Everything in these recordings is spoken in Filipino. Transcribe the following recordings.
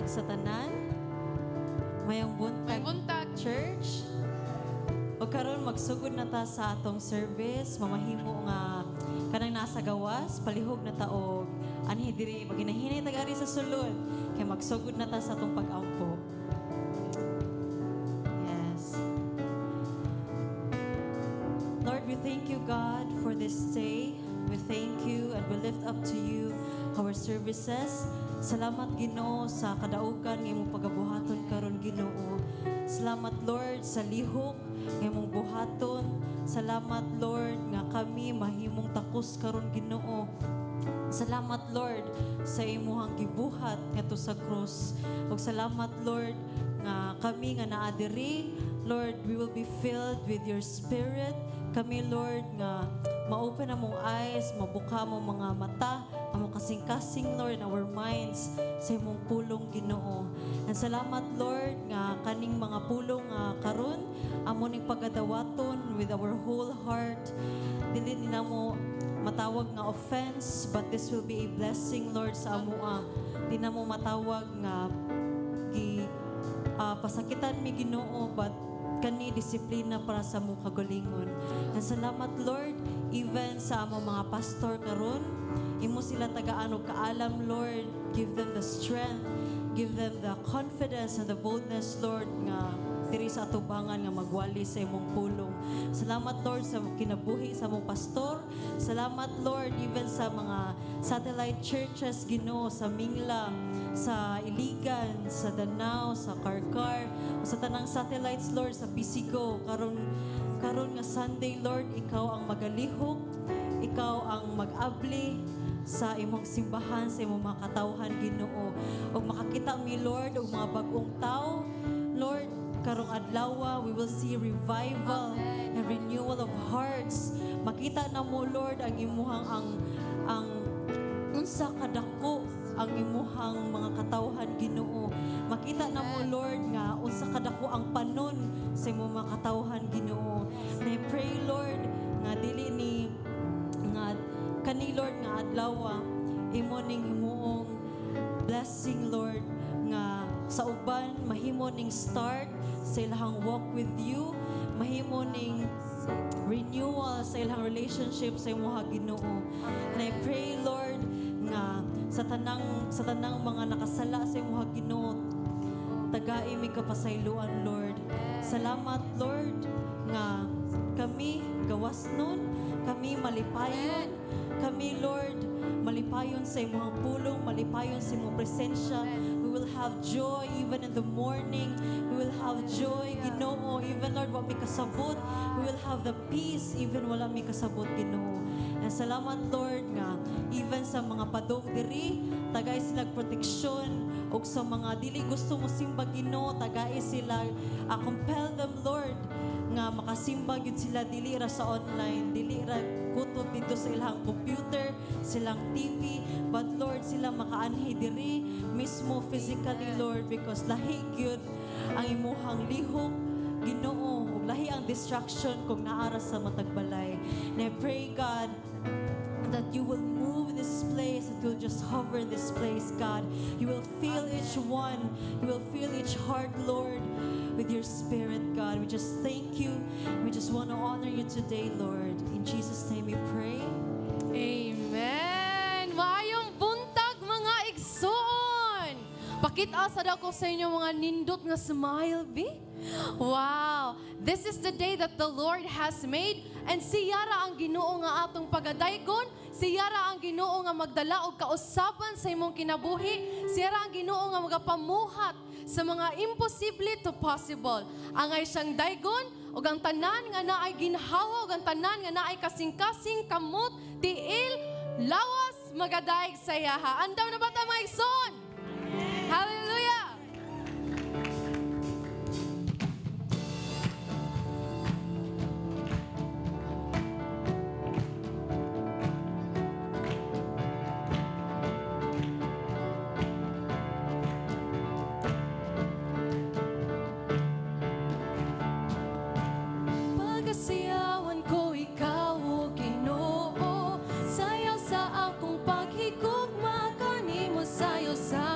buntag sa tanan. Mayong buntag, church. O karon magsugod na ta sa atong service, mamahimo nga kanang nasa gawas, palihog na ta og anhi diri maginahinay tagari sa sulod. Kay magsugod na ta sa atong pag-ampo. Yes. Lord, we thank you, God, for this day. We thank you and we lift up to you our services. Salamat, Ginoo, sa kadaugan ng imong pagabuhaton karon, Ginoo. Salamat, Lord, sa lihok ng imong buhaton. Salamat, Lord, nga kami mahimong takos karon, Ginoo. Salamat, Lord, sa imuhang gibuhat ngadto sa krus. Ug salamat, Lord, nga kami nga naa diri, Lord, we will be filled with your spirit. Kami, Lord, nga ma-open among eyes, mabuka among mga mata, among kasing-kasing, Lord, our minds sa imong pulong, Ginoo. And salamat, Lord, nga kaning mga pulong karon amo ning pagadawaton with our whole heart. Dili namo matawag nga offense, but this will be a blessing, Lord, sa amoa. Di namo matawag nga pasakitan mi, Ginoo, but kani disiplina para sa mo kagalingon. And salamat, Lord, even sa among mga pastor karon, imo sila tagaan og kaalam, Lord. Give them the strength, give them the confidence and the boldness, Lord, nga diri sa atubangan nga magwali sa imong pulong. Salamat, Lord, sa kinabuhi sa among pastor. Salamat, Lord, even sa mga satellite churches, Ginoo, sa Mingla, sa Iligan, sa Danao, sa Karkar, sa tanang satellites, Lord, sa Pisigo. Karon nga Sunday, Lord, ikaw ang magalihok, ikaw ang mag-abli sa imong simbahan, sa imong mga katawhan, Ginoo. O makakita mi, Lord, og mga bagong tao, Lord, karong adlaw, we will see revival and renewal of hearts. Makita na mo, Lord, ang imuhang ang unsa kadako ang imuhang mga katawhan, Ginoo. Makita na mo, Lord, nga unsa kadako ang panon sa imong mga katawhan, Ginoo. And I pray, Lord, nga dili ni nga kani, Lord, nga adlaw imo ning himuong blessing, Lord, nga sa uban mahimo ning start sa ilahang walk with you, mahimo ning renewal sa ilahang relationship sa imong Ginoo. And I pray, Lord, nga sa tanang mga nakasala sa imong Ginoo, tagai mi kapasayloan, Lord. Salamat, Lord, nga kami gawas nun, kami malipayon, kami, Lord, malipayon sa imong pulong, malipayon sa imong presensya. We will have joy even in the morning. We will have joy, Ginoo, even, Lord, wa mi kasabot. We will have the peace even wala mi kasabot, Ginoo. And salamat, Lord, nga even sa mga padong diri, tagay sila proteksyon, ug sa mga dili gusto mo simba, Ginoo, tagay sila, compel them, Lord, nga makasimba gyud sila dili ra sa online, dili ra kutob dito sa ilang computer, silang TV, but Lord, sila makaanhi diri mismo physically, Lord, because lahi gyud ang imuhang lihok, Ginoo, ug lahi ang distraction kung naara sa matag balay. And I pray, God, that you will move this place, that you'll just hover in this place, God. You will feel each one, you will feel each heart, Lord, with your spirit, God. We just thank you. We just want to honor you today, Lord. In Jesus' name we pray. Amen! Maayong buntag, mga igsoon! Pakita sa dako sa inyo mga nindot nga smile, bi? Wow! This is the day that the Lord has made, and siyara ang Ginoo nga atong pagadaygon, siyara ang Ginoo nga magdala og kausapan sa imong kinabuhi, siyara ang Ginoo nga magapamuhat sa mga imposible to possible. Angay siyang daygon ug ang tanan nga naay ginhawa ug ang tanan nga naay kasing-kasing kamot, tiil, lawas, magadaig sa iyaha. Andaw na ba ta, mga igsoon? Hallelujah! Pagkasiyawan ko ikaw, O Ginoo, sayaw sa akong paghigugma, kanimo sayo sa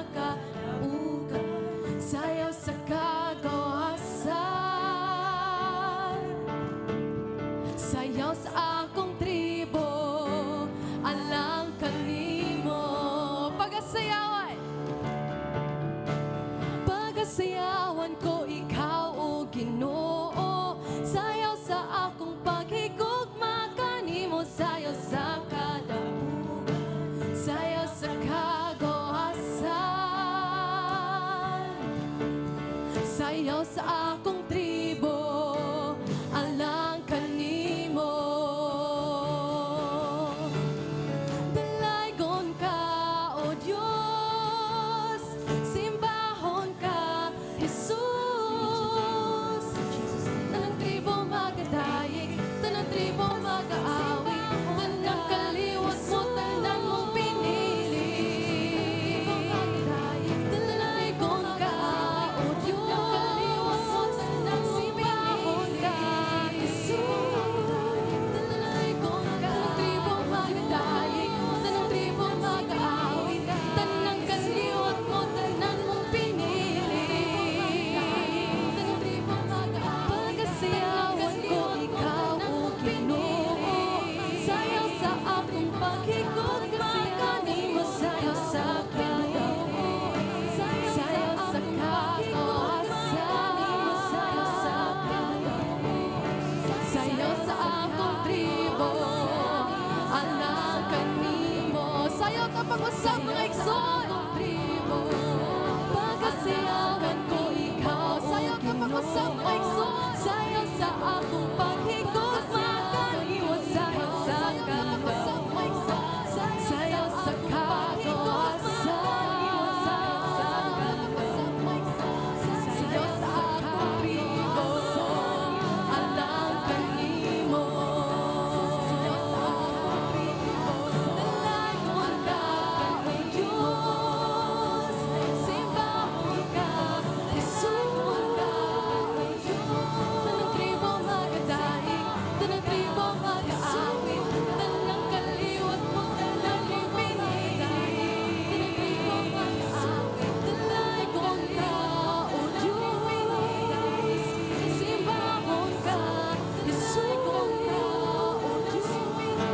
Sayaw ta pag-usap mga igsoon. Pagkasiyawan ko ikaw, Sayaw ta pag-usap mga igsoon. sayaw sa akong paghigos, makaliwas sayaw sa Sayaw ta pag-usap mga igsoon. sayaw sa kagawasan. Sayaw sa akong tribo, alang kanimo. Sayaw sa akong tribo, dalagon ka, o Diyos. Simbahon ka, Jesus. Tanang tribo magadaig, tanang tribo mag-aawit, tanang kaliwat mo, tanang pinigay. Tanang tribo mag-aawit, dalagon ka, o Diyos. Simbahon ka, Jesus.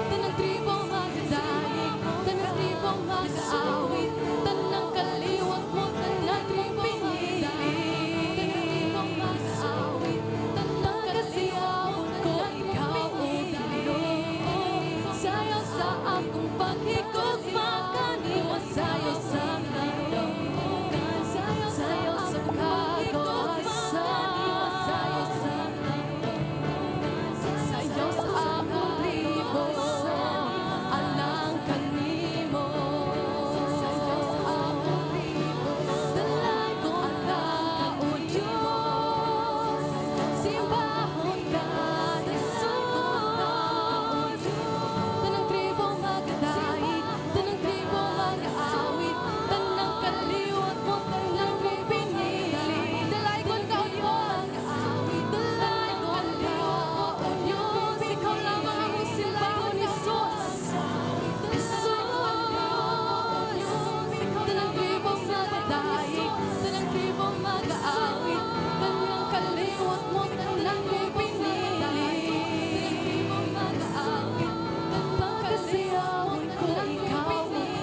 Tanang tribo magadaig, tanang tribo mag-aawit, tanang kaliwat mo, tanang pinigay. Tanang tribo mag-aawit, tanang kasiyawan ko, ikaw o Diyos. Sayaw sa akong paghigos, makaliwas sayaw sa kagawaan. Sayaw sa kagawasan. Sayaw sa akong tribo, alang kanimo. Sayaw sa akong tribo, dalagon ka, o Diyos. Simbahon ka, Jesus. Tanang tribo magadaig, tanang tribo mag-aawit, tanang kaliwat mo, tanang pinili. Dalagon ka, o Diyos. Dalagon ka, o Diyos. Ikaw lamang ang simbahon, Jesus. Tanang tribo magadaig, tanang tribo mag-aawit, tanang kaliwat mo, tanang pinili. Tanang tribo mag-aawit, pagkasiyawan ko, ikaw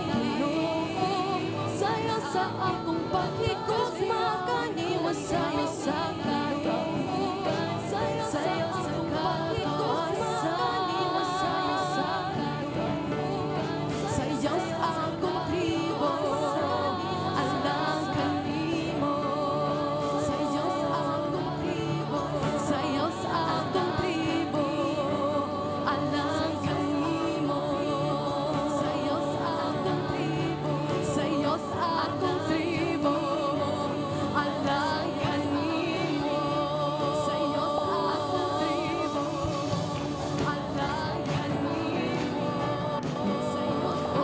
Panginoon. Sayaw sa akong paghigos, makaliwas sayaw sa kagawasan. Sayaw sa akong paghigos, makaliwas sayaw sa kagawasan. Sayaw sa akong tribo, alang kanimo. Sayaw sa akong tribo, sayaw sa akong tribo, alang kanimo. Sayaw sa akong tribo, sayaw sa akong tribo, alang kanimo. Sayaw sa akong tribo, alang kanimo. Sayaw sa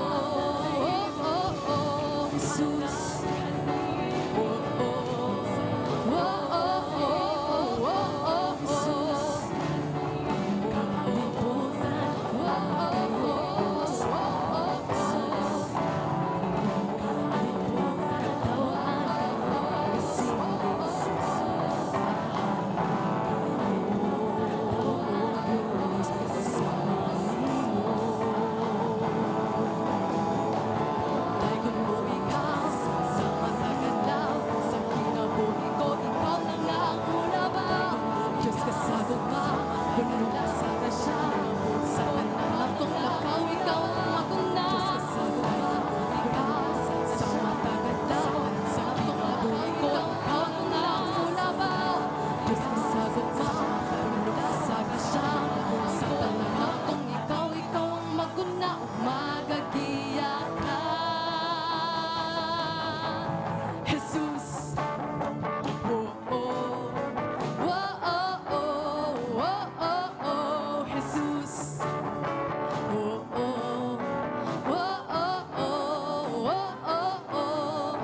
Jesus. Dagon mo ikaw sa matagalaw, sa kinabuhi ko, ikaw na nga ang ulabaw. Diyos kasagod ba, punula sa tasya, sa tanan akong lakaw, ikaw ang maguna. Diyos kasagod ba, ikaw sa matagalaw, sa kinabuhi ko, ikaw na nga ang ulabaw. Diyos kasagod ba, punula sa tasya, sa tanan akong ikaw ang maguna, magagiya ka. Jesus. Oh, oh. Oh, oh, oh. Oh, oh, oh. Jesus. Oh, oh. Oh, oh, oh. Oh, oh, oh.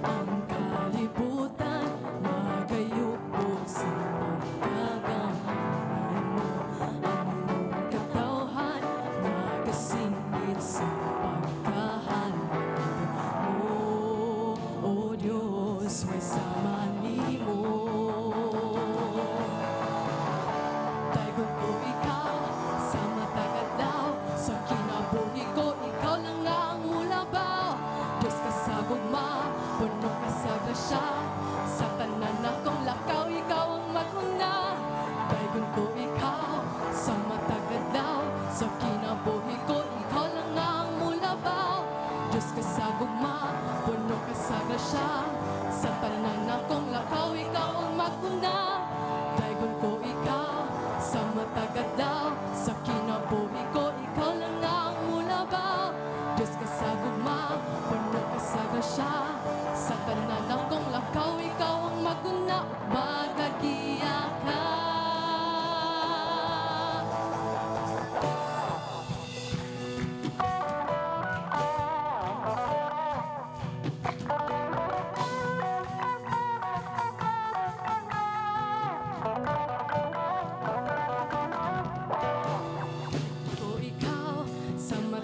Ang kalibutan magayupo sa pagkagamay mo. Ang iyong katawhan magasingit sa pagkahalal mo. O Diyos, may sama nimo. Dagon ko ikaw sa matagadaw, sa kinabuhi ko, ikaw lang nga ang ulabaw. Diyos ka sa gugma, puno ka sa grasya, sa tanan akong lakaw, ikaw ang maguna. Dagon ko ikaw sa matagadaw, sa kinabuhi ko, ikaw lang nga ang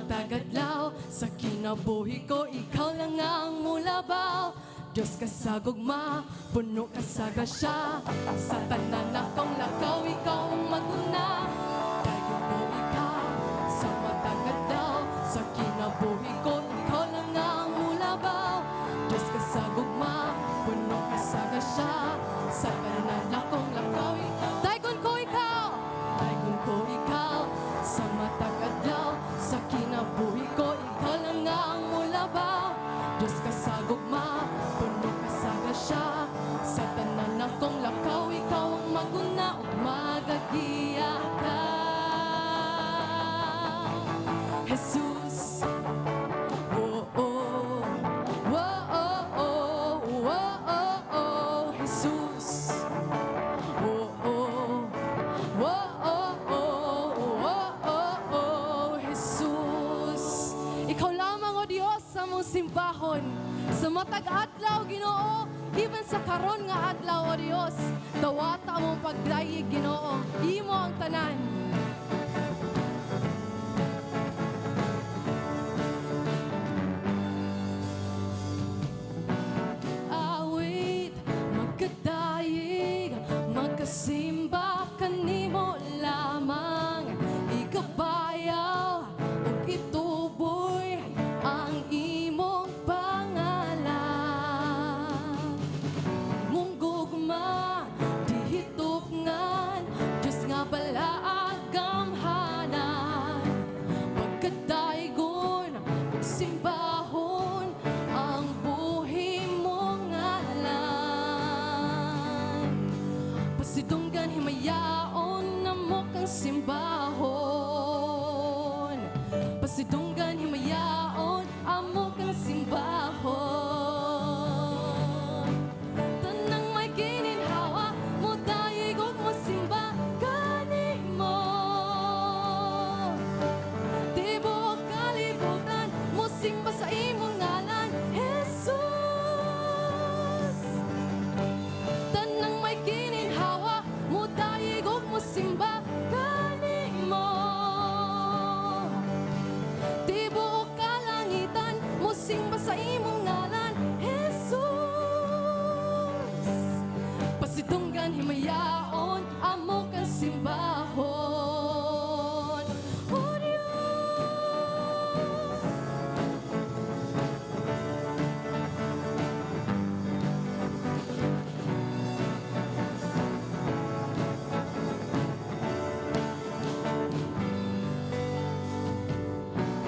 matagadlaw sa kinabuhi ko, ikaw lang ang mulabaw. Diyos ka sa gugma, puno ka sa grasya. Sa tanan akong lakaw, ikaw ang maguna. Dayon ko ikaw sa matagadlaw sa kinabuhi ko, ikaw lang ang mulabaw. Diyos ka sa gugma, puno ka sa grasya. Sa tanan akong lakaw, ikaw. Dayon ko ikaw, dayon ko ikaw sa matagadlaw sa kinabuhi ko, ikaw lang ang mulabaw. Diyos ka sa gugma, puno ka sa grasya. Sa tanan akong lakaw, ikaw ang maguna ug magagiya ka. Jesus, oh oh, oh oh oh, oh oh oh, Jesus, oh oh, oh oh oh, oh oh oh, Jesus. Ikaw lamang, O Dios, sa mong simbahon. Sa matag adlaw, Ginoo, even sa karon nga adlaw, O Dios, dawata mong pagdayeg, Ginoo, imo ang tanan. Awit, magkadayeg, magkasimba kanimo lamang. Ikabayaw ug ituboy ang imong pangalan. Imong gugma dihitupngan, Diyos nga balaag gamhanan. Pagkadaygon ug simbahon ang buhi mong ngalan. Pasidunggan himayaon na mo kang simbahon. Pasidunggan himayaon amo kang simbahon. Tanang may gininhawa mo dayeg ug mo simba kanimo. Tibuok kalibutan mo simba sa imong ngalan, Jesus. Tanang may gininhawa mo dayeg ug mo simba kanimo. Tibuok kalangitan mo simba sa imong ngalan, Jesus. Pasidunggan himayaon amo kang simbahon, O Dios.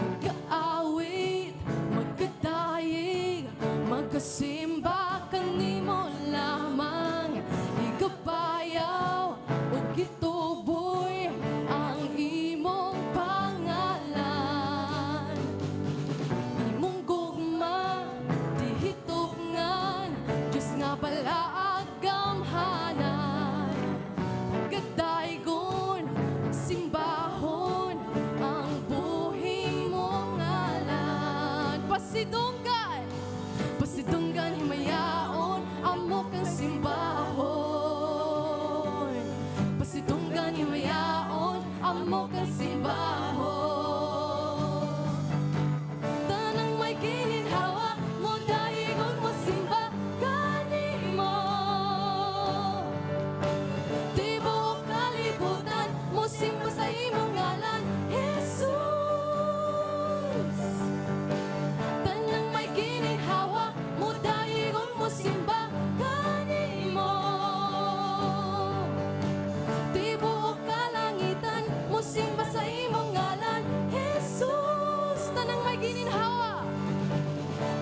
Magkaawit, magkadayeg, magkasimba kanimo lamang. Igabayaw ug gituboy ang imong pangalan. Imong gugma dihitupngan, Diyos nga balaag gamhanan. Pagkadaygon simbahon ang buhi mong ngalan. Pasidunggan, pasidunggan himayaon amo kang simbahon. Pasidunggan himayaon amo kang simbahon. Tanang may gininhawa mo dayeg ug mo simba kanimo. Tibuok kalibutan mo simba sa imong ngalan, Jesus. Tanang may gininhawa mo dayeg ug mo simba kanimo. Tibuok kalangitan mo simba sa imong ngalan, Jesus. Tanang may gininhawa,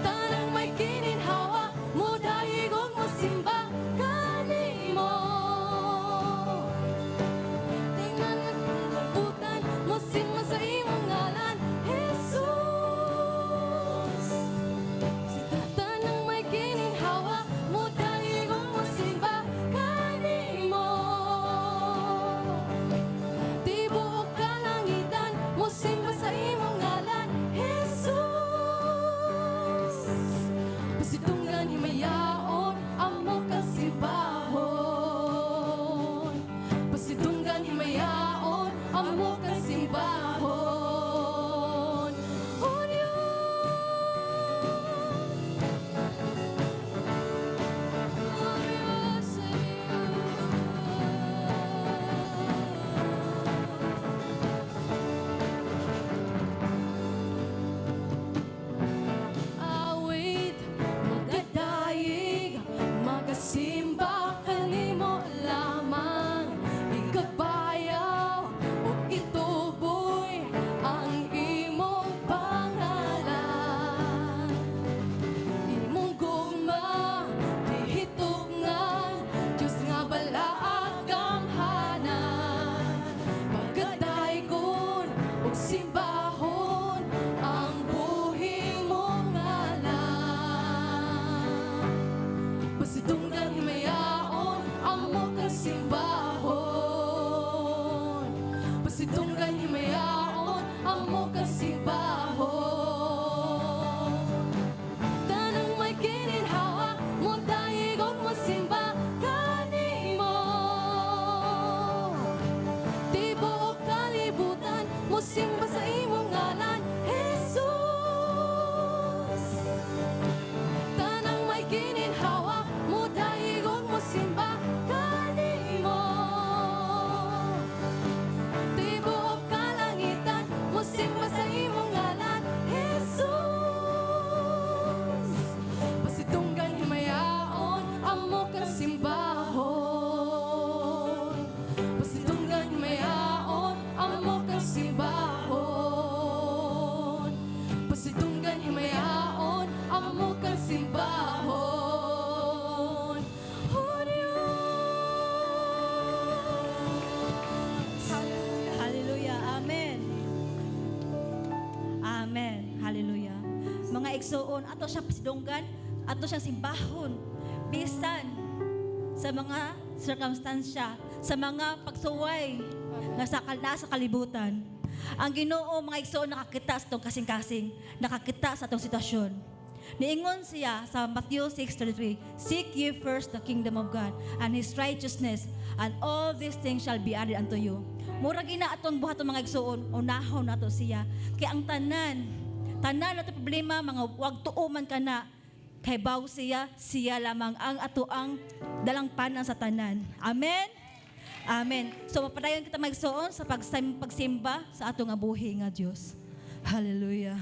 tanang may gininhawa mo dayeg ug mo simba kanimo. Tingnan nga kalibutan mo simba sa imong ngalan, Jesus. Tanang may gininhawa mo dayeg ug mo simba kanimo. Tibuok kalangitan mo simba sa imong ngalan, Jesus. pasidunggan himayaon, amo kang simbahon. Oh Diyos. Hallelujah. Amen. Amen. Hallelujah. Mga igsoon, ato siya pasidunggan, ato siyang simbahon. Bisan sa mga circumstansya, sa mga pagsuway nga sa kalibutan. Ang Ginoo, mga igsoon, nakakita sa itong kasing-kasing, nakakita sa itong sitwasyon. Niingon siya sa Matthew 6:33, "Seek ye first the kingdom of God and His righteousness, and all these things shall be added unto you." Mura gina atong buhaton mga igsoon, unahon nato siya. Kaya ang tanan nato problema, mga wag tuoman kana, kay baw siya lamang ang atoang dalangpanan sa tanan. Amen. Amen. So mapadayon kita magsuon sa pagsimba sa atong abuhi nga Dios. Hallelujah.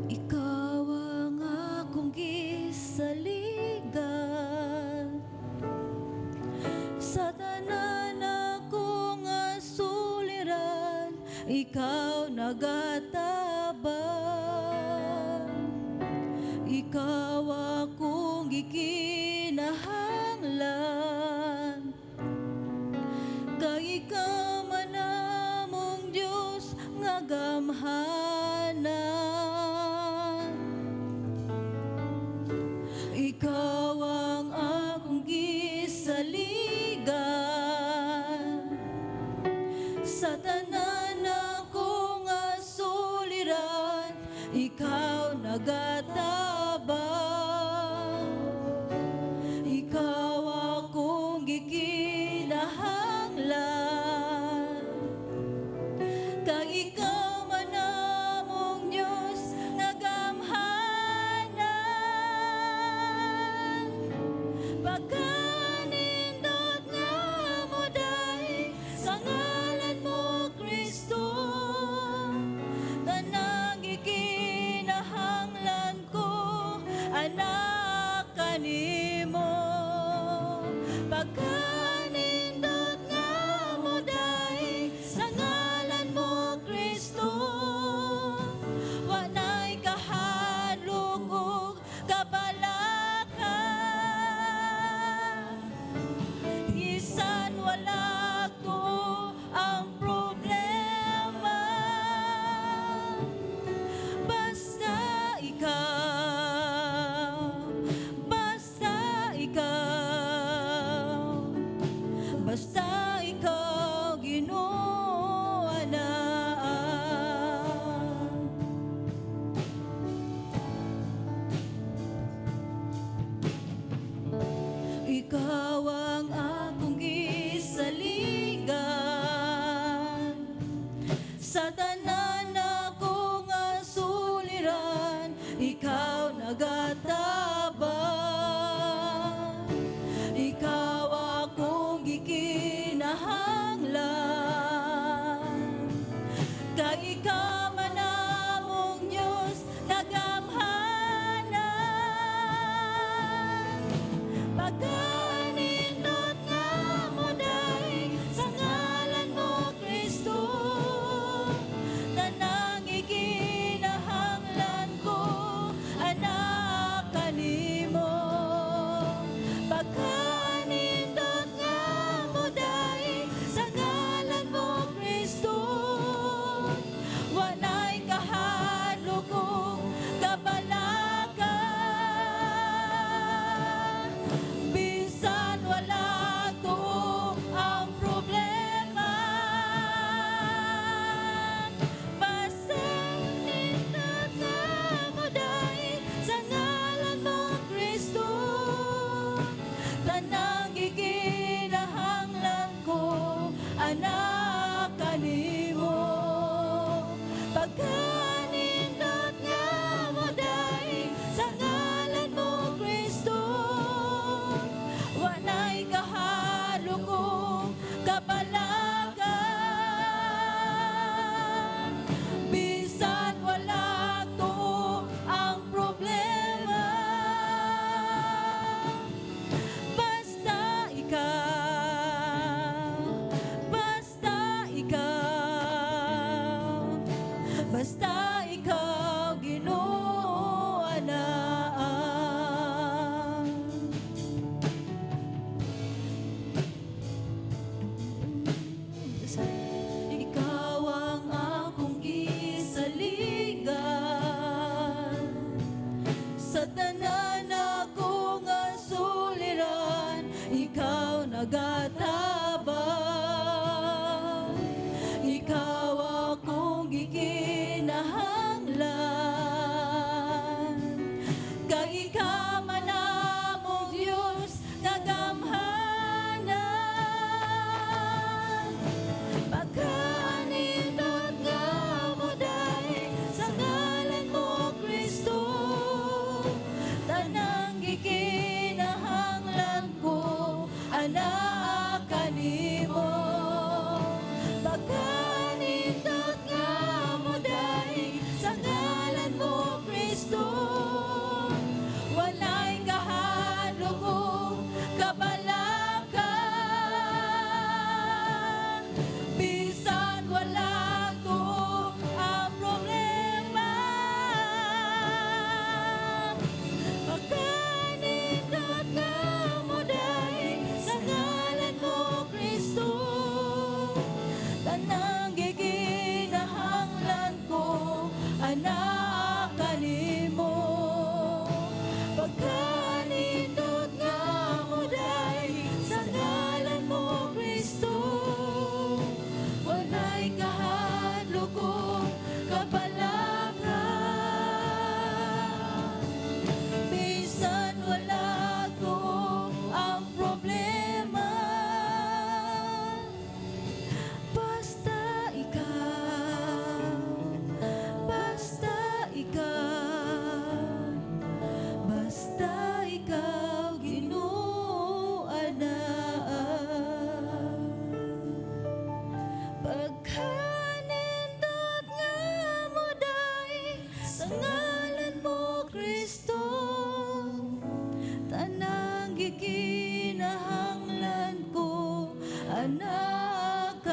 Ikaw ang akong gisaligan, sa tanan akong asuliran, ikaw nagatabang. Ikaw akong gikinahanglan, kay ikaw man among Diyos nga gamhanan. Ikaw ang akong gisaligan, sa tanan akong asuliran, ikaw nagatabang. Ikaw akong gikinahanglan, kay ikaw man among Diyos nga gamhanan. Pagkanindot nga mo dai sa ngalan mo Kristo, tanang gikinahanglan ko anak kanimo. Pagkanindot nga mo dai sa ngalan mo Kristo, wa na'y kahadlok ug kabalaka. Isan wala to ang problema, basta ikaw, basta ikaw, basta ikaw Ginoo na. Ikaw ang akong gisaligan, sa tanan akong asuliran, ikaw nagatabang. Ikaw akong gikinahanglan, kay ikaw man among Diyos na gamhanan. Pagkanindot nga mo dai sa ngalan mo Kristo,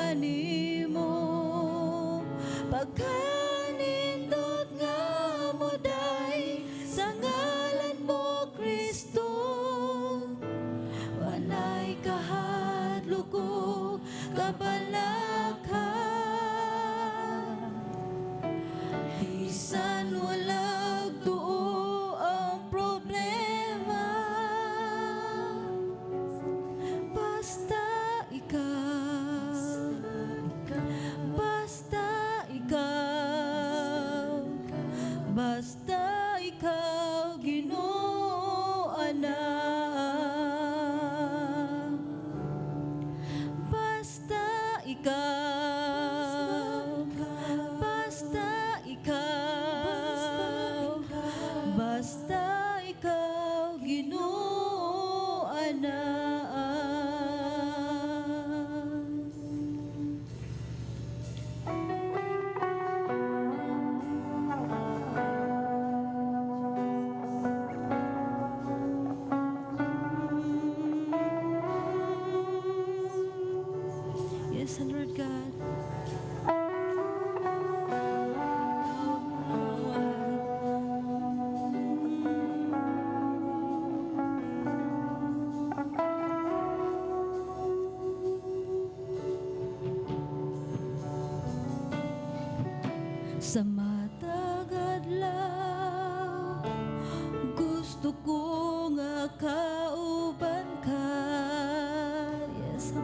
kanimo pagkanindot nga mo day sa ngalan mo Kristo walay kahadlok o kabalakhan bisan walag tuo ang problema basta ikaw basta ikaw basta ikaw Ginoo anak basta ikaw basta ikaw basta ikaw Ginoo anak. Yes, Lord God. Sa matag adlaw gusto ko nga kauban ka. Yes,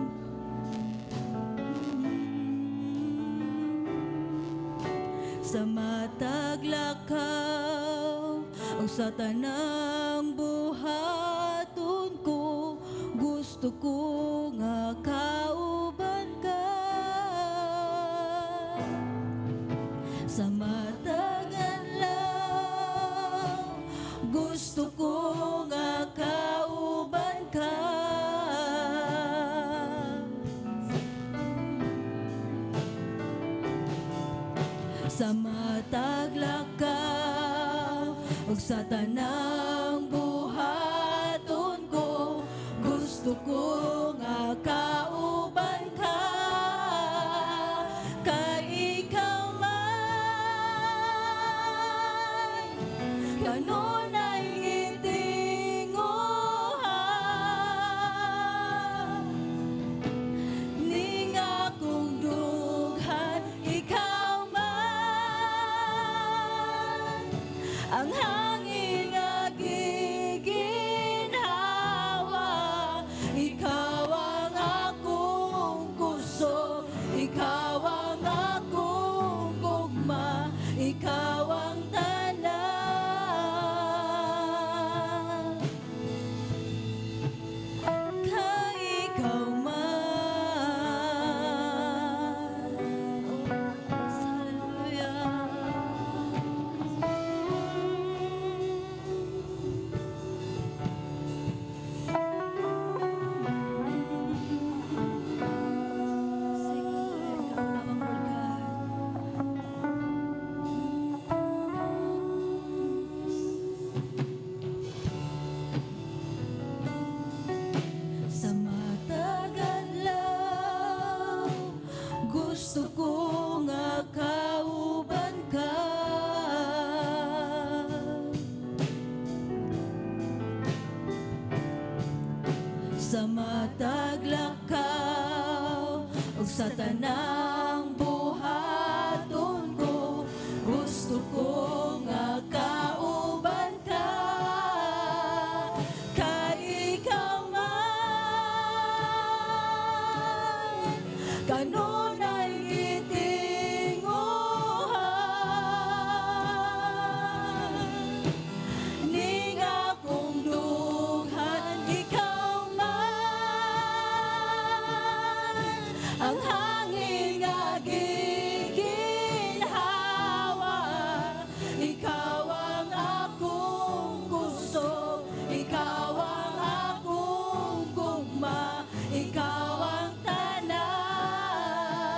sa matag lakaw o sa tanang buhaton ko gusto ko nga kauban ka sa matag adlaw gusto ko nga kauban ka sa matag lakaw ug sa tanang buhaton ko gusto ko nga kauban ka kay ikaw man kanunay gitinguhan ning akong dughan ikaw man ang hangin nga giginhawa ikaw ang akong puso ikaw ang akong gugma ikaw ang tanan kay ikaw man hallelujah. Sa matag adlaw gusto ko nga kauban ka sa matag lakaw ug sa tanang buhaton ko gusto ko nga kauban ka kay ikaw man kanunay gitinguhan ning akong dughan ikaw man ang hangin nga giginhawa ikaw ang akong gusto ikaw ang akong gugma ikaw ang tanan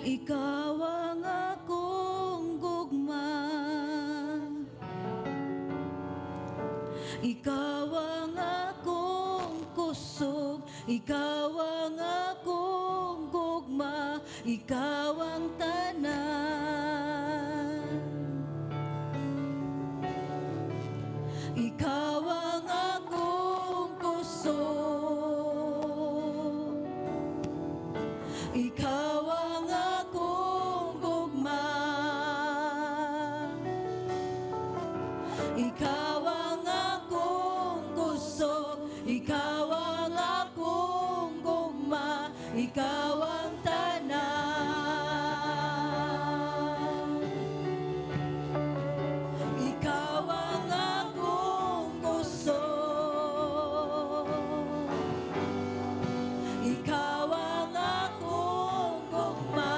ikaw ang akong gugma. Ikaw ang akong kusog, ikaw ang akong gugma, ikaw ang tanan. Ikaw ang akong kusog, ikaw ang akong gugma, ikaw ang akong kusog, ikaw ang akong gugma, ikaw ang tanan. Ikaw ang akong kusog, ikaw ang akong gugma,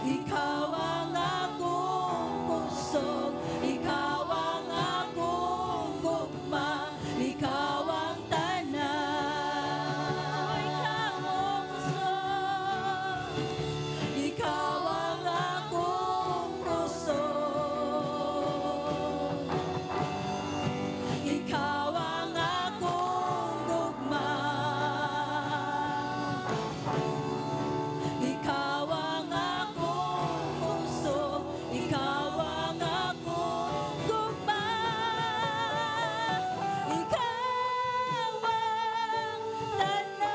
ikaw ang akong kusog, ikaw ang akong gugma, ikaw ang tanan. Ikaw ang kusog, ikaw ang akong kusog, ikaw ang akong gugma, ikaw ang akong kusog, ikaw ang akong gugma, ikaw ang tanan,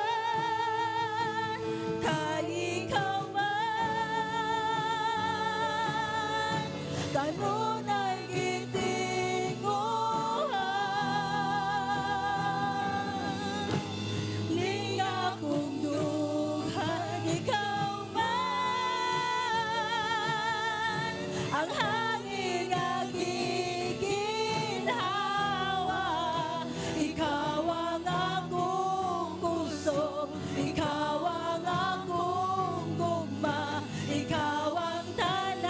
kay ikaw man kanunay gitinguhan, ning akong dughan, ikaw man ang hangin nga giginhawa, ikaw ang akong kusog, ikaw ang akong gugma, ikaw ang tanan,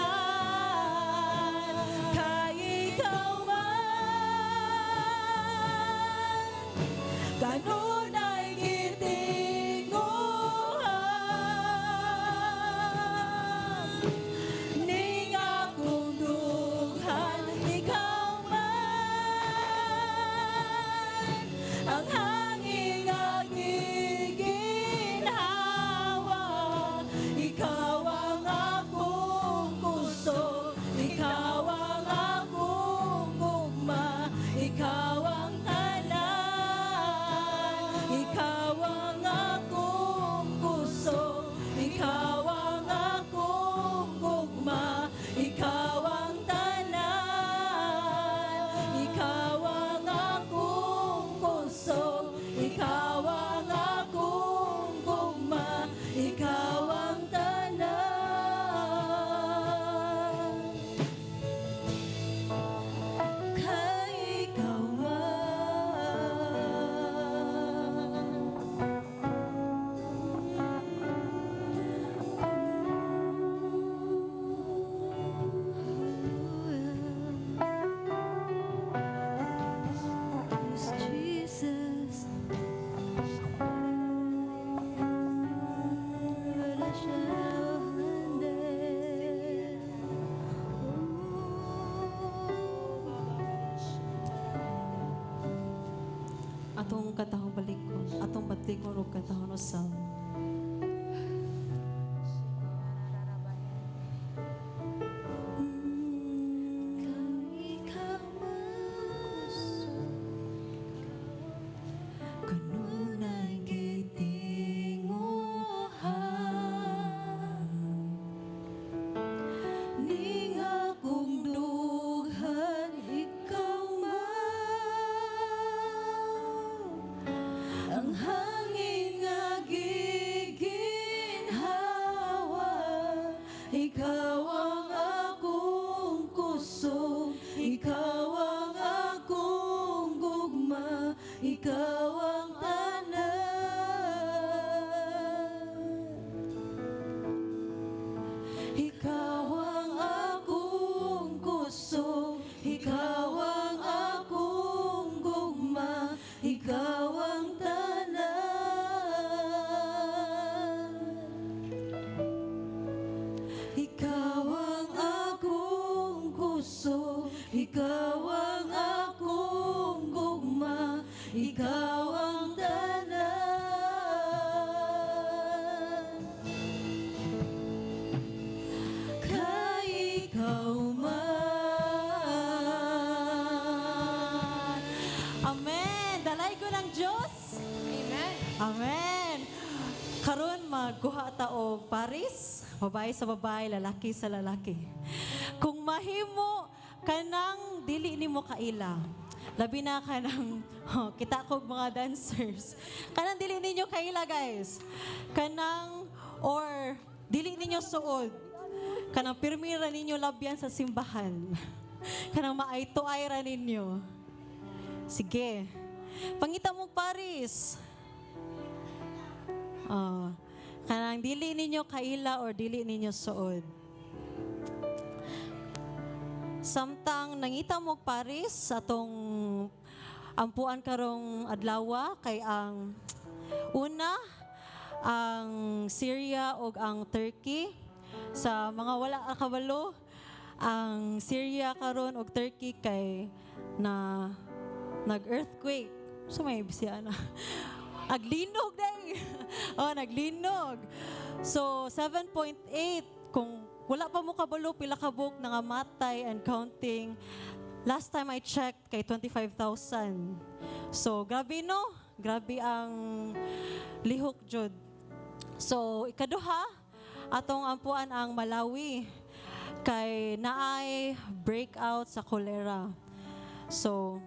kay ikaw man kanunay gitinguhan, ning akong dughan, ikaw man ang hangin nga giginhawa, ikaw ang akong kusog, ikaw ang akong gugma, ikaw ang tanan, ikaw ang akong kusog, ikaw ang akong gugma, ikaw ang tanan, ikaw ang akong kusog, ikaw ang akong gugma, ikaw ang tanan, kay ikaw man. Jesus, wala siya handel. Atong katahong balikon, atong batlikon ug katahon usab. Ikaw man kanunay gitinguhan, ning akong dughan, ikaw man ang hangin nga Amen. Karon magguha ta og paris, babae sa babae, lalaki sa lalaki. Kung mahimo kanang dili nimo kaila, labi na kanang kita kog mga dancers. Kanang dili ninyo kaila guys. Kanang or dili ninyo suod. Kanang pirmira ninyo labyan sa simbahan. Kanang maayto-ay ra ninyo. Sige. Pangita mo paris. Kanang dili ninyo kaila or dili ninyo suod. Samtang nangita mo paris atong ampuan karong adlaw kay ang una ang Syria ug ang Turkey. Sa mga wala kabalo, ang Syria karon ug Turkey kay na nag-earthquake. So may bisya na. Naglinog day. Naglinog. So 7.8 kung wala pa mo kabalo pila ka book nangamatay and counting. Last time I checked kay 25,000. So grabe no? Grabe ang lihok jud. So ikaduha atong ampuan ang Malawi kay naay breakout sa cholera. So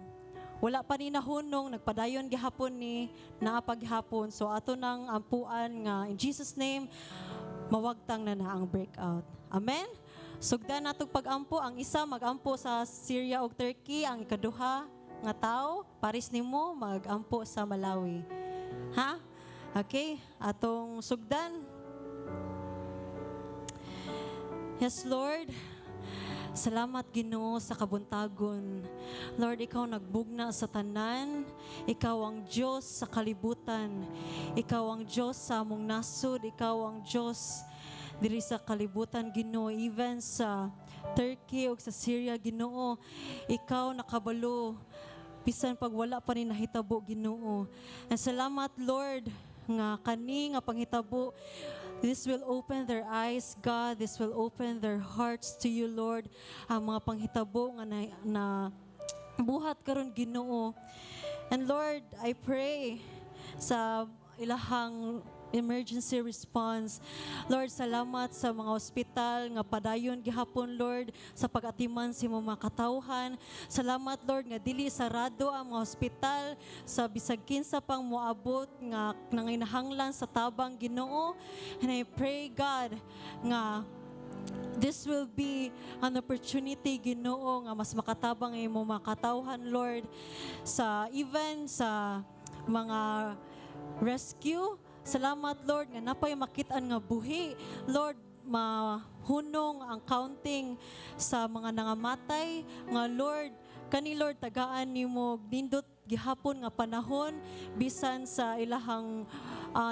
wala pa ni nahunong, nagpadayon gihapon ni naapaghapon. So ato nang ampuan nga in Jesus name mawagtang na ang breakout. Amen. Sugdan natong pagampo, ang isa magampo sa Syria ug Turkey, ang ikaduha nga tao paris nimo magampo sa Malawi. Ha? Okay, atong sugdan. Yes, Lord. Salamat Ginoo sa kabuntagon. Lord, ikaw nagbugna sa tanan. Ikaw ang Diyos sa kalibutan. Ikaw ang Diyos sa among nasod. Ikaw ang Diyos diri sa kalibutan, Ginoo. Even sa Turkey o sa Syria, Ginoo. Ikaw nakabalo. Bisan pag wala pa ni nahitabo, Ginoo. And salamat, Lord, nga kani nga panghitabo. This will open their eyes, God. This will open their hearts to you, Lord. Ang mga panghitabo nga na buhat karon Ginoo. And Lord, I pray sa ilahang emergency response. Lord, salamat sa mga ospital nga padayon gihapon, Lord, sa pag-atiman sa mga katawhan. Salamat, Lord, nga dili sarado ang mga ospital sa bisag kinsa pang moabot nga nanginahanglan sa tabang Ginoo. And I pray, God, nga this will be an opportunity, Ginoo, nga mas makatabang ang imong mga katawhan, Lord, sa even sa mga rescue. Salamat, Lord, nga napay makitaan nga buhi. Lord, mahunong ang counting sa mga nangamatay. Nga, Lord, kani Lord, tagaan nimo nindot gihapon nga panahon bisan sa ilahang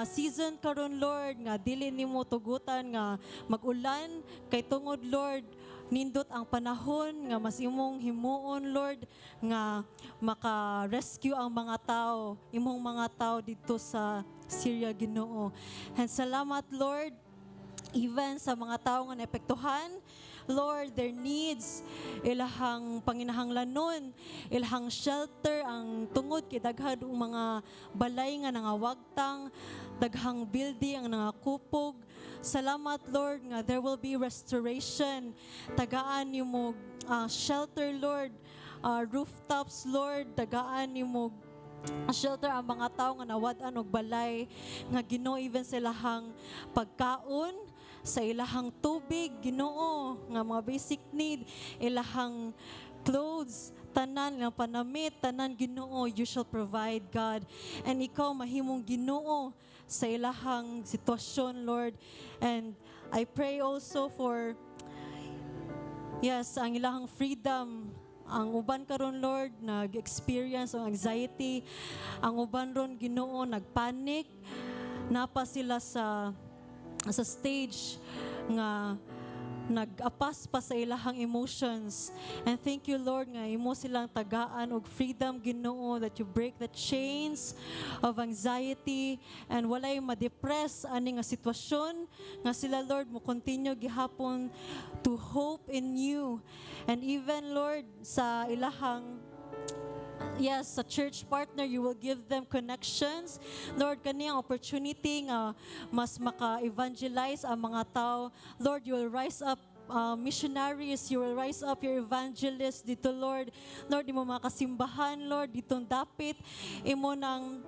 season karon, Lord, nga dili nimo tugutan nga mag-ulan kay tungod, Lord, nindot ang panahon nga mas imong himuon, Lord, nga maka-rescue ang mga tao, imong mga tao dito sa Syria, Ginoo. And salamat, Lord, even sa mga tao nga naepektuhan, Lord, their needs, ilahang panginahanglanon, ilahang shelter, ang tungod kay daghan ang mga balay nga nangawagtang, daghang building ang nangakupog. Salamat, Lord, nga there will be restoration. Tagaan nimo shelter, Lord, rooftops, Lord, tagaan nimo shelter ang mga tao nga nawad-an og balay nga Ginoo, even sa ilahang pagkaon, sa ilahang tubig, Ginoo, nga mga basic need, ilahang clothes, tanan nga panamit, tanan Ginoo, you shall provide, God. And ikaw mahimong Ginoo sa ilahang sitwasyon, Lord. And I pray also for ang ilahang freedom. Ang uban karon, Lord, nag-experience ang anxiety. Ang uban ron, Ginoo, nagpanic. Napa sila sa stage nga nag-apas pa sa ilahang emotions. And thank you, Lord, nga imo silang tagaan og freedom, Ginoo, that you break the chains of anxiety and walay ma-depress ani nga sitwasyon nga sila, Lord, mo continue gihapon to hope in you. And even, Lord, sa ilahang yes, sa church partner, you will give them connections. Lord, kani ang opportunity nga mas maka-evangelize ang mga tao. Lord, you will rise up missionaries, you will rise up your evangelists dito, Lord. Lord, imo mga kasimbahan, Lord, ditong dapit, imo nang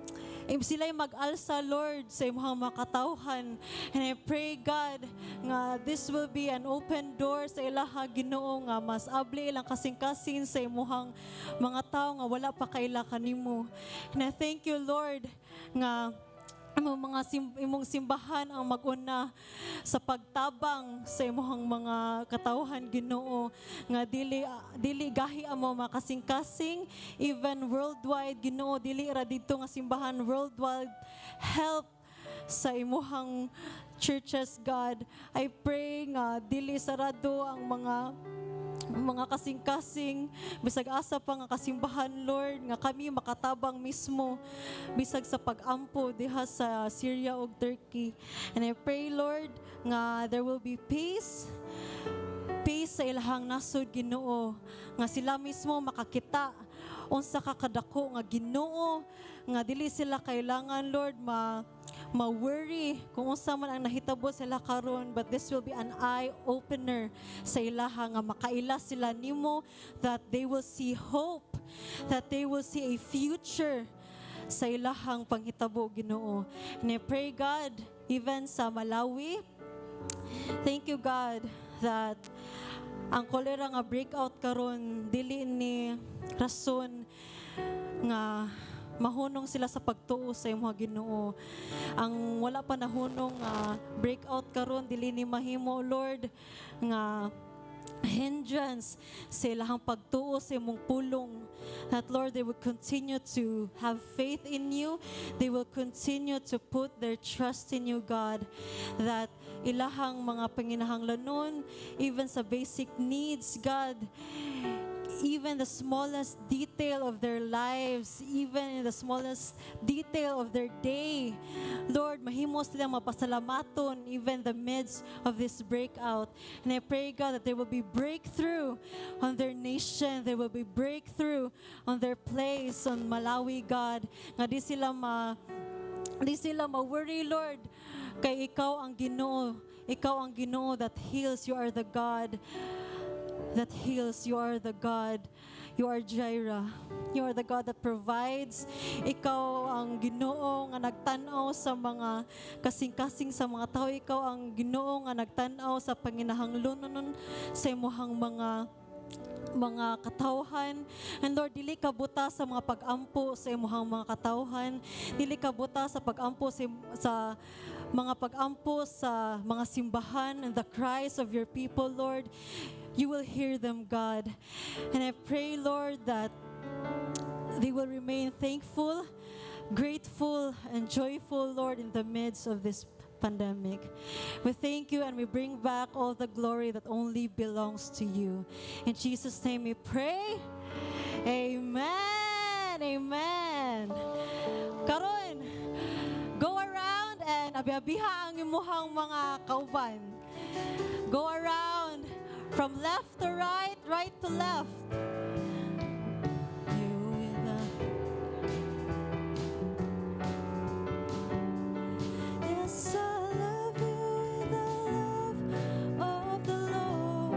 sila'y mag-alsa, Lord, sa imong makatawhan. And I pray, God, nga this will be an open door sa ilaha, Ginoo, nga mas abli ilang kasing-kasing sa imong mga tao nga wala pa kaila kanimo. And I thank you, Lord, nga imong simbahan ang maguna sa pagtabang sa imong mga katawhan, Ginoo, nga dili gahi amo makasing-kasing, even worldwide, Ginoo, dili ra dito nga simbahan worldwide, help sa imong churches, God. I pray nga dili sarado ang mga kasing-kasing, bisag asa pa nga kasimbahan, Lord, nga kami makatabang mismo bisag sa pag-ampo diha sa Syria ug Turkey. And I pray, Lord, nga there will be peace sa ilahang nasod, Ginoo, nga sila mismo makakita unsa ka kadako nga Ginoo, nga dili sila kailangan, Lord, ma-worry kung unsa man ang nahitabo sila karon, but this will be an eye-opener sa ilaha, nga makaila sila nimo, that they will see hope, that they will see a future sa ilahang panghitabo, Ginoo. And I pray, God, even sa Malawi, thank you, God, that ang kolera nga breakout karon dili ni rason nga mahunong sila sa pagtuo sa imong Ginoo. Ang wala pa nahunong breakout karon dili ni mahimo, Lord, nga hindrance sa ilahang pagtuo sa imong pulong. That, Lord, they will continue to have faith in you. They will continue to put their trust in you, God. That ilahang mga panginahanglanon, even sa basic needs, God, even the smallest detail of their lives, even in the smallest detail of their day, Lord, mahimo silang mapasalamaton even the midst of this breakout. And I pray, God, that there will be breakthrough on their nation, there will be breakthrough on their place, on Malawi, God, nga di sila ma-worry, Lord, kay ikaw ang Ginoo. Ikaw ang Ginoo that heals. You are the God that heals. You are the God. You are Jireh. You are the God that provides. Ikaw ang Ginoo nga nagtan-aw sa mga kasing-kasing sa mga tao. Ikaw ang Ginoo nga nagtan-aw sa panginahanglanon sa imong mga katawhan. And Lord, dili ka buta sa mga pag-ampo sa imong mga katawhan. Dili ka buta sa pag-ampo sa mga pag-ampo sa mga simbahan and the cries of your people, Lord. You will hear them, God. And I pray, Lord, that they will remain thankful, grateful, and joyful, Lord, in the midst of this pandemic. We thank you and we bring back all the glory that only belongs to you. In Jesus' name we pray. Amen. Amen. Karon, go around and abiabiha ang imuhang mga kauban. Go around from left to right, right to left. You with yes, I love you with the love of the Lord.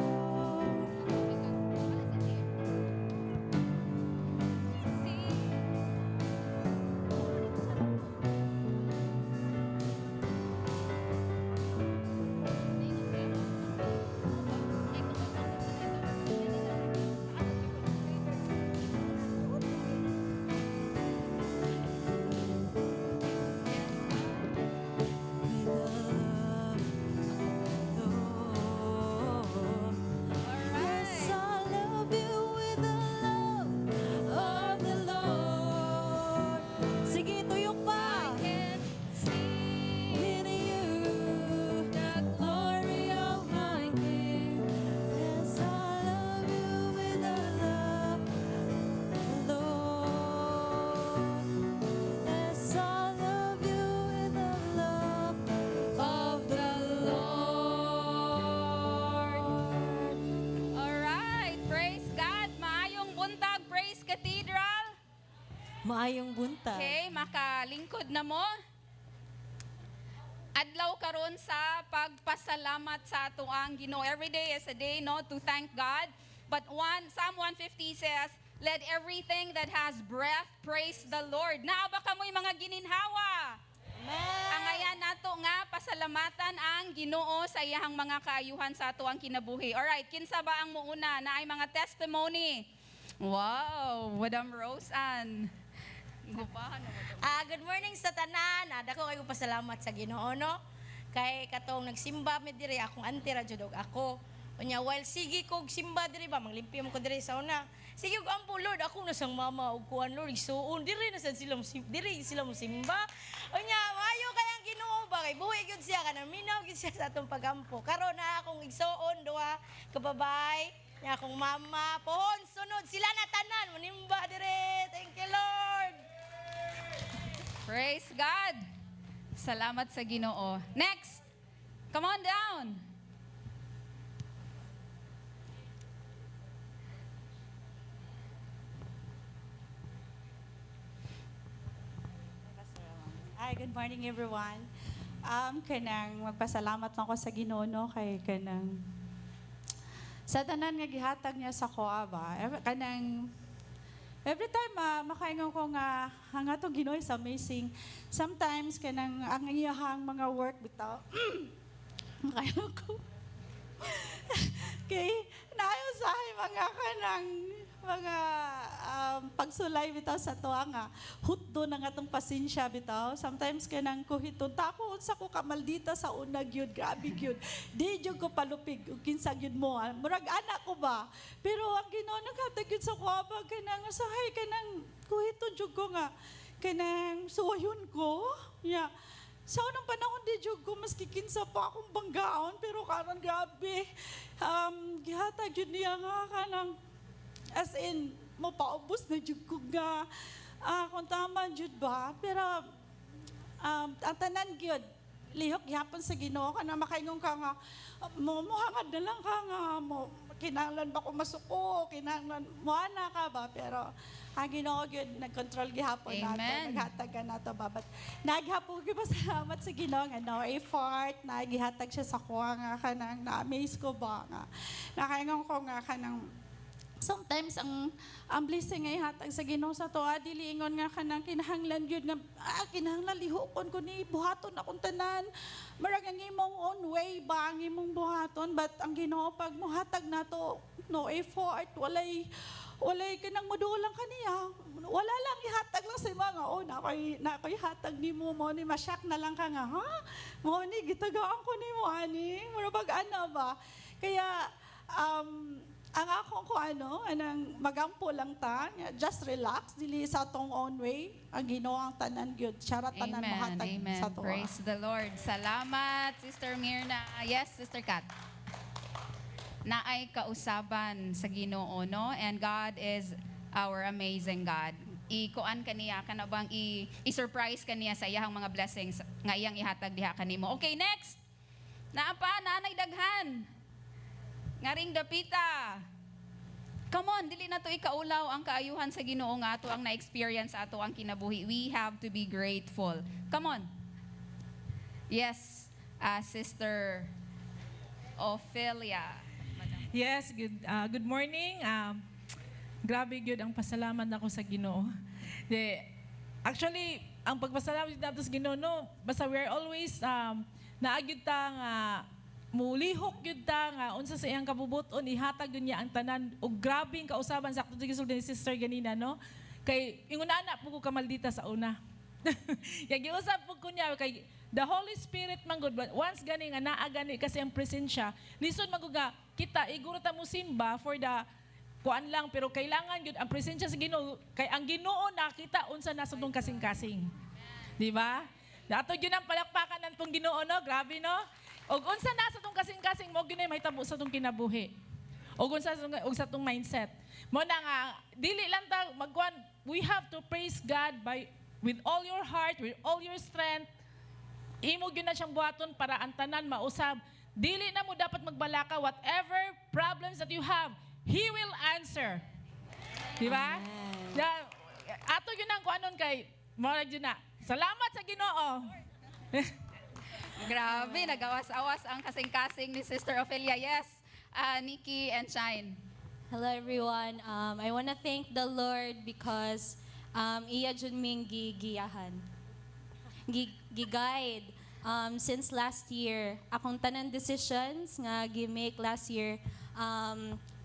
Maayong buntag. Okay, makalingkod na mo. Adlaw karon sa pagpasalamat sa ato ang Ginoo. Every day is a day no to thank God. But Psalm 150 says, "Let everything that has breath praise the Lord." Naa ba kamoy mga gininhawa? Ang ayan nato nga pasalamatan ang Ginoo sa iyang mga kaayuhan sa ato ang kinabuhi. Alright, kinsa ba ang muuna na ay mga testimony? Wow, Madam Rose Ann. Gubahan na mo. Good morning sa tanan. Dako kayo pasalamat sa Ginoo no. Kay katong nagsimba mi diri akong auntie ra jud og ako. Unya while sige kog simba diri ba manglimpyo mo ko diri sa una. Sige og ampo Lord ako na sang mama og kuan Lord isuon diri na sad sila diri sila mo simba. Unya maayo kay ang Ginoo ba kay buhi gyud siya kanang minaw gyud siya sa atong pagampo. Karon na akong igsuon duha kababay. Nya akong mama pohon sunod sila na tanan manimba diri. Thank you Lord. Praise God. Salamat sa Ginoo. Next. Come on down. Hi, good morning everyone. Kanang magpasalamat lang ko sa Ginoo no kay kanang sa tanan nga gihatag niya sa koa ba. Kanang every time makaingon ko nga ang atong Ginoo is amazing. Sometimes kanang ang iyahang mga work bitaw. Makaingon ko. Kay naayo sa mga kanang mga pagsulay bitaw sa tuwa nga hutdo na nga tong pasensya bitaw sometimes kanang kuhiton ta ako unsa ko kamaldita sa unag yun grabe gyud di jud ko palupig ug kinsa gyud mo murag anak ko ba pero ang Ginoo naghatag gyud sa kuaba kanang usahay kanang kuhiton jud ko nga kanang suwayon ko ya sa unang panahon di jud ko maski kinsa pa akong banggaon pero karon grabe gihatag gyud niya nga kanang as in, mapaubos na jud ko nga kung tama jud ba. Pero, ang tanan gyud lihok gihapon sa Ginoo ka na makaingon ka nga, muhangad na lang ka nga, kinahanglan ba ko masuko, kinahanglan, muana ka ba. Pero, ang Ginoo gyud nag-control gihapon nato, Amen. naghatag ka nato ba. But, naghapon gyud pasalamat sa Ginoo nga, no, effort, nagihatag siya sa kuha nga kanang na-amaze ko ba nga. Nakaingon ko nga kanang, sometimes ang blessing ay hatag sa Ginoo sa tuwa dili ingon nga kanang kinahanglan gyud nga kinahanglan lihokon ko ni buhaton akong tanan marag ang imong own way ba ang imong buhaton but ang Ginoo pag mohatag nato no effort walay kanang modulang kaniya wala lang ihatag lang sa mga na koy hatag nimo mo ni masyak na lang ka nga ha mo ni gitagaan ko nimo ani mura pag ana ba kaya ang ako ko anang magampo lang ta, just relax, dili sa tong own way, ang Ginoo ang tanan gyud, siya tanan Amen. mahatag Amen. sa tuwa. Praise the Lord. Salamat, Sister Mirna. Yes, Sister Kat. Naay kausaban sa Ginoo, no? And God is our amazing God. Ikuan kaniya kana bang i-surprise kaniya sa iyang mga blessings nga iyang ihatag diha kanimo. Okay, next. Naa pa nanay daghan. Ngaring dapita. Come on, dili na to ikaulaw ang kaayuhan sa Ginoo nga ato ang na-experience ato ang kinabuhi. We have to be grateful. Come on. Yes, Sister Ophelia. Yes, good morning. Grabe gyud ang pasalamat ako sa Ginoo. Actually, ang pagpasalamat nato sa Ginoo no, basta we're always naagyud ta nga mulihok gyud ta nga unsa sa iyang kabubuton ihatag gyud niya ang tanan og grabing kausaban sakto gisulti ni sister ganina no. Kay ingon ana po ko kamaldita sa una. Yang giusap po ko niya kay the Holy Spirit man good but once gani nga naa gani kasi ang presensya lisod man ga kita iguro ta mo simba for the kuan lang pero kailangan gyud ang presensya sa Ginoo kay ang Ginoo nakita unsa nasa tong kasing-kasing. Di ba? Dato gyud ang palakpakan nantong Ginoo no, grabe no. Og unsa nasa tong kasing-kasing mo gyud mahitabo sa tong kinabuhi. Og unsa sa tong mindset. Mo na nga dili lang ta magkuan, we have to praise God with all your heart, with all your strength. Imo gyud na siyang buhaton para ang tanan mausab. Dili na mo dapat magbalaka whatever problems that you have, He will answer. Di ba? ato yun ang kuanon kay mao yun na. Salamat sa Ginoo. Grabe, nagawas-awas ang kasing-kasing ni Sister Ophelia. Yes, Nikki and Shine. Hello everyone. I want to thank the Lord because iya jud ming gigiyahan. Giguide since last year. Akong tanan decisions nga gi-make last year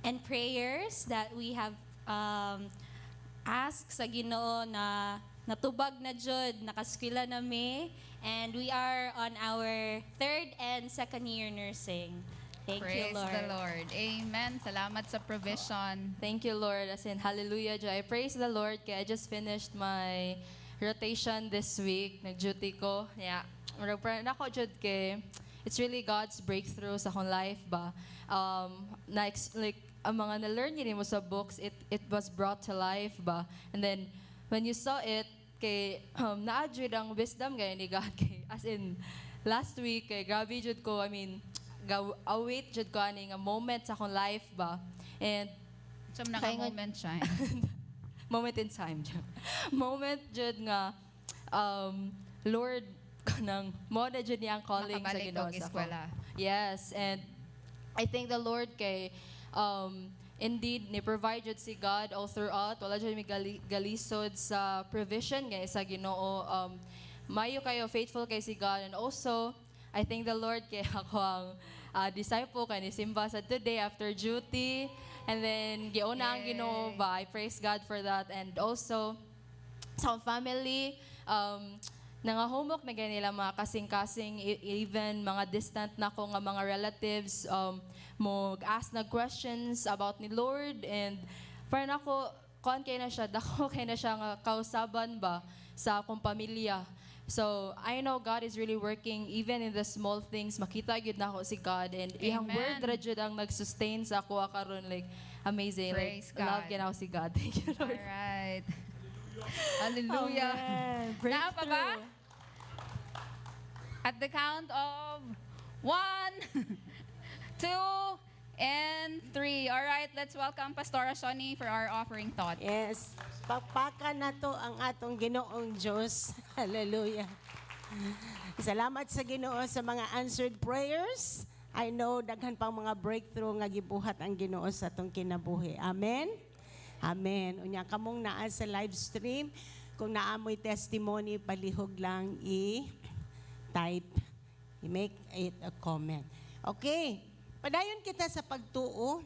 and prayers that we have asked sa Ginoo na natubag na jud, nakaskwela na mi, and we are on our 3rd and 2nd year nursing. Thank Praise you, Lord. the Lord. Amen. Salamat sa provision. Thank you, Lord. As in, hallelujah. I praise the Lord kaya I just finished my rotation this week. Nag-duty ko. Yeah. Nako, jud kay it's really God's breakthrough sa akong life ba. Like, ang mga na-learn yun mo sa books, it was brought to life ba. And then, when you saw it, kay na-adjud ang wisdom kay ni God kay as in last week kay grabe jud ko, I mean await jud ko ani nga moment sa akong life ba, and So, naka-moment, Shine. moment in time jud. Moment jud nga Lord kanang mo na jud niya ang calling sa Nakabalik Ginoo og sa eskwela. ako. Yes, and I thank the Lord kay indeed, ni-provide jud si God all throughout. Wala jud mi galisod sa provision kay sa Ginoo. Mayo kayo, faithful kay si God. And also, I thank the Lord kay ako ang disciple kay ni Simba sa today after duty. And then, giuna ang Ginoo ba. I praise God for that. And also, sa family, nangahumok na ganyan nila mga kasing-kasing, even mga distant na ko nga mga relatives, mo ask na questions about ni Lord, and parang ako, kuan kay na siya, dako kay na siya nga kausaban ba sa akong pamilya. So, I know God is really working even in the small things. Makita gyud na ako si God, and ihang Amen. word ra jud ang nag-sustain sa ako karon, like amazing. Praise like love God. gyud ako si God. Thank you, Lord. Alright. Hallelujah. Na pa ba? At the count of 1, 2, and 3. All right, let's welcome Pastora Shoni for our offering thought. Yes. Pakpakan na to ang atong Ginoong Diyos. Hallelujah. Salamat sa Ginoo sa mga answered prayers. I know daghan pang mga breakthrough nga gibuhat ang Ginoo sa atong kinabuhi. Amen. Amen. Unya kamong naa sa live stream, kung naamoy testimony, palihog lang i-type. I-make it a comment. Okay. Padayon kita sa pagtuo,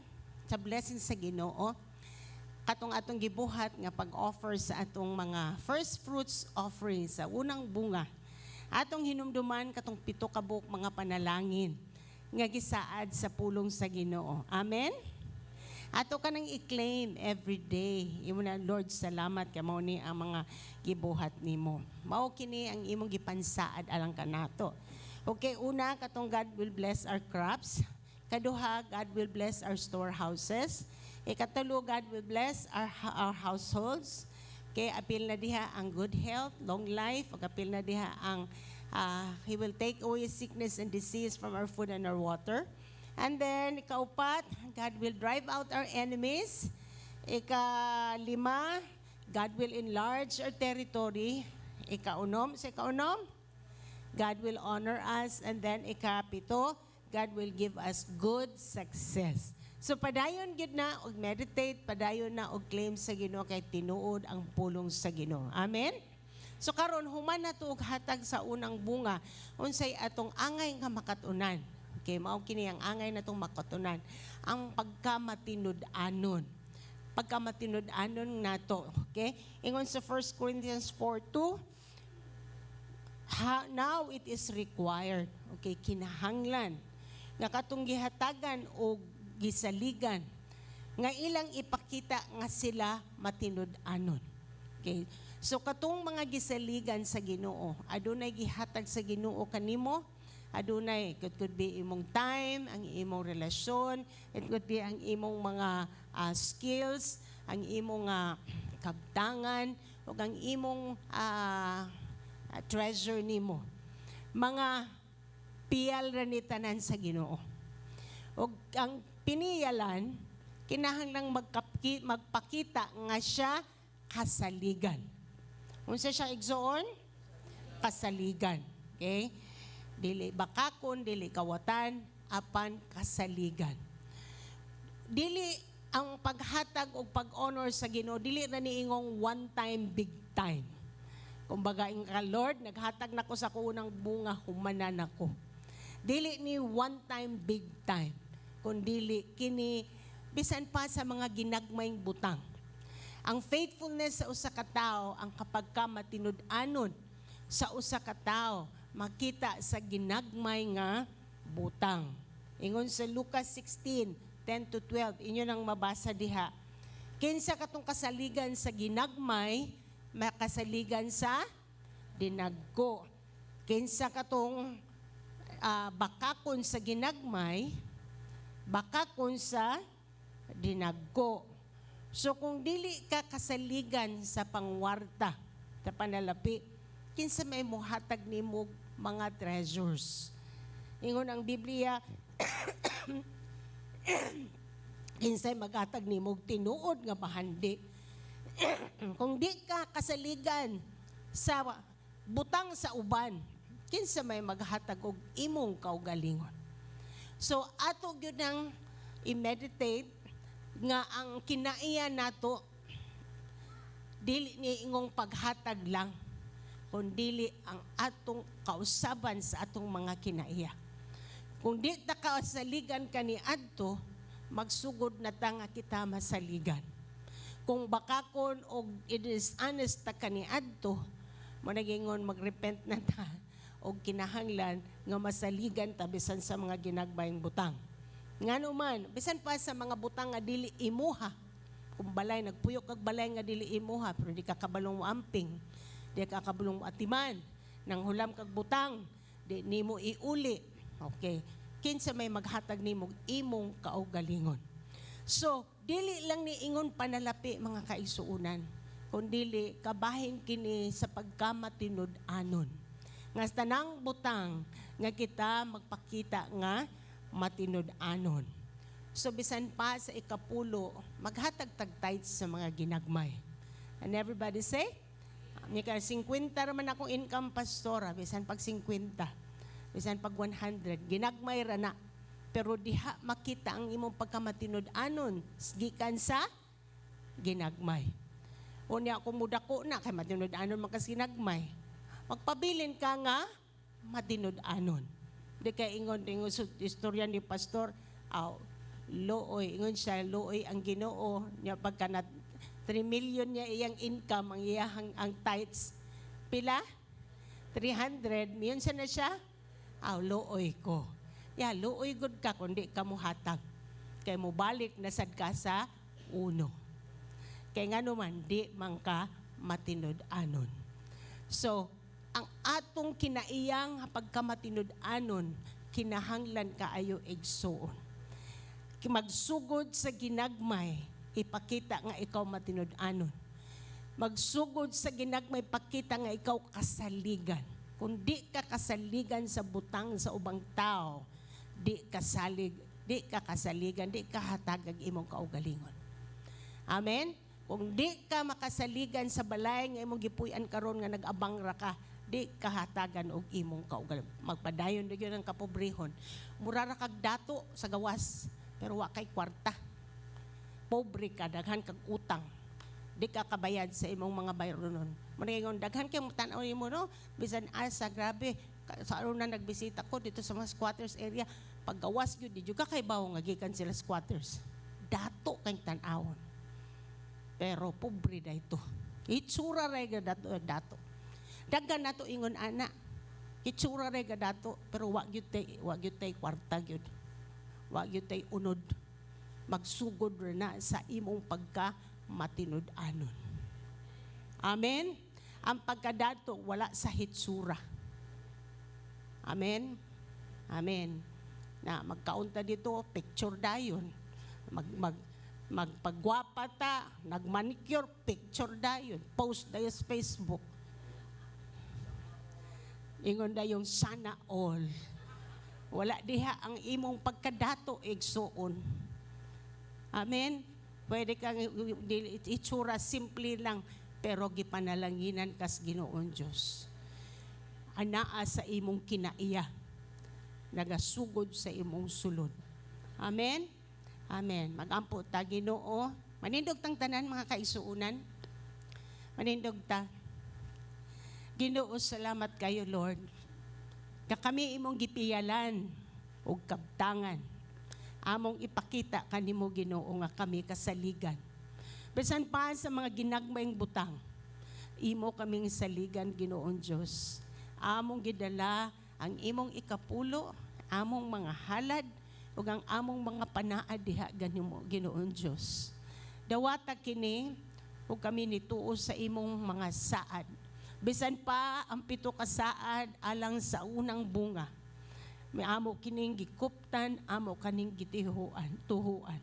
sa blessing sa Ginoo. Katong atong gibuhat nga pag-offer sa atong mga first fruits offering sa unang bunga. Atong hinumduman katong 7 ka buok mga panalangin nga gisaad sa pulong sa Ginoo. Amen. Ato ka nang i-claim every day. Imo na, Lord, salamat kay mao ni ang mga gibuhat nimo. Mao kini ang imong gipansaad alang kanato. Okay, una katong God will bless our crops. Kaduha, God will bless our storehouses. Ikatulo, God will bless our households. Okay, apil na diha ang good health, long life. Apil na diha ang He will take away sickness and disease from our food and our water. And then, ikaupat, God will drive out our enemies. Ikalima, God will enlarge our territory. Ikaunom, God will honor us. And then, ikapito, God will give us good success. So padayon gid na og meditate, padayon na og claim sa Ginoo kay tinuod ang pulong sa Ginoo. Amen. So karon human na og hatag sa unang bunga unsay atong angay nga makatunan. Okay, mao kini ang angay natong makatunan, ang pagkamatinud-anon. Pagkamatinud-anon nato, okay? Ingon sa 1 Corinthians 4:2, now it is required, okay, kinahanglan nga katong gihatagan o gisaligan nga ilang ipakita nga sila matinud-anon. Okay. So katong mga gisaligan sa Ginoo, adunay gihatag sa Ginoo kanimo, adunay could be imong time, ang imong relasyon, it could be ang imong mga skills, ang imong kabtangan ug ang imong treasure nimo. Mga piyal ra ni tanan sa Ginoo. O ang piniyalan, kinahanglang magpakita nga siya kasaligan. Unsa siya igsoon? Kasaligan. Okay? Dili bakakon, dili kawatan, apan kasaligan. Dili ang paghatag o pag-honor sa Ginoo, dili na niingong one time, big time. Kumbaga, Lord, naghatag na ko sa kunang bunga, humanan ako. Dili ni one time, big time. Kundili, kini, bisan pa sa mga ginagmayng butang. Ang faithfulness sa usa ka tawo, ang kapag ka matinud-anon sa usa ka tawo, makita sa ginagmay nga butang. Ingon sa Lucas 16:10-12, inyo nang mabasa diha. Kinsa katong kasaligan sa ginagmay, makasaligan sa dinagko. Kinsa katong bakakon sa ginagmay, bakakon sa dinagko. So kung dili ka kasaligan sa pangwarta, sa panalapi, kinsa may muhatag nimo mga treasures. Ingon ang Biblia, kinsay maghatag nimo tinuod nga bahandi. Kung di ka kasaligan sa butang sa uban, kinsa may maghatag og imong kaugalingon. So ato gyud nang i-meditate nga ang kinaiya nato dili ni ingong paghatag lang, kundi ang atong kausaban sa atong mga kinaiya. Kung di ta kasaligan kani adto, magsugod na ta nga kita masaligan. Kung bakakon og dishonest ta kani adto, managingon magrepent na ta og kinahanglan nga masaligan ta bisan sa mga ginagbayang butang. Ngano man, bisan pa sa mga butang nga dili imuha. Kung balay nagpuyok kag balay nga dili imuha, pero di ka kabalong mo amping, di ka kabalong mo atiman, nang hulam kag butang, di nimo iuli. Okay. Kinsa may maghatag nimo imong kaugalingon. So, dili lang ni ingon panalapi mga kaisuunan, kundi kabahin kini sa pagkamatinud-anon. Nga sa tanang butang nga kita magpakita nga matinud-anon. So bisan pa sa ikapulo, maghatag-tag tithes sa mga ginagmay. And everybody say, nika 50 raman akong income pastora, bisan pag 50, bisan pag 100, ginagmay ra na. Pero diha makita ang imong pagkamatinud-anon, gikan sa ginagmay. O niya ako mudako na, kay matinud-anon makas ginagmay. Magpabilin ka nga, matinud-anon. Di kay ingon istorya ni pastor, looy, ingon siya, looy ang Ginoo niya pagka na 3 million niya iyang income, ang iyang ang tithes. Pila? 300, miyon siya na siya? Looy ko. Looy good ka, kundi ka mo hatag. Kay mo balik na sad ka sa uno. Kay nga naman, di man ka matinud-anon. So, ang atong kinaiyang pagkamatinud-anon, kinahanglan kaayo igsoon. Magsugod sa ginagmay, ipakita nga ikaw matinud-anon. Magsugod sa ginagmay, pakita nga ikaw kasaligan. Kung di ka kasaligan sa butang sa ubang tao, di ka kasaligan, di ka hatagag imong kaugalingon. Amen? Kung di ka makasaligan sa balay nga imong gipuy-an karon nga nag-abang ra ka, di kahatagan og imong kaugalingon. Magpadayon gyud ang kapobrehon. Mura ra kag dato sa gawas, pero wa kay kwarta. Pobre ka, daghan kag utang. Di ka kabayad sa imong mga bayronon. Maningon daghan kay tan-aw nimo no, bisan asa grabe. Sa araw na nagbisita ko dito sa mga squatters area, paggawas gyud di juga kay bawo nga gikan sila squatters. Dato kay tan-awon. Pero pobre da ito. Itsura ra dato. Daghan nato ingon ana. Itsura ra dato, pero wa gyud tay kwarta gyud. Wa gyud tay unod. Magsugod ra na sa imong pagka matinud-anon. Amen. Ang pagkadato wala sa hitsura. Amen. Amen. Na magkaunta dito picture dayon. Magpagwapa ta, nagmanicure, picture dayon, post dayon sa Facebook. Ingon dayong sana all. Wala diha ang imong pagkadato igsuon. Amen. Pwede kang itsura simple lang, pero gipanalanginan kas Ginoon Diyos. Anaa sa imong kinaiya, nagasugod sa imong sulod. Amen? Amen. Magampo ta, Ginoo. Manindog tang tanan, mga kaisuunan. Manindog ta. Ginoo, salamat kayo, Lord. Kami imong gipiyalan o kabtangan. Among ipakita kanimo, Ginoo, nga kami kasaligan. Bisan pa sa mga ginagmayng butang, imo kaming saligan, Ginoon Diyos. Among gidala ang imong ikapulo, among mga halad, ug ang among mga panaad diha ganimo, Ginoon Diyos. Dawata kini ug kami nituo sa imong mga saad. Bisan pa ang 7 ka saad alang sa unang bunga. May amo kining gikuptan, amo kaning gitihuan, tuhuan.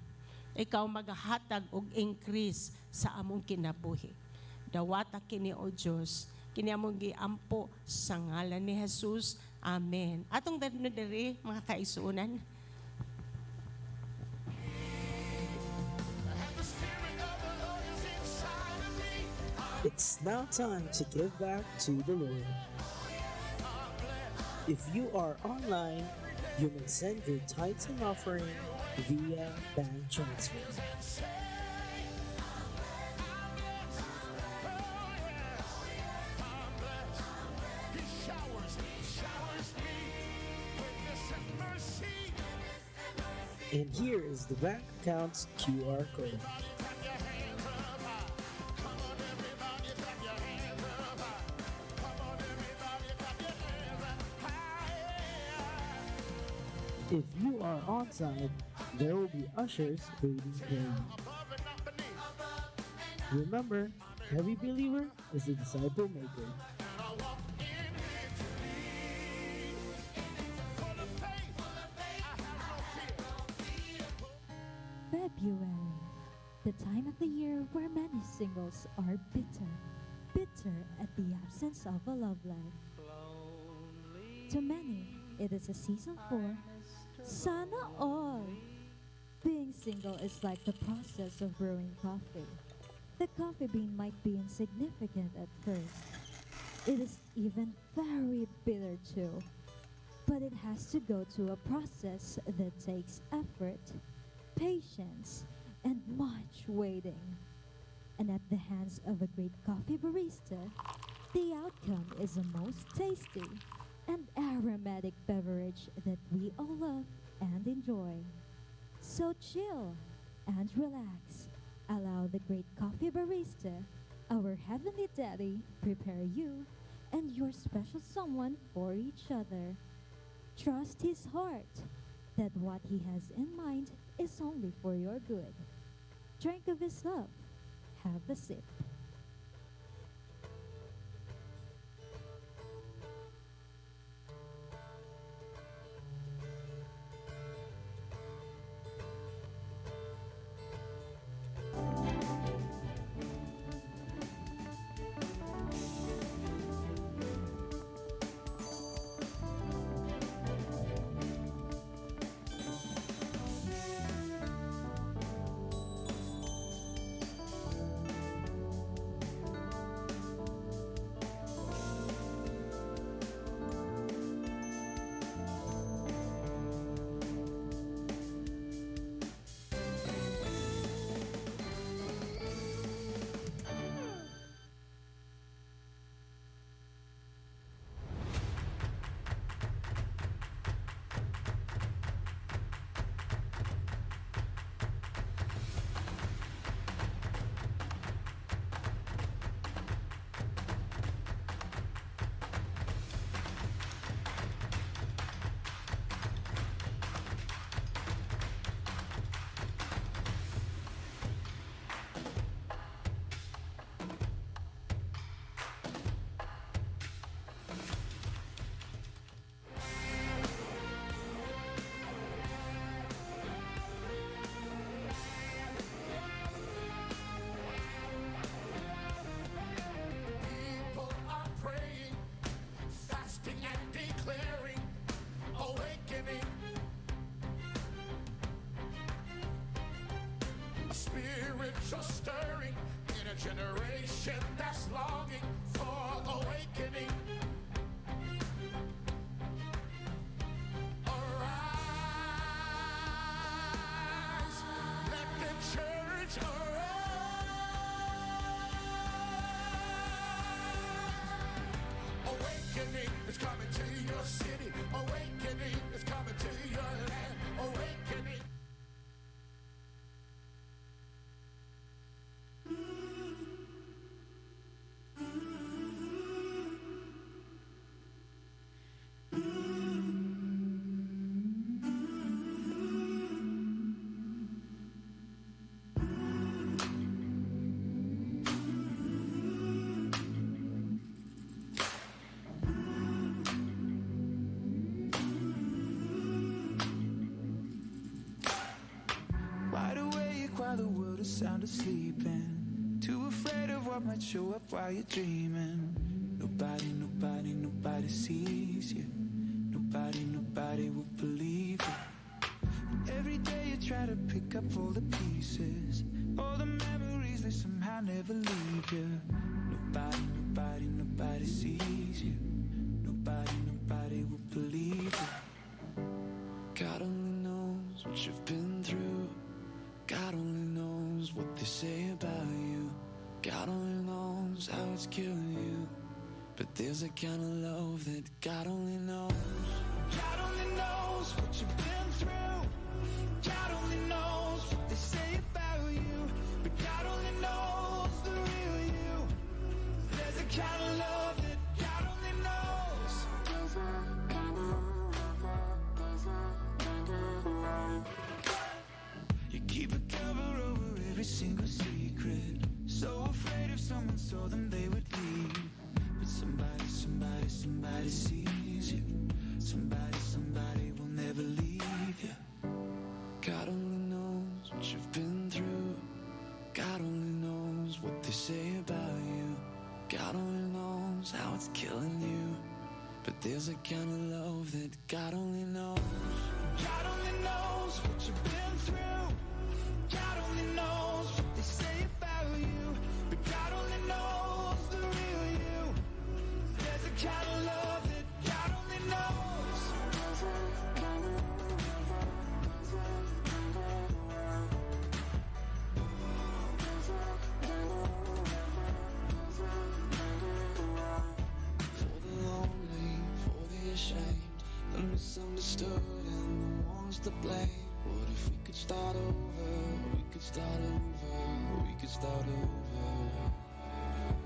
Ikaw magahatag og increase sa among kinabuhi. Dawata kini o Dios, kini among giampo sa ngalan ni Jesus. Amen. Atong diri mga kaisunan. It's now time to give back to the Lord. If you are online, you may send your tithes and offering via bank transfer. And here is the bank account's QR code. If you are on side, there will be ushers waiting for you. Remember, every believer is a disciple maker. February, the time of the year where many singles are bitter. Bitter at the absence of a love life. To many, it is a season for Sana all. Being single is like the process of brewing coffee. The coffee bean might be insignificant at first. It is even very bitter too. But it has to go to a process that takes effort, patience, and much waiting. And at the hands of a great coffee barista, the outcome is a most tasty and aromatic beverage that we all love and enjoy. So chill and relax. Allow the great coffee barista, our heavenly daddy, prepare you and your special someone for each other. Trust his heart that what he has in mind is only for your good. Drink of his love. Have a sip. special stirring in a generation that's longing for awakening. Arise, let the church arise. Awakening is coming to your city. Awakening is coming to your land. Awakening. Wide awake while the world is sound asleep, and too afraid of what might show up while you're dreaming. Nobody sees you. Nobody will believe you. Every day you try to pick up all the pieces, all the memories they somehow never leave you. Nobody sees you. Nobody will believe you. God only knows what you've been through. God only knows what they say about you. God only knows how it's killing you. But there's a kind of love that God only knows. God only knows what you've been through. God only knows what they say about you. But God only knows the real you. There's a kind of love that God only knows. You keep a cover over every single secret. So afraid if someone saw them they would leave. But somebody sees you. Somebody will never leave you. God only knows what you've been through. God only knows what they say about you. God only knows how it's killing you. But there's a kind of love that God only knows. God only knows what you've been through. God only knows what they say about you. But God only knows the real you. There's a kind of love that God only knows. For the lonely, for the ashamed, the misunderstood and the ones to blame. What if we could start over? We could start over. We could start over.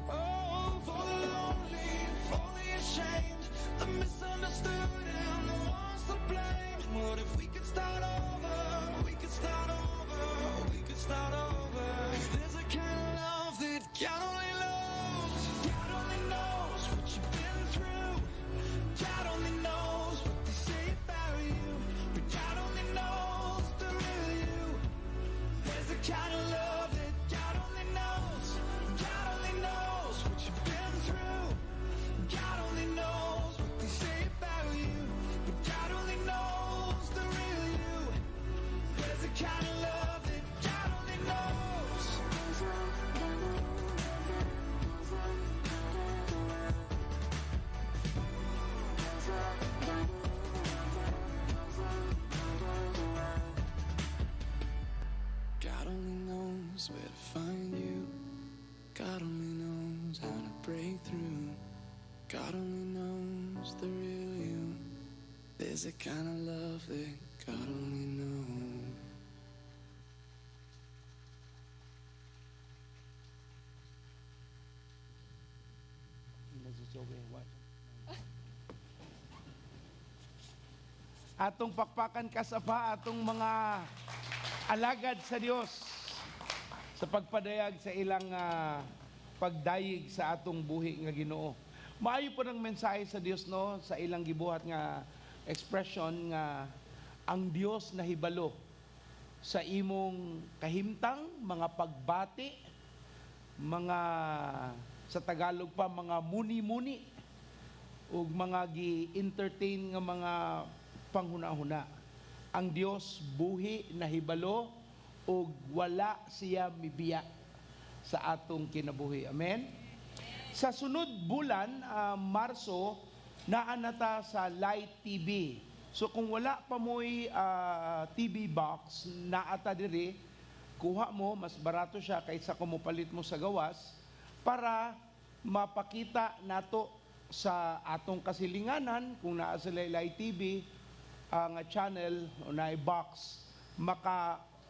Oh, for the lonely, for the ashamed, the misunderstood and the ones to blame. What if we could start over? We could start over. We could start over. 'Cause there's a kind of love that God only knows. God only knows what you've been through. God only knows what they say about you. But God only knows the real you. There's a kind of love that God only knows. God only knows what you've been through. God only knows what they say about you. But God only knows the real you. There's a kind of love that God only knows. God only knows where to find you. God only knows how to break through. God only knows the real you. There's a kind of love that God only knows. Atong pakpakan kasaba atong mga alagad sa Dios sa pagpadayag sa ilang pagdayig sa atong buhi nga Ginoo. Maayo po ng mensahe sa Dios no sa ilang gibuhat nga expression nga ang Dios nahibalo sa imong kahimtang, mga pagbati, mga sa Tagalog pa mga muni-muni ug mga gi-entertain nga mga panghuna-huna. Ang Dios buhi nahibalo o wala siya mibiya sa atong kinabuhi. Amen? Sa sunod bulan, Marso, naanata sa Light TV. So kung wala pa mo'y TV box, naata diri, kuha mo, mas barato siya kaysa kumupalit mo sa gawas, para mapakita nato sa atong kasilinganan, kung naa sa Light TV, ang channel o na box,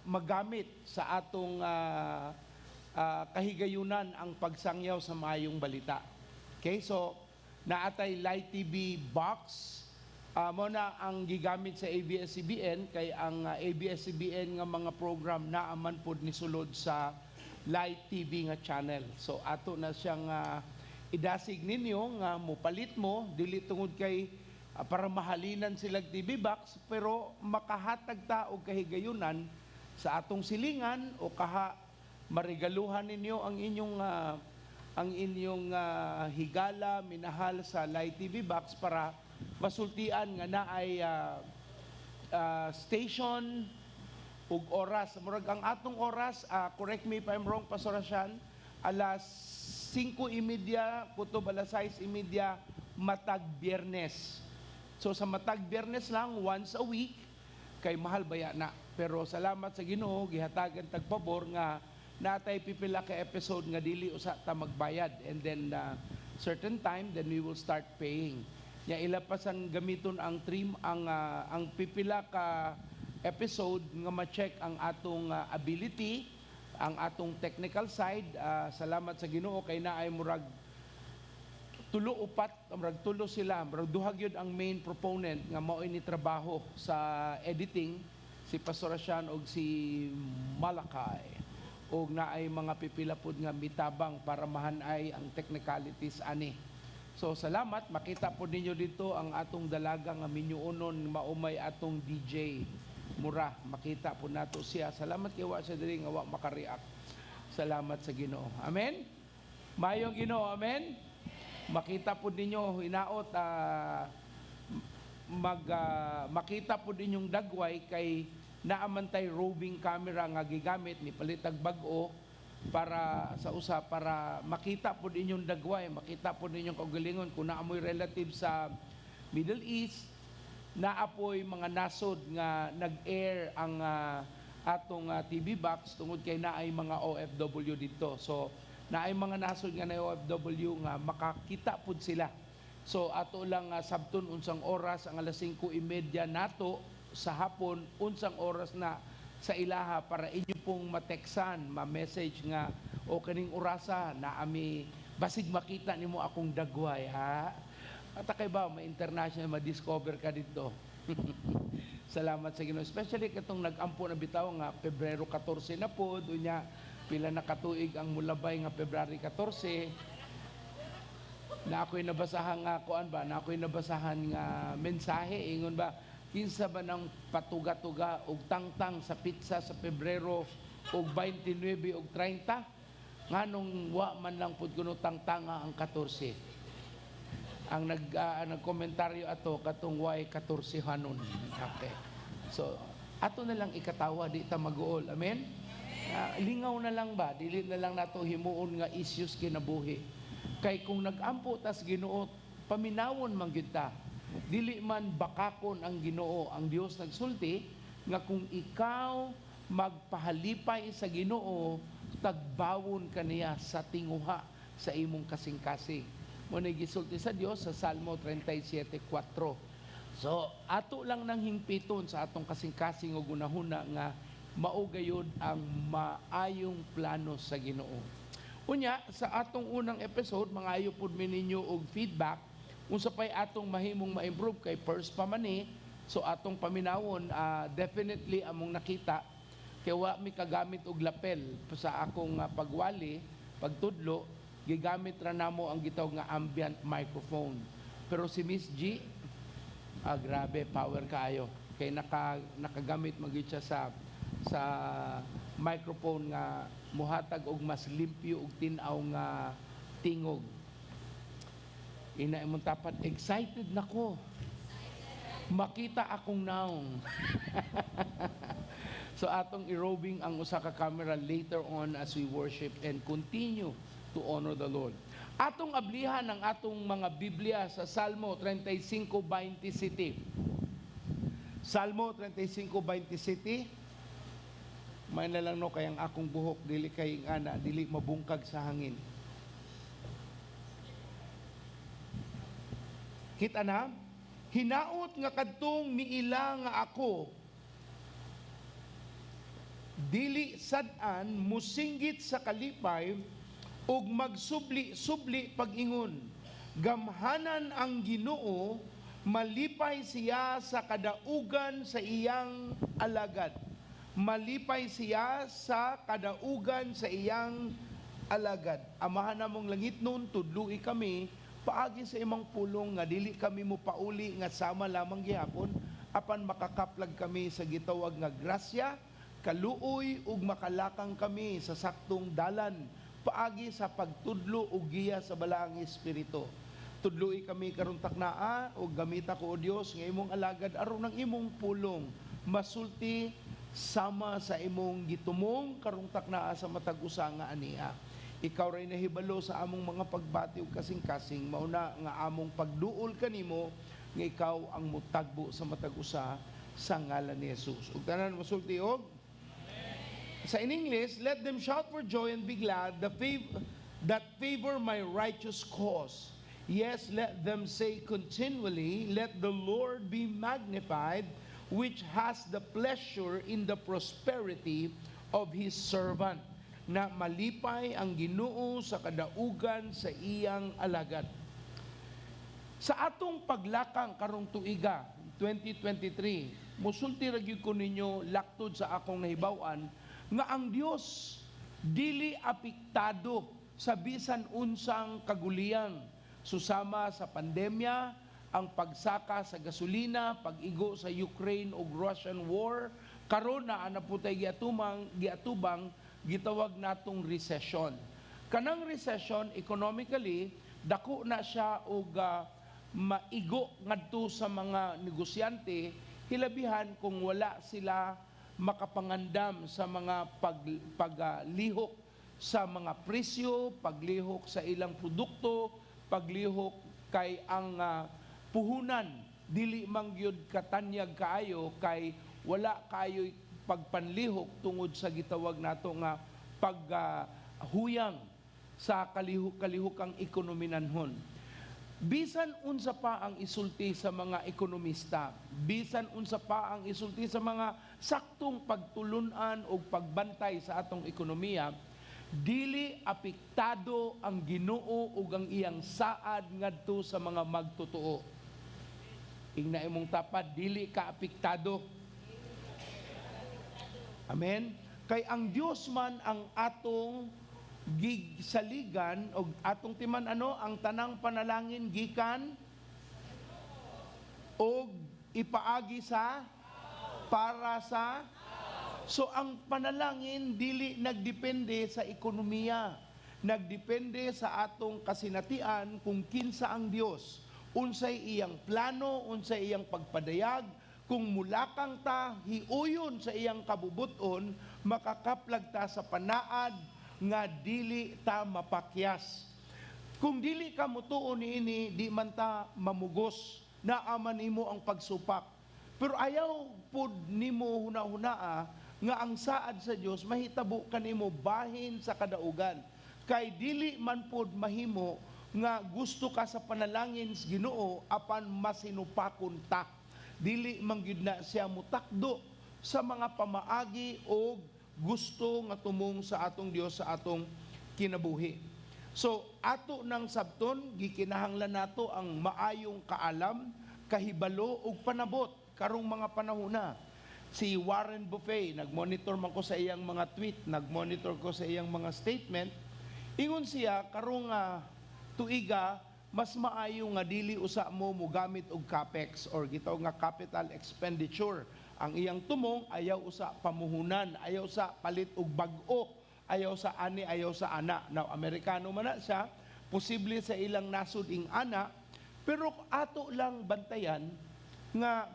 magamit sa atong kahigayunan ang pagsangyaw sa mayong balita. Okay, so naatay Light TV box, mo na ang gigamit sa ABS-CBN, kay ang ABS-CBN nga mga program naaman pod ni sulod sa Light TV nga channel. So ato na siyang idasig ninyo nga mupalit mo, dili tungod kay para mahalinan silang TV box, pero makahatag ta og kahigayunan sa atong silingan o maregaluhan ninyo ang inyong higala, minahal sa Light TV box para masultian nga naay station ug oras. Murag ang atong oras, correct me if I'm wrong, Pastor Ashan, alas 5:30, kutob alas 6:30, matag Biyernes. So sa matag Biyernes lang, once a week, kay mahal baya na. Pero salamat sa Ginoo, gihatagan tagpabor nga natay pipila ka episode nga dili usa ta magbayad, and then certain time then we will start paying. Ya ilapasan gamiton ang trim ang pipila ka episode nga ma-check ang atong ability, ang atong technical side. Salamat sa Ginoo kay naay murag tulo sila, murag duha gyud ang main proponent nga mao ini trabaho sa editing, si Pastor Ashan og si Malakay. Og naay mga pipila pod nga mitabang para mahanay ang technicalities ani. So salamat, makita po ninyo dito ang atong dalaga nga minyuonon, maumay atong DJ mura, makita po nato siya. Salamat kay wa siya diri nga wa makareact. Salamat sa Ginoo. Amen. Mayong Ginoo, amen. Makita po ninyo hinaot makita po ninyong dagway kay naamantay roving camera nga gigamit ni palitag bag-o para sa usa, para makita po ninyong dagway, makita po ninyong kaugalingon kung naamoy relative sa Middle East, naapoy mga nasod nga nag-air ang atong TV box tungod kay naay mga OFW dito. So naay mga nasod nga na OFW nga makakita pud sila. So ato lang sabton unsang oras ang alas 5:30 nato sa hapon, unsang oras na sa ilaha para inyo pong mateksan, ma-message nga o kaning orasa na ami basig makita nimo akong dagway, ha? At kay ba ma-international ma-discover ka dito. Salamat sa Ginoo, especially katong nag-ampo na bitaw nga Pebrero 14 na pod, unya pila na katuig ang mulabay nga February 14. Na ako'y nabasahan nga kuan ba, na ako'y nabasahan nga mensahe ingon ba kinsa ba ng patuga-tuga og tangtang sa pizza sa Pebrero og 29 og 30 nganong wa man lang pud kuno tangtanga ang 14. Ang nagkomentaryo ato katong way 14 hanon. Okay. So ato na lang ikatawa, di ta mag-uol. Amen. Lingaw na lang ba, dili na lang nato himuon nga issues kinabuhi. Kay kung nag-ampo tas Ginoo, paminawon man gyud ta. Dili man bakakon ang Ginoo. Ang Dios nagsulti nga kung ikaw magpahalipay sa Ginoo, tagbawon kaniya sa tinguha sa imong kasing-kasing. Mo na gisulti sa Dios sa Salmo 37:4. So ato lang nang hingpiton sa atong kasing-kasing ug unahuna nga maugayod ang maayong plano sa Ginoo. Unya sa atong unang episode, mangayo pud mi ninyo og feedback unsa pay atong mahimong ma-improve kay first pa man ni. So atong paminawon, definitely among nakita kay wa mi kagamit og lapel sa akong pagwali, pagtudlo, gigamit ra namo ang gitawag nga ambient microphone. Pero si Miss G, grabe, power kaayo. Kay nakagamit magyud siya sa microphone nga muhatag og mas limpyo og tin-aw nga tingog. Ina imong tapat, excited nako. Makita akong naong. So atong i-roving ang usa ka camera later on as we worship and continue to honor the Lord. Atong ablihan ang atong mga Biblia sa Salmo 35:27. Salmo 35:27. May na lang no kayang akong buhok dili kay ana dili mabungkag sa hangin. Kita na? Hinaot nga kadtong miila nga ako dili sad-an musinggit sa kalipay ug magsubli-subli pag-ingon. Gamhanan ang Ginoo, malipay siya sa kadaugan sa iyang alagad. Malipay siya sa kadaugan sa iyang alagad. Amahan namong langit nun, tudloi kami, paagi sa imong pulong nga dili kami mo pauli nga sama lamang gihapon, apan makakaplag kami sa gitawag nga grasya, kaluoy ug makalakang kami sa saktong dalan, paagi sa pagtudlo ug giya sa balaang espiritu. Tudloi kami karon taknaa ug gamita ko o Dios nga imong alagad aron ang imong pulong masulti sama sa imong gitumong karong taknaa sa matag usa nga aniha. Ikaw ray nahibalo sa among mga pagbati ug kasing-kasing mauna nga among pagduol kanimo nga ikaw ang mutagbo sa matag usa sa ngalan ni Jesus. Ug tanan masulti og sa in English, let them shout for joy and be glad that favor my righteous cause. Yes, let them say continually, let the Lord be magnified, which has the pleasure in the prosperity of His servant. Na malipay ang Ginoo sa kadaugan sa iyang alagad. Sa atong paglakang karong tuiga, 2023, musulti ra gyud ko ninyo laktod sa akong nahibaw-an nga ang Dios dili apektado sa bisan unsang kagulian susama sa pandemya, ang pagsaka sa gasolina, pag-igo sa Ukraine ug Russian war, karon na ana putay giatubang gitawag natong recession. Kanang recession economically dako na siya og maigo ngadto sa mga negosyante, hilabihan kung wala sila makapangandam sa mga paglihok sa mga presyo, paglihok sa ilang produkto, paglihok kay ang puhunan dili man gyud katanyag kaayo kay wala kaayo'y pagpanlihok tungod sa gitawag nato nga paghuyang sa kalihukang ekonominanhon. Bisan unsa pa ang isulti sa mga ekonomista, bisan unsa pa ang isulti sa mga saktong pagtulunan o pagbantay sa atong ekonomiya, dili apektado ang Ginoo ug ang iyang saad ngadto sa mga magtotoo. Ingna imong tapad, dili ka apektado. Amen? Kay ang Dios man ang atong gigsaligan o atong timan ang tanang panalangin gikan o ipaagi sa para sa. So ang panalangin dili nagdepende sa ekonomiya, nagdepende sa atong kasinatian kung kinsa ang Dios, unsay iyang plano, unsay iyang pagpadayag. Kung mulakang ta hiuyon sa iyang kabubuton, makakaplag ta sa panaad nga dili ta mapakyas. Kung dili ka mutuon niini, di man ta mamugos, naaman nimo ang pagsupak. Pero ayaw pud nimo huna-hunaa nga ang saad sa Dios mahitabo kanimo bahin sa kadaugan. Kay dili man pud mahimo nga gusto ka sa panalangin sa Ginoo apan masinupakon ta. Dili man gyud na siya mutakdo sa mga pamaagi o gusto nga tumong sa atong Dios sa atong kinabuhi. So ato nang sabton gikinahanglan nato ang maayong kaalam, kahibalo ug panabot karong mga panahona. Si Warren Buffett, nagmonitor man ko sa iyang mga tweet, nagmonitor ko sa iyang mga statement. Ingon siya karong tuiga mas maayo nga dili usa mo mogamit og capex or gitawag nga capital expenditure. Ang iyang tumong ayaw usa pamuhunan, ayaw sa palit og bag-o, ayaw sa ani, ayaw sa ana. Now Amerikano man na siya, posible sa ilang nasud ing ana, pero ato lang bantayan nga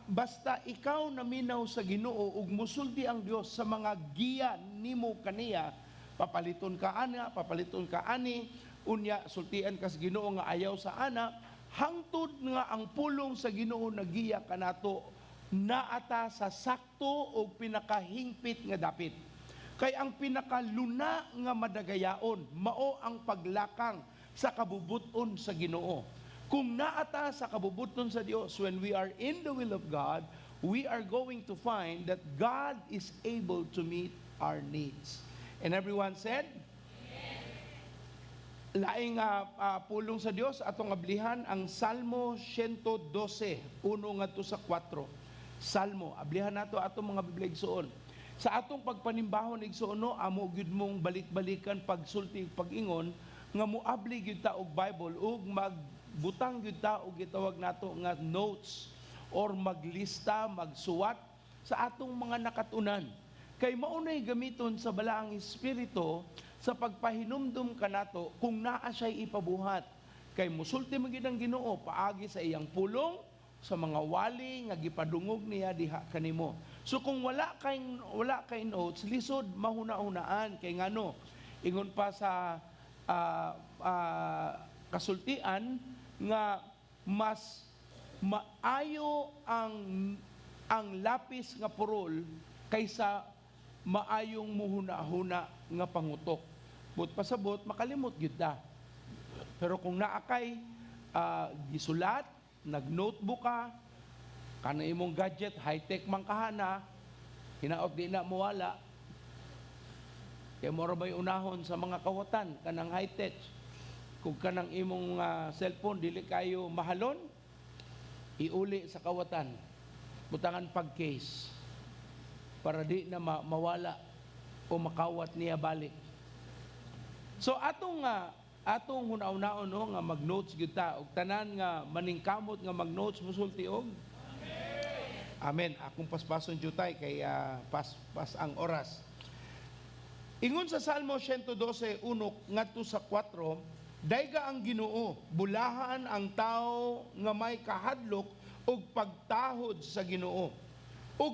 basta ikaw naminaw sa Ginoo ug musulti ang Dios sa mga giya nimo kaniya, papaliton ka ani, unya sultian ka sa Ginoo nga ayaw sa ana, hangtod nga ang pulong sa Ginoo nagiya kanato naata sa sakto o pinakahingpit nga dapit. Kay ang pinakaluna nga madagayaon mao ang paglakang sa kabubuton sa Ginoo. Kung naata sa kabubuton sa Dios, when we are in the will of God, we are going to find that God is able to meet our needs. And everyone said, laing pulong sa Dios atong ablihan ang Salmo 112, 1 ngadto sa 4. Salmo, ablihan nato atong mga Biblia igsoon. Sa atong pagpanimbahon igsoon no, amo gyud mong balik-balikan pagsulti pag-ingon nga moabli gyud ta og Bible ug magbutang gyud ta og gitawag nato nga notes or maglista, magsuwat sa atong mga nakatunan. Kay maunay gamiton sa balaang espiritu sa pagpahinumdum kanato kung naa siya'y ipabuhat. Kay musulti mo gyud ang Ginoo paagi sa iyang pulong sa mga wali nga gipadungog niya diha kanimo. So kung wala kay notes, lisod mahuna-hunaan kay ngano ingon pa sa kasultian nga mas maayo ang lapis nga purol kaysa maayong muhuna-huna nga pangutok. But pasabot makalimot gyud ta. Pero kung naakay gisulat, nag-notebook ka, kana imong gadget, high-tech man kahana, hinaot di na mawala. Kaya mo may unahon sa mga kawatan, kanang high-tech. Kung kanang imong cellphone, dili kayo mahalon, iuli sa kawatan. Butangan pag-case para di na mawala o makawat niya balik. So atong hunaw-naon no, nga mag-notes gyud ta og tanan nga maningkamot nga mag-notes musulti og Amen. Akong paspason jutay kay pas ang oras. Ingon sa Salmo 112:1 ngadto sa 4, dayga ang Ginoo, bulahan ang tao nga may kahadlok og pagtahod sa Ginoo. Ug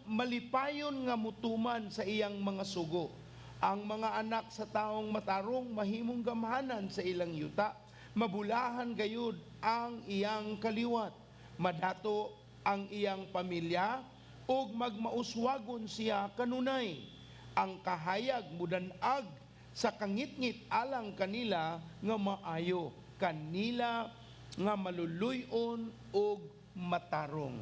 malipayon nga mutuman sa iyang mga sugo. Ang mga anak sa taong matarong mahimong gamhanan sa ilang yuta, mabulahan gayud ang iyang kaliwat. Madato ang iyang pamilya ug magmauswagon siya kanunay. Ang kahayag mudanag sa kangitngit alang kanila nga maayo, kanila nga maluluyon ug matarong.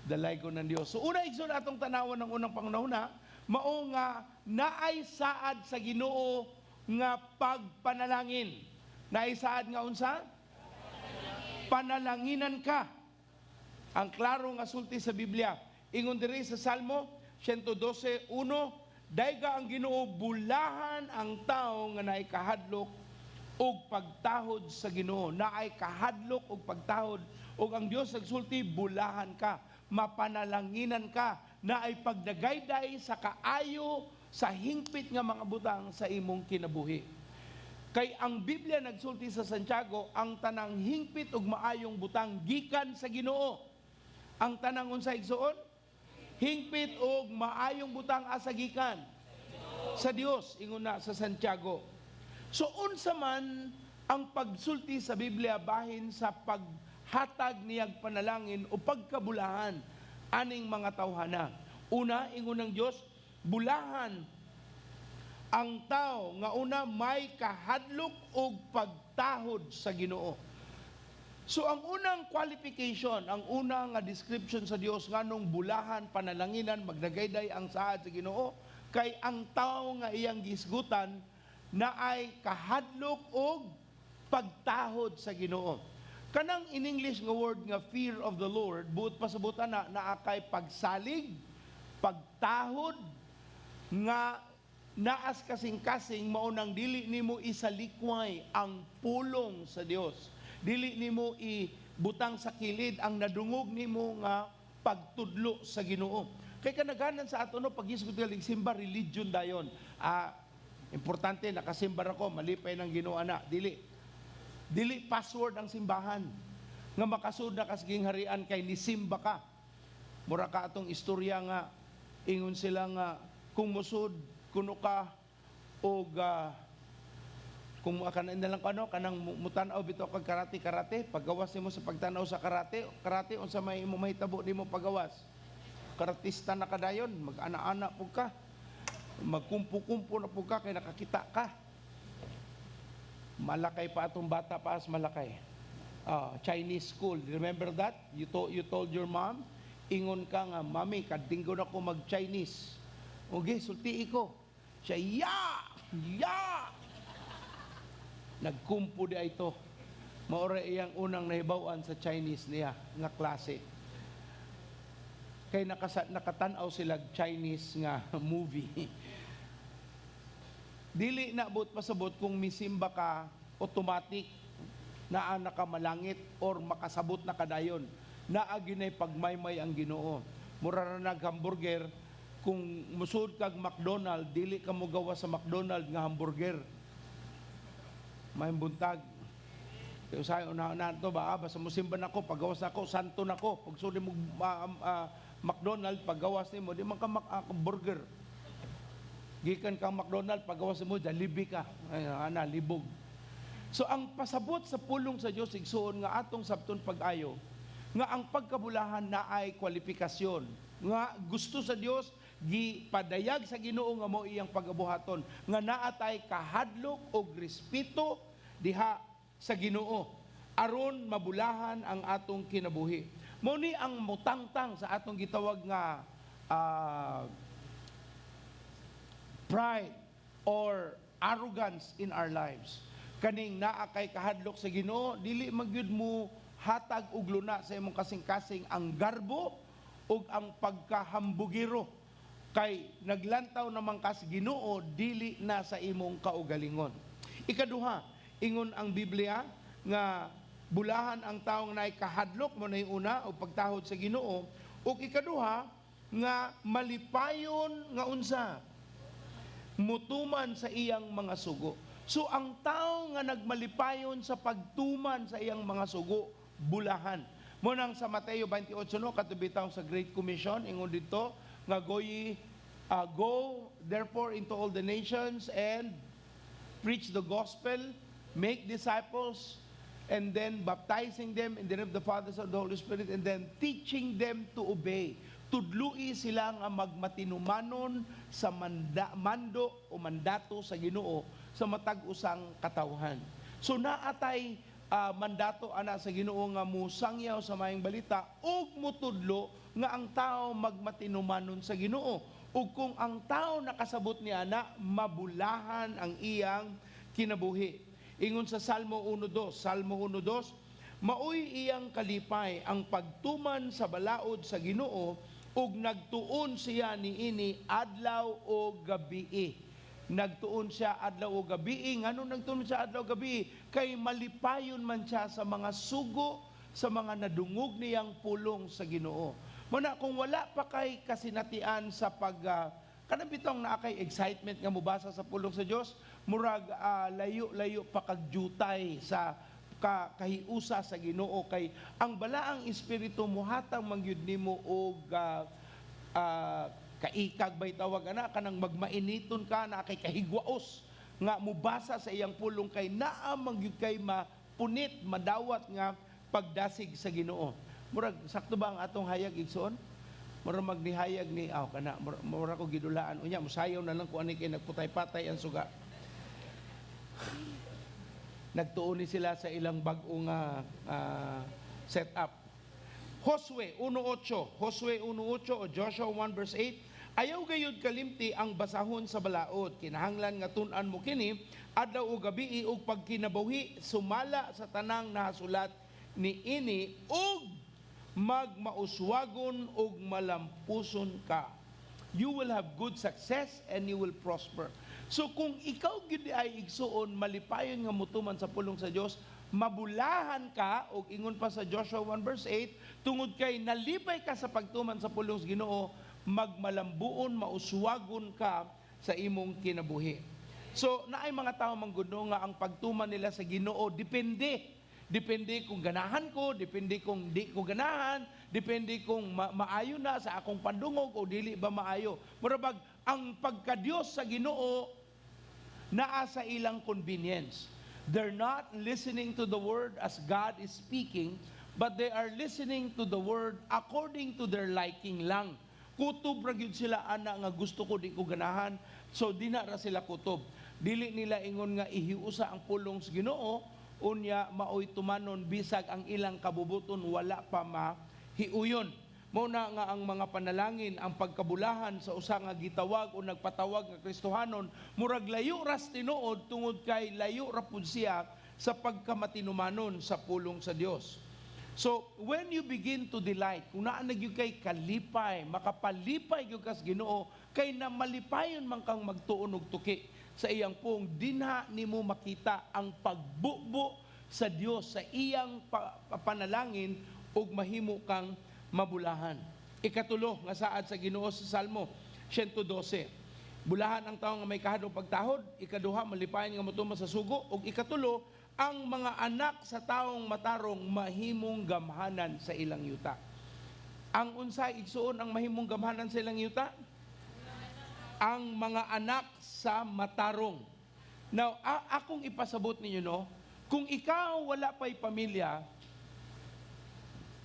Dalay ko ng Dios. So una igsoon atong tanawan ng unang pangunahuna, mao nga naay saad sa Ginoo nga pagpanalangin. Naay saad nga unsa? Panalanginan ka. Ang klaro nga sulti sa Biblia. Ingon diri sa Salmo 112:1, dayga ang Ginoo, bulahan ang tao nga naay kahadlok og pagtahod sa Ginoo. Naay kahadlok og pagtahod og ang Dios nagsulti, bulahan ka, mapanalanginan ka, naay pagdagayday sa kaayo sa hingpit nga mga butang sa imong kinabuhi. Kay ang Biblia nagsulti sa Santiago, ang tanang hingpit ug maayong butang gikan sa Ginoo. Ang tanang unsa igsuon? Hingpit ug maayong butang asa gikan sa Dios, ingon na sa Santiago. So unsa man ang pagsulti sa Biblia bahin sa paghatag niyag panalangin o pagkabulahan aning mga tawhana. Una, ingon ng Dios, bulahan ang tao nga una may kahadlok og pagtahod sa Ginoo. So ang unang qualification, ang unang description sa Dios nganong bulahan, panalanginan, magdagayday ang saad sa Ginoo, kay ang tao nga iyang gisgutan na ay kahadlok og pagtahod sa Ginoo. Kanang in English nga word nga fear of the Lord, buot pasabutan na naakay pagsalig, pagtahod, nga naas kasing-kasing maunang dili nimo isalikway ang pulong sa Dios. Dili nimo ibutang sa kilid ang nadungog nimo nga pagtudlo sa Ginoo. Kay kanaganan sa ato no paghisgot galing simba religion dayon. Importante nakasimba ako, malipay ng Ginoo ana. Dili password ang simbahan. nga makasud na kasging harian kay nisimba ka. Mura ka atong istorya nga ingon sila nga kung musud kuno ka og kung kanan na lang kano kanang mutanaw bitaw kag karate paggawas nimo sa pagtanaw sa karate unsa may imo mahitabo nimo paggawas. Karatista na kadayon, mag-ana-ana pug ka. Magkumpo-kumpo na pug ka kay nakakita ka. Malakay pa atong bata pa as malakay. Chinese school. Remember that? You told your mom, ingon ka nga, mami, kadinggo na ko mag-Chinese. Okay, sulti ko. Siya, ya! Nagkumpo di ito. Maura iyang unang nahibawan sa Chinese niya, nga klase. Kay nakatanaw sila Chinese nga movie. Dili na abot pasabot kung misimba ka, automatic naa ka malangit or makasabot na kadayon. Naa ginay pagmaymay ang Ginoo. Mura na nag-hamburger, kung musud kag McDonald, dili ka mo gawa sa McDonald nga hamburger. May buntag. Kaya usahay, unahan to ba? Basta musimba na ko, paggawas na ko, santo na ko. Pag suli mo McDonald, paggawas ni mo, di man ka burger. Gikan kang McDonald, paggawas mo, Jollibee ka. Ay, libog. So ang pasabot sa pulong sa Dios igsuon nga atong sabton pag-ayo, nga ang pagkabulahan na ay kwalifikasyon, nga gusto sa Dios gipadayag sa Ginoo nga mao iyang pagabuhaton, nga naatay kahadlok og respeto diha sa Ginoo aron mabulahan ang atong kinabuhi. Mao ni ang mutangtang sa atong gitawag nga pride or arrogance in our lives. Kaning naa kay kahadlok sa Ginoo, dili magyud mo hatag og luna sa imong kasing-kasing ang garbo ug ang pagkahambugiro, kay naglantaw naman kas Ginoo dili na sa imong kaugalingon. Ikaduha, ingon ang Biblia nga bulahan ang taong naay kahadlok mo nay una o pagtahod sa Ginoo, ug ikaduha nga malipayon nga unsa mutuman sa iyang mga sugo. So ang tao nga nagmalipayon sa pagtuman sa iyang mga sugo, bulahan. Munang sa Mateo 28 no, katubitaw sa Great Commission, ingon dito nga go therefore into all the nations and preach the gospel, make disciples, and then baptizing them in the name of the Father, Son, and the Holy Spirit, and then teaching them to obey. Tudlui sila nga magmatinumanon sa mando o mandato sa Ginoo sa matag usang katawhan. So naatay mandato ana sa Ginoo nga musangyaw sa maayong balita ug mutudlo nga ang tao magmatinumanon sa Ginoo. Ug kung ang tao nakasabot niya na mabulahan ang iyang kinabuhi. Ingon sa Salmo 1:2, maoy iyang kalipay ang pagtuman sa balaod sa Ginoo ug nagtuon siya niini adlaw o gabii. Nagtuon siya adlaw o gabii. Ngano nagtuon siya adlaw o gabii? Kay malipayon man siya sa mga sugo, sa mga nadungog niyang pulong sa Ginoo. Muna kung wala pa kay kasinatian sa kanang bitong naa kay excitement nga mubasa sa pulong sa Dios, murag layo-layo pa kag jutay sa kahiusa sa Ginoo, kay ang balaang espiritu muhatang mangyud nimo og kaikag bay tawag ana kanang magmainiton ka na kay kahigwaos nga mubasa sa iyang pulong, kay naa mangyud kay mapunit madawat nga pagdasig sa Ginoo. Murag sakto ba ang atong hayag igsoon? Murag magnihayag ni kana murag ko gidulaan unya musayaw na lang ko ani kay nagputay-patay ang suga. Nagtuon ni sila sa ilang bag-ong setup. Josue 1:8 o Joshua 1:8, ayaw gayud kalimti ang basahon sa balaod, kinahanglan nga tun-an mo kini adlaw o gabi ug pagkinabuhi sumala sa tanang nahasulat ni ini ug magmauswagon ug malampuson ka. You will have good success and you will prosper. So kung ikaw gid ay igsuon malipayon nga mutuman sa pulong sa Dios, mabulahan ka og ingon pa sa Joshua 1:8, tungod kay nalipay ka sa pagtuman sa pulong sa Ginoo, magmalambuon, mauswagon ka sa imong kinabuhi. So naay mga tao mangguno nga ang pagtuman nila sa Ginoo depende Depende kung ganahan ko, depende kung di ko ganahan, depende kung maayo na sa akong pandungog o dili ba maayo. Murabag, ang pagka-Dios sa Ginoo naa sa ilang convenience. They're not listening to the word as God is speaking, but they are listening to the word according to their liking lang. Kutob ra gyud sila ana nga gusto ko di ko ganahan, so di na ra sila kutob. Dili nila ingon nga ihiusa ang pulong sa Ginoo, unya maoy tumanon bisag ang ilang kabubuton wala pa mahiuyon. Mao na nga ang mga panalangin, ang pagkabulahan sa usa nga gitawag o nagpatawag nga Kristohanon, murag layo ras tinuod tungod kay layo ra pud siya sa pagkamatinumanon sa pulong sa Dios. So, when you begin to delight, kung naan nagyud kay kalipay, makapalipay gyud kas Ginoo, kay na malipayon man kang magtuon og tuki sa iyang pong dinha nimo makita ang pagbubo sa Dios sa iyang panalangin ug mahimo kang mabulahan. Ikatulo nga saad sa Ginoo sa Salmo 112. Bulahan ang tawo nga may kahadlong pagtahod, ikaduha malipayon nga motuman sa sugo, ug ikatulo ang mga anak sa taong matarong mahimong gamhanan sa ilang yuta. Ang unsay igsuon ang mahimong gamhanan sa ilang yuta? Ang mga anak sa matarong. Now, akong ipasabot ninyo, no? Kung ikaw wala pa'y pamilya,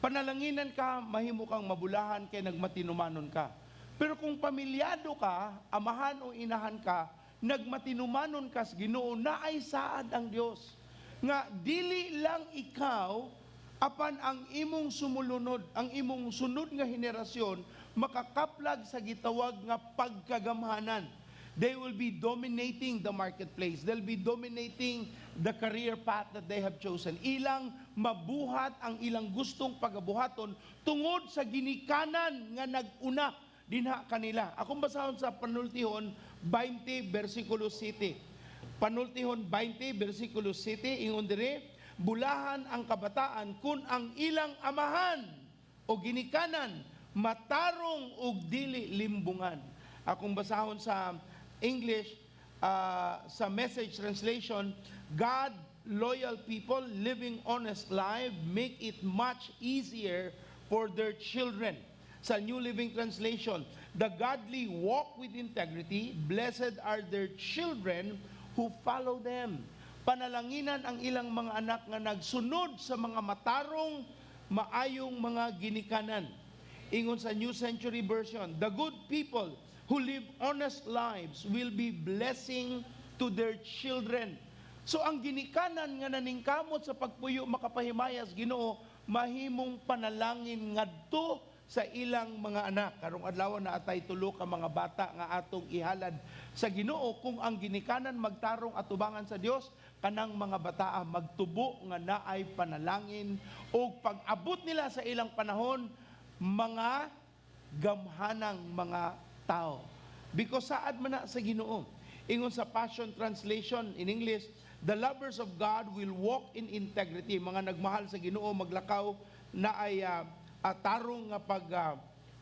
panalanginan ka, mahimo kang mabulahan kay nagmatinumanon ka. Pero kung pamilyado ka, amahan o inahan ka, nagmatinumanon ka sa Ginoo, naay saad ang Dios. Nga dili lang ikaw apan ang imong sumulunod, ang imong sunod nga henerasyon makakaplag sa gitawag nga pagkagamhanan. They will be dominating the marketplace. They'll be dominating the career path that they have chosen. Ilang mabuhat ang ilang gustong pagabuhaton tungod sa ginikanan nga nag-una dinha kanila. Akong basahon sa Panultihon 20 versikulo 7. Panultihon 20 versikulo 7 ingon diri, bulahan ang kabataan kun ang ilang amahan o ginikanan matarong og dili limbungan. Akong basahon sa English, sa Message translation, God, loyal people living honest life make it much easier for their children. Sa New Living Translation, the godly walk with integrity, blessed are their children who follow them. Panalanginan ang ilang mga anak nga nagsunod sa mga matarong, maayong mga ginikanan. Ingon sa New Century Version, the good people who live honest lives will be blessing to their children. So ang ginikanan nga naningkamot sa pagpuyo makapahimayas Ginoo, mahimong panalangin ngadto sa ilang mga anak. Karong adlaw na atay tulo ka mga bata nga atong ihalad sa Ginoo kung ang ginikanan magtarong atubangan sa Dios, kanang mga bata magtubo nga naay panalangin o pag-abot nila sa ilang panahon mga gamhanang mga tao. Because saad man na sa Ginoo. Ingon sa Passion Translation in English, the lovers of God will walk in integrity. Mga nagmahal sa Ginoo maglakaw na ay tarong nga pag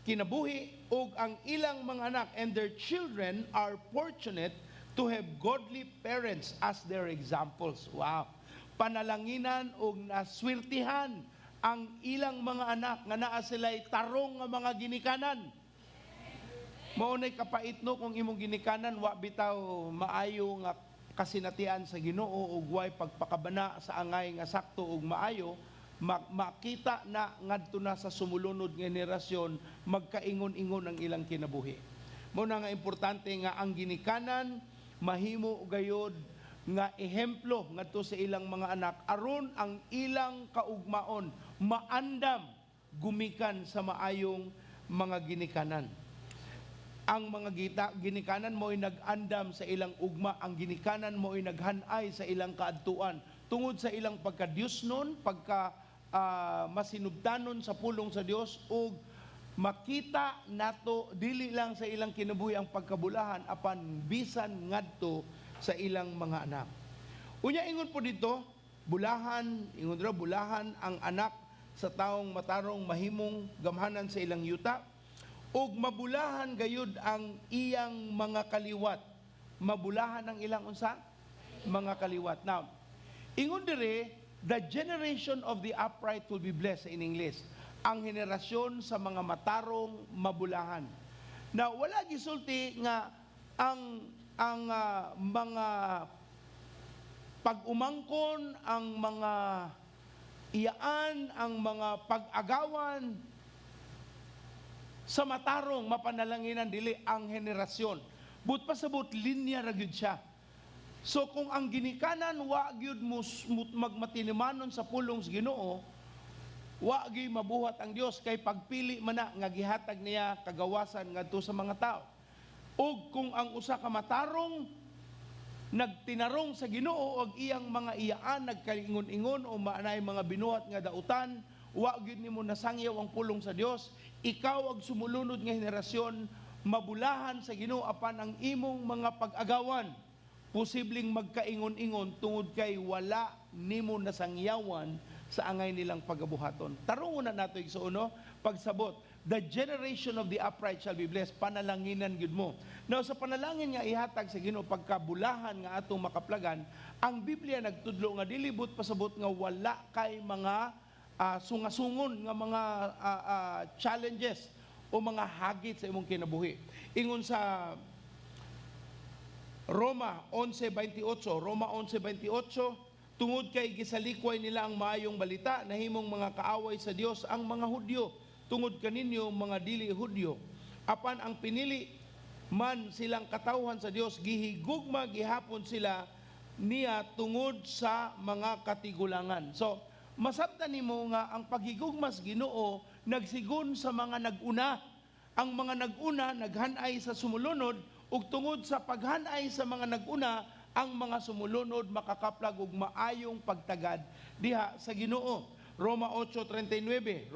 kinabuhi ug ang ilang mga anak and their children are fortunate to have godly parents as their examples. Wow. Panalanginan ug naswirtihan ang ilang mga anak nga naa sila'y tarong nga mga ginikanan. Maunay kapait no kung imong ginikanan wa bitaw maayo nga kasinatian sa Ginoo ug way pagpakabana sa angay nga sakto ug maayo, makita na ngadto na sa sumulunod nga henerasyon magkaingon-ingon ang ilang kinabuhi. Mao na nga importante nga ang ginikanan mahimo gayod nga ehemplo ngadto sa ilang mga anak aron ang ilang kaugmaon maandam gumikan sa maayong mga ginikanan. Ang mga ginikanan mo'y nag-andam sa ilang ugma, ang ginikanan mo'y naghanay sa ilang kaadtuan tungod sa ilang pagka-Diosnon, masinubtanon sa pulong sa Dios ug makita nato dili lang sa ilang kinabuhi ang pagkabulahan apan bisan ngadto sa ilang mga anak. Unya ingon po dito, bulahan ang anak sa taong matarong mahimong gamhanan sa ilang yuta ug mabulahan gayud ang iyang mga kaliwat. Mabulahan ang ilang unsa? Mga kaliwat. Now, ingon dire the generation of the upright will be blessed in English. Ang henerasyon sa mga matarong mabulahan. Na wala gisulti nga ang mga pag-umangkon, ang mga iyaan, ang mga pag-agawan sa matarong mapanalanginan dili ang henerasyon. But pasabot linya ra gyud siya. So kung ang ginikanan wa gyud magmatinimanon sa pulong sa Ginoo, wa gyud mabuhat ang Dios kay pagpili man na nga gihatag niya kagawasan ngadto sa mga tao. Ug kung ang usa ka matarong nagtinarong sa Ginoo og iyang mga iyaan nagkaingon-ingon o maanay mga binuhat nga dautan, wa gyud nimo nasangyaw ang pulong sa Dios, ikaw ag sumulunod nga henerasyon mabulahan sa Ginoo apan ang imong mga pag-agawan posibleng magkaingon-ingon tungod kay wala nimo nasangyawan sa angay nilang pagabuhaton. Tarungon na nato igsuon, pagsabot, the generation of the upright shall be blessed. Panalanginan gyud mo. Now sa panalangin nga ihatag sa Ginoo pagkabulahan nga atong makaplagan, ang Biblia nagtudlo nga dilibot pasabot nga wala kay mga sungasungon nga mga challenges o mga hagit sa imong kinabuhi. Ingon sa Roma 11:28, tungod kay gisalikway nila ang maayong balita, nahimong mga kaaway sa Dios ang mga Hudyo, tungod kaninyo mga dili Hudyo. Apan ang pinili man silang katawhan sa Dios, gihigugma gihapon sila niya tungod sa mga katigulangan. So, masabtan nimo nga ang paghigugmas Ginoo nagsigon sa mga naguna. Ang mga naguna naghanay sa sumulunod ug tungod sa paghanay sa mga naguna, ang mga sumulunod makakaplag og maayong pagtagad diha sa Ginoo. Roma 8:39,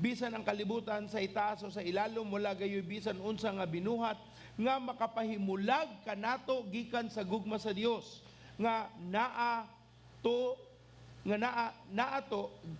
bisan ang kalibutan sa itaas o sa ilalom wala gayoy bisan unsa nga binuhat nga makapahimulag kanato gikan sa gugma sa Dios nga naa to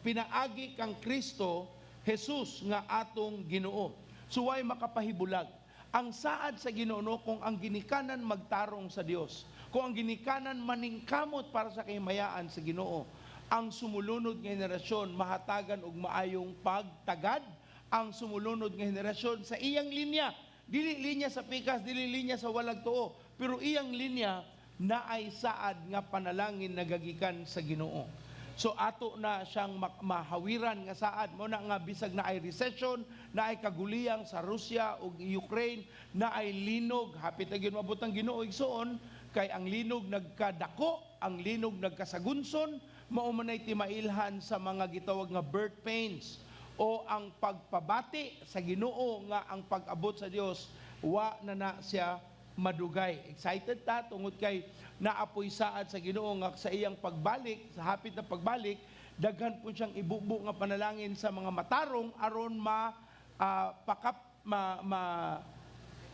pinaagi kang Kristo Jesus nga atong Ginoo. Suway makapahibulag. Ang saad sa Ginoo kung ang ginikanan magtarong sa Dios, kung ang ginikanan maningkamot para sa kahimayaan sa Ginoo, ang sumulunod nga henerasyon mahatagan og maayong pagtagad, ang sumulunod nga henerasyon sa iyang linya, dili linya sa pikas, dili linya sa walag tuo, pero iyang linya naay saad nga panalangin nagagikan sa Ginoo. So ato na siyang mahawiran nga saad mo na nga bisag na ay recession, na ay kaguliyang sa Russia ug Ukraine, na ay linog, hapit na gyud mabutang Ginoo igsoon kay ang linog nagkadako, ang linog nagkasagunson, mao man ay timailhan sa mga gitawag nga birth pains o ang pagpabati sa Ginoo nga ang pag-abot sa Dios wa na siya madugay. Excited ta tungod kay naapoy saad sa Ginoo nga sa iyang pagbalik, sa hapit na pagbalik, daghan po siyang ibubo nga panalangin sa mga matarong aron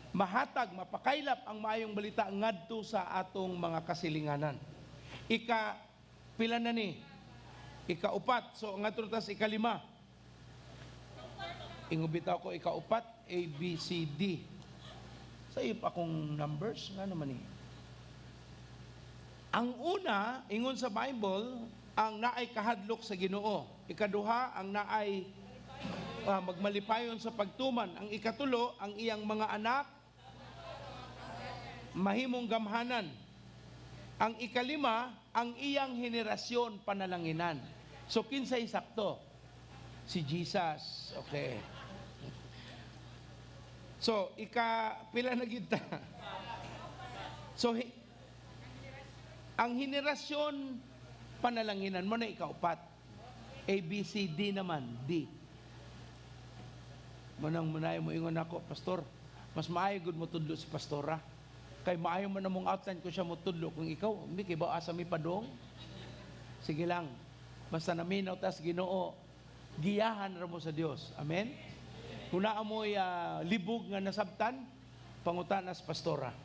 mahatag, mapakaylap ang maayong balita ngadto sa atong mga kasilinganan. Pila na ni? Ika-upat. So ngadto ta sa ika-5. Ingubitaw ko ika-upat, A, B, C, D. Sa iyo pa akong numbers, nga naman eh. Ang una, ingon sa Bible, ang naay kahadlok sa Ginoo. Ikaduha, ang naay magmalipayon sa pagtuman. Ang ikatulo, ang iyang mga anak, mahimong gamhanan. Ang ikalima, ang iyang henerasyon panalanginan. So, kinsay sakto? Si Jesus. Okay. So, pila na kita. So, ang henerasyon panalanginan mo na ika-upat. A, B, C, D naman. D. Manang mo ingon ako, Pastor, mas maayo gud mo tudlo si Pastora. Kay maayo man namong outline ko siya mo tudlo. Kung ikaw, hindi kay ba asa mi padong? Sige lang. Basta naminaw tas Ginoo, giyahan ra mo sa Dios. Amen? Kung naa mo'y libog nga nasabtan, pangutanas Pastora.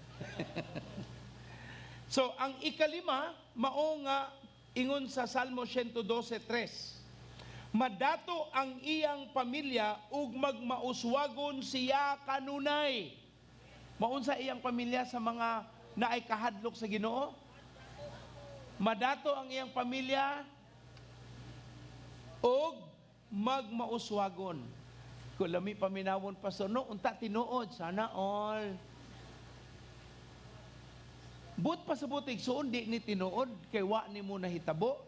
So, ang ikalima, mao nga ingon sa Salmo 112:3. Madato ang iyang pamilya ug magmauswagon siya kanunay. Maun sa iyang pamilya sa mga naay kahadlok sa Ginoo? madato ang iyang pamilya, og magmauswagon. Kung lami paminawon pa so, no, unta tinuod, sana all. But pasabot, igsoon, di ni tinuod, kay wa ni mo nahitabo.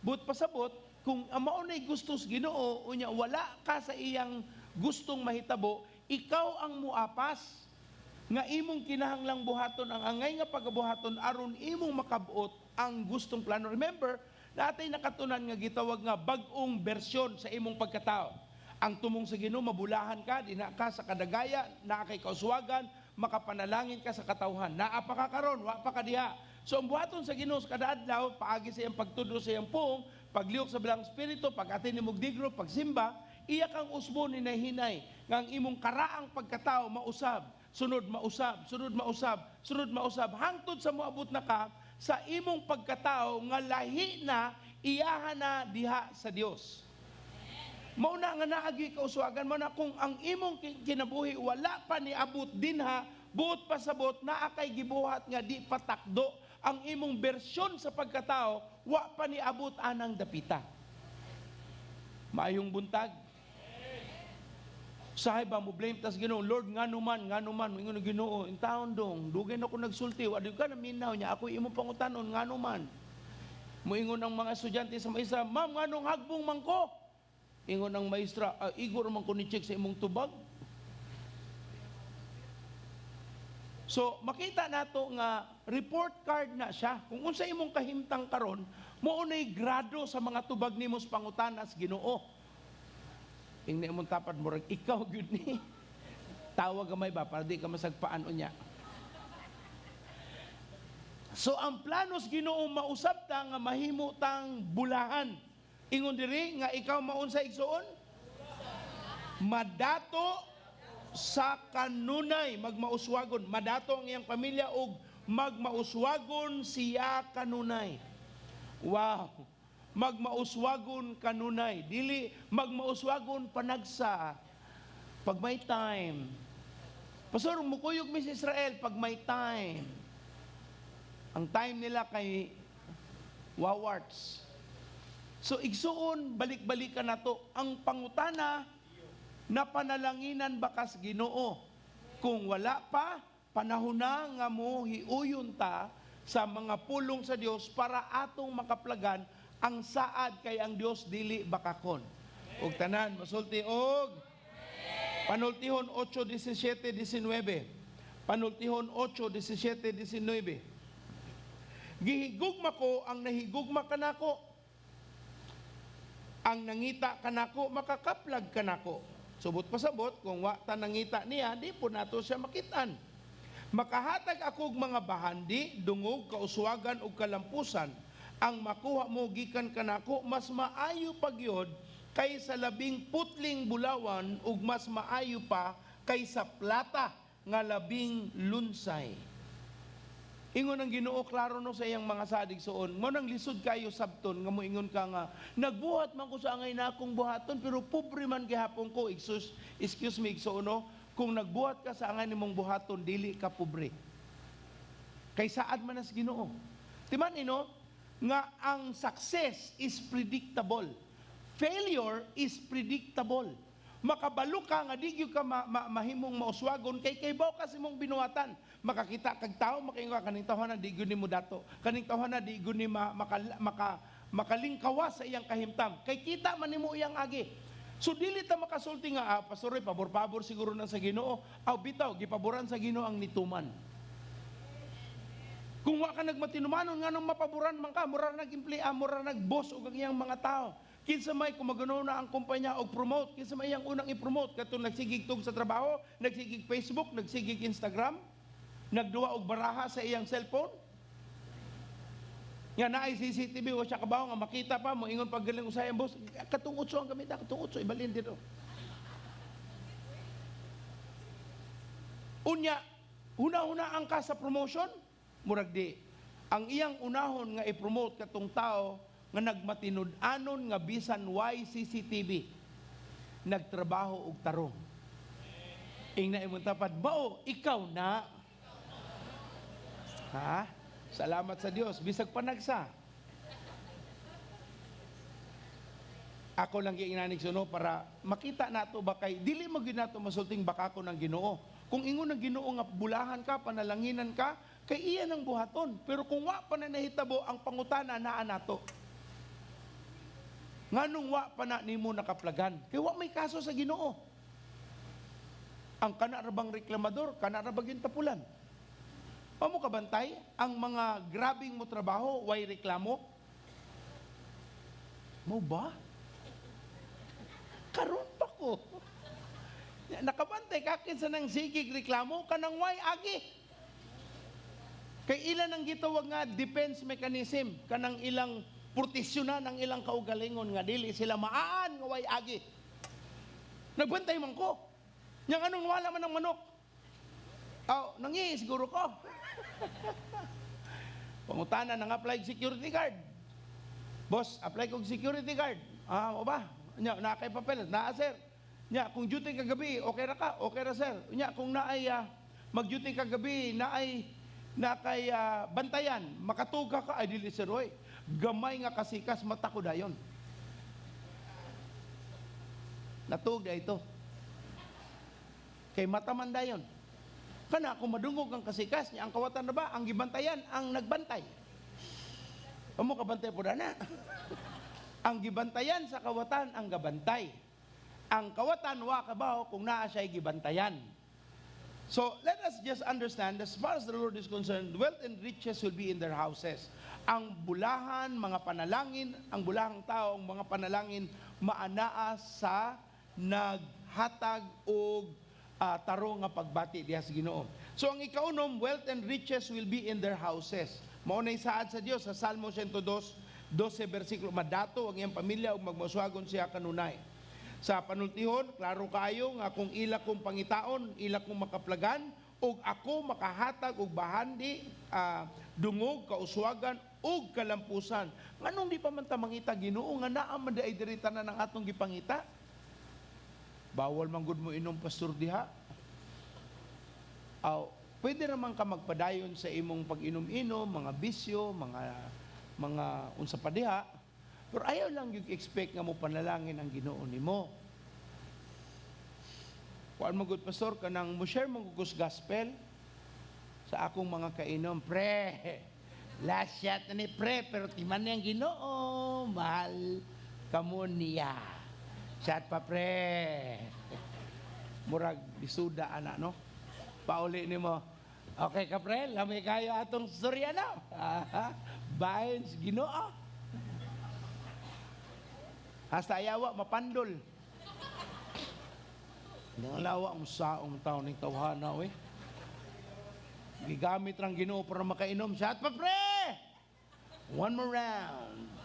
But pasabot, kung maunay gustos Ginoo, unya wala ka sa iyang gustong mahitabo, ikaw ang muapas nga imong kinahanglang buhaton ang angay nga pagabuhaton aron imong makabuot ang gustong plano. Remember, natay nakatunan nga gitawag nga bag-ong bersyon sa imong pagkatao. Ang tumong sa Ginoo, mabulahan ka, di na ka sa kadagaya, naa kay kauswagan, makapanalangin ka sa katawhan. Naa pa ka karon, wa pa ka diha. So ang buhaton sa Ginoo sa kada adlaw, paagi sa iyang pagtudlo sa iyang puong, pagliok sa bilang espiritu, pag-atin ni mugdigro, pagsimba, iya kang usbo ni nahinay nga ang imong karaang pagkatao mausab, sunod mausab, sunod mausab, sunod mausab, hangtod sa moabot na ka sa imong pagkatao nga lahi na iyahan na diha sa Dios. Mauna nga naagi kauswagan mo na kung ang imong kinabuhi wala pa ni abot dinha, buot pasabot naa kay gibuhat nga di patakdo ang imong bersyon sa pagkatao, wa pa ni abot anang dapita. Maayong buntag. Sahay ba mo blame tas Ginoo, Lord nganuman, ingon Ginoo, in taon dong, dugay na ko nagsulti, adi ka na minaw niya, ako imong pangutanon nganuman. Moingon ang mga estudyante sa maestra, ma'am nganong hagbong man ko? Ingon ang maestra, igor man ko ni check sa imong tubag. So makita nato nga report card na siya. Kung unsa imong kahimtang karon, mo unay grado sa mga tubag nimo sa pangutanas Ginoo. Ingni imong tapad mo ikaw gyud ni. Tawag gamay ba para di ka masagpaan unya. So ang planos Ginoo mausab ta nga mahimo tang bulahan. Ingon diri nga ikaw maunsa igsuon? Madato sa kanunay magmauswagon. Madato ang iyang pamilya og magmauswagon siya kanunay. Wow. Magmauswagon kanunay. Dili magmauswagon panagsa. Pag may time. Pastor, mukuyog mi sa Israel pag may time. Ang time nila kay wawarts. So igsuon, balik-balikan na to. Ang pangutana, na panalanginan bakas Ginoo. Kung wala pa, panahon na nga mo hiuyon ta sa mga pulong sa Dios para atong makaplagan ang saad kay ang Dios dili bakakon. Og tanan, masulti og panultihon 8:17-19. Panultihon 8:17-19. Gihigugma ko ang nahigugma kanako. Ang nangita kanako makakaplag kanako. Subot pasabot kung wa ta nangita niya, di po nato siya makitan. Makahatag akog mga bahandi, dungog, kauswagan ug kalampusan. Ang makuha mo gikan kanako mas maayo pagyod kaysa labing putling bulawan ug mas maayo pa kaysa plata nga labing lunsay. Ingon ang Ginoo klaro no sa iyang mga sadig suon. Mo nang lisod kayo sabton nga moingon ka nga nagbuhat man ko sa angay na akong buhaton pero pobre man gihapon ko. Excuse me igsuon no, kung nagbuhat ka sa angay nimong buhaton dili ka pobre. Kay saad man as Ginoo. Timan ino nga ang success is predictable. Failure is predictable. Makabalo ka nga di gyud ka mahimong mauswagon kay baw kasi mong binuhatan. Makakita kag tao makaingon kaning tawhan di gyud nimo dato. Kaning tawhan di gyud ni makalingkawas sa iyang kahimtam. Kay kita man nimo iyang agi. So dili ta makasulti nga pastor pabor-pabor siguro na sa Ginoo. Aw bitaw gipaboran sa Ginoo ang nituman. Kung wa ka nagmatinumanon nganong mapaboran man ka, mura nag-emplea, mura nag-boss og ang iyang mga tao. Kinsa may kumagano na ang kumpanya og promote, kinsa may iyang unang i-promote katong nagsigig tug sa trabaho, nagsigig Facebook, nagsigig Instagram, nagduwa og baraha sa iyang cellphone. Nga naay CCTV o siya kabaho nga makita pa mo ingon paggaling usay ang boss, katong utso ang gamit, katong utso ibalin dito. Unya, huna-huna ang ka sa promotion, murag di. Ang iyang unahon nga i-promote katong tao nga nagmatinud-anon nga bisan why CCTV nagtrabaho og tarong. Ingna imong tapad, bao ikaw na. Ha? Salamat sa Dios bisag panagsa. Ako lang ginanig suno para makita nato ba kay dili mo ginato masulting baka ko ng Ginoo. Kung ingon ng Ginoo nga bulahan ka, panalanginan ka, kay iya ng buhaton. Pero kung wa pa na nahitabo ang pangutana naa nato. Nganong wa pa na nimo nakaplagan? Kay wa may kaso sa Ginoo. Ang kanarabang reklamador, kanarabang yung tapulan. Pamo kabantay, ang mga grabing mo trabaho, way reklamo? Mo ba? Karon pa ko. Nakabantay kakin sa nang sigig reklamo, kanang way agi. Kay ilan ang gitawag nga defense mechanism, kanang ilang proteksyonan ang ilang kaugalingon nga dili sila maan nga way agi. Nagbantay man ko. Yang anong wala man ng manok? Nangi siguro ko. Pangutana nang apply security guard. Boss, apply kong security guard. O ba? Nya, na kay papel, naa sir. Nya, kung duty kagabi, okay ra ka? Okay ra sir. Nya, kung naay mag-duty kagabi, naay na kay bantayan, makatuga ka, ay dili sir, oy. Gamay nga kasikas, mata ko dayon. Natug da ito. Kay mata man dayon. Kana kung madungog ang kasikas niya, ang kawatan na ba? Ang gibantayan, ang nagbantay. Amo kabantay po na. Ang gibantayan sa kawatan, ang gabantay. Ang kawatan, wa kabaho kung naa siya'y gibantayan. So, let us just understand, as far as the Lord is concerned, wealth and riches will be in their houses. Ang bulahan, mga panalangin, ang bulahang tao, ang mga panalangin, maanaa sa naghatag o tarong nga pagbati diha sa Ginoo. So ang ikaunom, wealth and riches will be in their houses. Mao nay saad sa Dios sa Salmo 102:12 bersikulo, madato ang iyang pamilya ug magmaswagon siya kanunay. Sa panultihon, klaro kaayo nga kung ila kong pangitaon, ila kong makaplagan, ug ako makahatag og bahandi, dungog, kauswagan ug kalampusan. Nganong di pa man ta mangita Ginoo nga naa man dai diri tanan ang atong gipangita? Bawal man gud mo inom pastor diha. Pwede naman ka magpadayon sa imong pag-inom-inom, mga bisyo, mga unsa pa diha. Pero ayaw lang yung expect nga mo panalangin ang Ginoo nimo. Kuan mo gud pastor kanang mo share mo gud gospel sa akong mga kainom, pre. Last shot na ni pre, pero timan niyang Ginoo, mahal kamo niya. Shot pa pre. Murag bisuda ana no. Pauli nimo. Okay ka pre, lamay kayo atong storya na. Bahin sa Ginoo. Hasta ayawa mapandol. Nangalawa ang saong taon ng tawhana we. Gigamit rang Ginoo para makainom. Shot pa pre. One more round.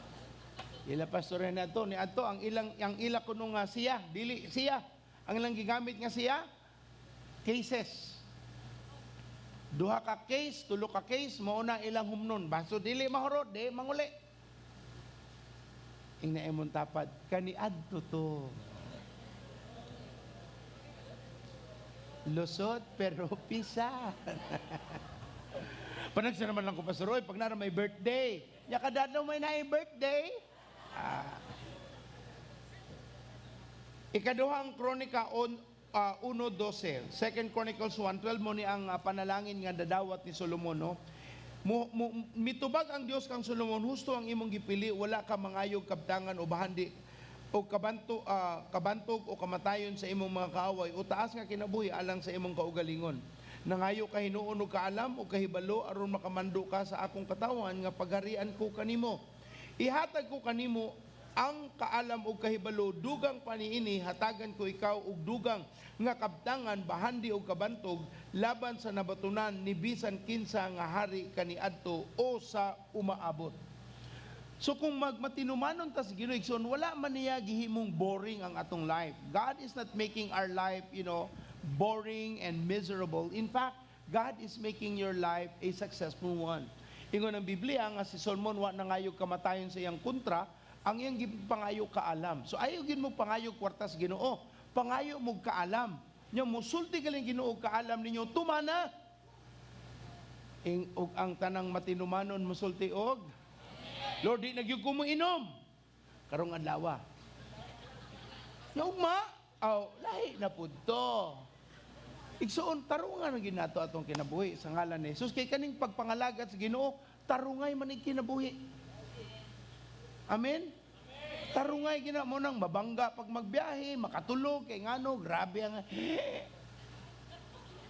Ila pastor na to ni adto ang ila kuno nga siya, dili siya. Ang ilang gigamit nga siya cases. Duha ka case, tulo ka case, mao na ilang humnon. Baso dili mahurot, di manguli. Ing naimon tapad kani adto to. Lusot pero pisa. Panagsa naman lang ko pastor, oy, pag na may birthday, nya kadadlaw may naay birthday. Ikaduhang kronika 1:12, 2 Chronicles 1:12 mo ni ang panalangin nga dadawat ni Solomon no. Mitubag ang Dios kang Solomon, husto ang imong gipili, wala ka mangayog kabtangan o bahandi o kabantog o kamatayon sa imong mga kaaway o taas nga kinabuhi alang sa imong kaugalingon. Nangayo ka hinuon og kaalam o kahibalo aron makamando ka sa akong katawan nga pagharian ko kanimo. Ihatag ko kanimo ang kaalam ug kahibalo, dugang paniini hatagan ko ikaw ug dugang nga kabtangan, bahandi ug kabantog laban sa nabatunan ni bisan kinsa nga hari kaniadto o sa umaabot. So kung magmatinumanon ta sa Ginoo, wala man niya gihimong boring ang atong life. God is not making our life, boring and miserable. In fact, God is making your life a successful one. Ingon ang Biblia nga si Solomon wa nangayog kamatayon sa iyang kontra, ang iyang pangayog kaalam. So ayaw gid mo pangayog kwartas Ginoo, pangayo mo kaalam. Nya musulti galing Ginoo kaalam ninyo tumana. Og ang tanang matinumanon musulti og Lord, di nagyug ko mo inom. Karong adlaw. Nga ugma, lahi na pud to. Igsuon tarungan ang ginato atong kinabuhi sa ngalan ni Jesus. Kay kaning pagpangalagat sa Ginoo, tarungay man ing kinabuhi. Amen. Tarungay gina mo nang mabangga pag magbiyahe, makatulog kay ngano, grabe ang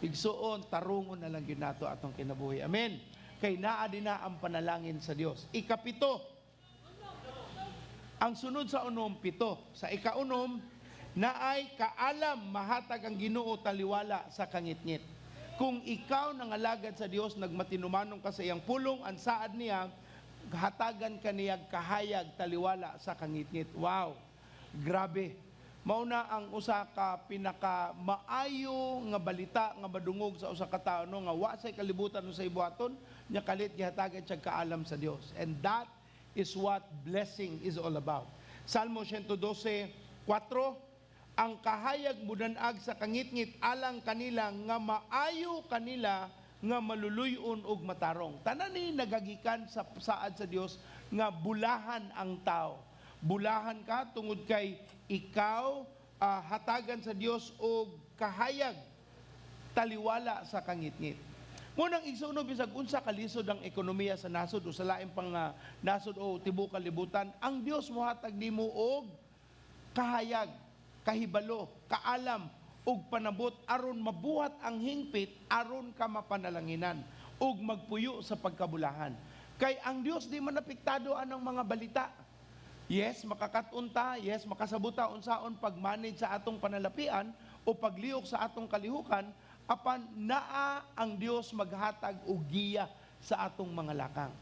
igsuon tarungon na lang ginato atong kinabuhi. Amen. Kay naa din na ang panalangin sa Dios. Ikapito. Ang sunod sa unom, pito. Sa ikaunom, naay kaalam mahatag ang Ginoo taliwala sa kangitngit. Kung ikaw nangalagad sa Dios, nagmatinumanong ka sa iyang pulong, ang saad niya, hatagan ka niya kahayag taliwala sa kangitngit. Wow, grabe. Mauna ang usa ka pinaka maayo nga balita nga madungog sa usa ka tawo no, nga wa say kalibutan sa ibuhaton, nya kalit gihatagan siya kaalam sa Dios. And that is what blessing is all about. Salmo 112:4, ang kahayag mudanag sa kangitngit alang kanila nga maayo kanila nga maluluyon og matarong. Tanan ni nagagikan sa saad sa Dios nga bulahan ang tao. Bulahan ka tungod kay ikaw hatagan sa Dios og kahayag taliwala sa kangitngit. Munang igsuno bisag unsa kalisod ang ekonomiya sa nasod o sa laing pang nasod o tibuok kalibutan, ang Dios mohatag nimo og kahayag, kahibalo, kaalam ug panabot aron mabuhat ang hingpit aron ka mapanalanginan ug magpuyo sa pagkabulahan. Kay ang Dios di man apektado anang mga balita. Yes, makakatunta, yes, makasabuta unsaon pag-manage sa atong panalapian o pagliok sa atong kalihukan, apan naa ang Dios maghatag og giya sa atong mga lakang.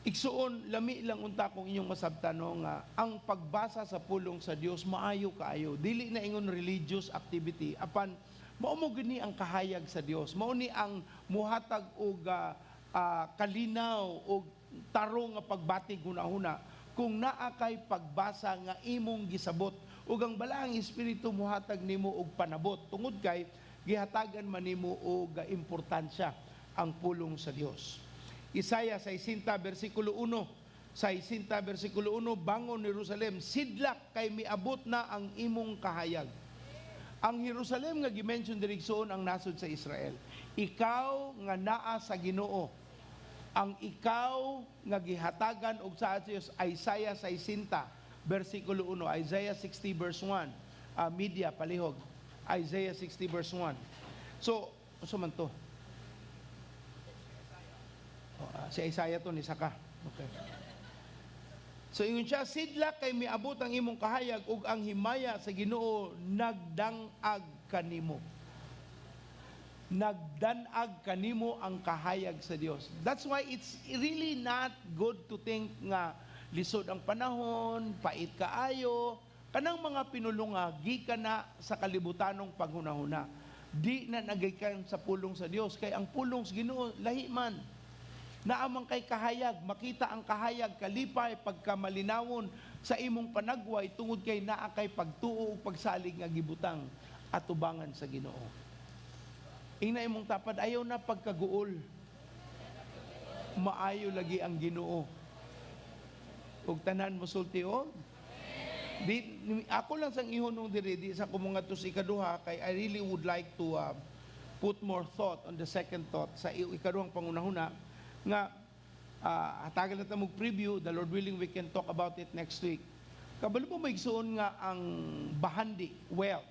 Igsuon, lami lang unta kung inyong masabtano nga ang pagbasa sa pulong sa Dios maayo kaayo. Dili na ingon religious activity, apan mao mo gini ang kahayag sa Dios. Mao ni ang muhatag og kalinaw og tarong nga pagbatig hunahuna kung naa kay pagbasa nga imong gisabot ug ang balaang espiritu muhatag nimo og panabot tungod kay gihatagan man nimo og importansya ang pulong sa Dios. Isaiah 60 versikulo 1, 60 versikulo 1, bangon Jerusalem, sidlak kay miabot na ang imong kahayag. Ang Jerusalem nga gimension direksyon ang nasod sa Israel. Ikaw nga naa sa Ginoo, ang ikaw nga gihatagan og sa Dios. Isaiah 60 versikulo 1, Isaiah 60 verse 1, media palihog, Isaiah 60 verse 1. So man to? Si Isaiah to ni Saka. Okay. So ingon siya, sidlak kay miabot ang imong kahayag ug ang himaya sa Ginoo nagdang-ag kanimo. Nagdanag kanimo ang kahayag sa Dios. That's why it's really not good to think nga lisod ang panahon, pait kaayo, kanang mga pinulunga gikan na sa kalibutanong paghunahuna. Di na nagikan sa pulong sa Dios kay ang pulong sa Ginoo lahi man. Naamang kay kahayag, makita ang kahayag kalipay pagkamalinawon sa imong panagway tungod kay naa kay pagtuo ug pagsalig nga gibutang atubangan sa Ginoo. Ingna imong tapad ayaw na pagkaguol. Maayo lagi ang Ginoo. Ug tanan mo sultiyon. Ako lang sang ihunong diri di sa kumunga to sa ikaduha kay I really would like to put more thought on the second thought sa ikaduhang pangunahuna nga hatagan na mo preview, the Lord willing we can talk about it next week. Kabalo mo maigsuon nga ang bahandi, wealth.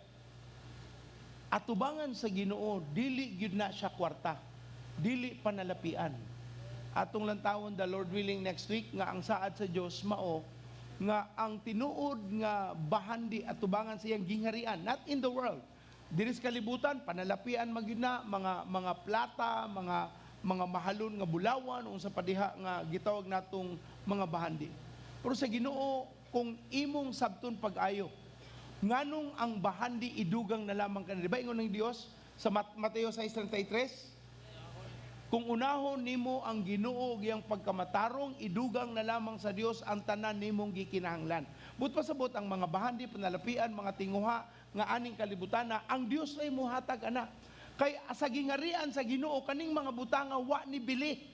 Atubangan sa Ginoo, dili gyud na siya kwarta. Dili panalapian. Atong lantawon the Lord willing next week nga ang saad sa Dios mao nga ang tinuod nga bahandi atubangan sa iyang gingharian, not in the world. Diri sa kalibutan panalapian magyud na mga plata, mga mahalon nga bulawan unsa pa diha nga gitawag natong mga bahandi. Pero sa Ginoo kung imong sabton pag-ayo nganong ang bahandi idugang na lamang kanila. Diba ingon ng Dios sa Mateo 6:33? Kung unahon nimo ang Ginoo ug iyang pagkamatarong idugang na lamang sa Dios ang tanan nimong gikinahanglan. But pasabot ang mga bahandi panalapian, mga tinguha nga aning kalibutan na ang Dios ay muhatag ana. Kay sa gingarian sa Ginoo kaning mga butanga wa ni bili.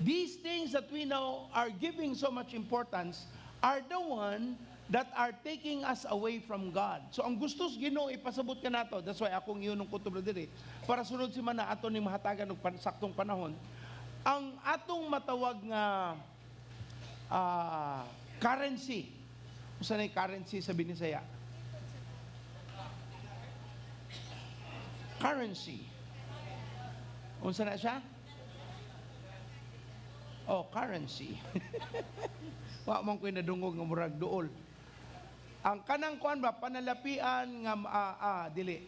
These things that we now are giving so much importance are the one that are taking us away from God. So ang gustos Ginoo ipasabot ka nato. That's why akong iyon ng kutob diri para sunod si mana ato ni mahatagan og saktong panahon. Ang atong matawag nga currency. Usa na currency sa Binisaya? Currency. Unsa na siya? Oh, currency. Wa man ko'y nadungog nga murag duol. Ang kanang kuan ba panalapian nga dili.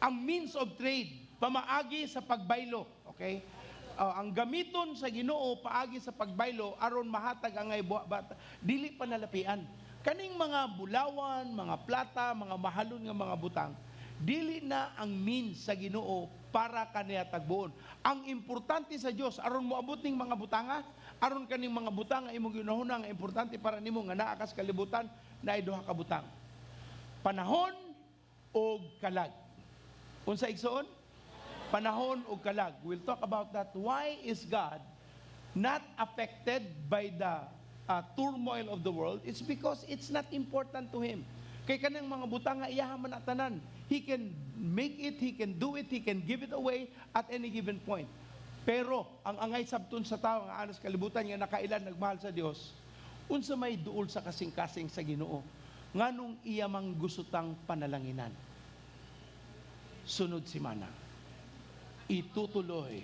Ang means of trade pamaagi sa pagbaylo, okay? Ang gamiton sa Ginoo paagi sa pagbaylo aron mahatag ang dili panalapian. Kaning mga bulawan, mga plata, mga mahalon nga mga butang, dili na ang means sa Ginoo para kaniya tagbuon. Ang importante sa Dios aron moabot ning mga butanga, aron kaning mga butang nga imong ginahuna nga importante para nimo nga naa kas kalibutan na duha ka butang. Panahon o kalag. Unsa igsoon? Panahon o kalag. We'll talk about that. Why is God not affected by the turmoil of the world? It's because it's not important to Him. Kay kanang mga butang nga iyaha man tanan. He can make it, He can do it, He can give it away at any given point. Pero ang angay sabton sa tao nga anas kalibutan nga nakailan nagmahal sa Dios, unsa may duol sa kasing-kasing sa Ginoo nganong iya mang gusutang panalanginan. Sunod si mana. Itutuloy.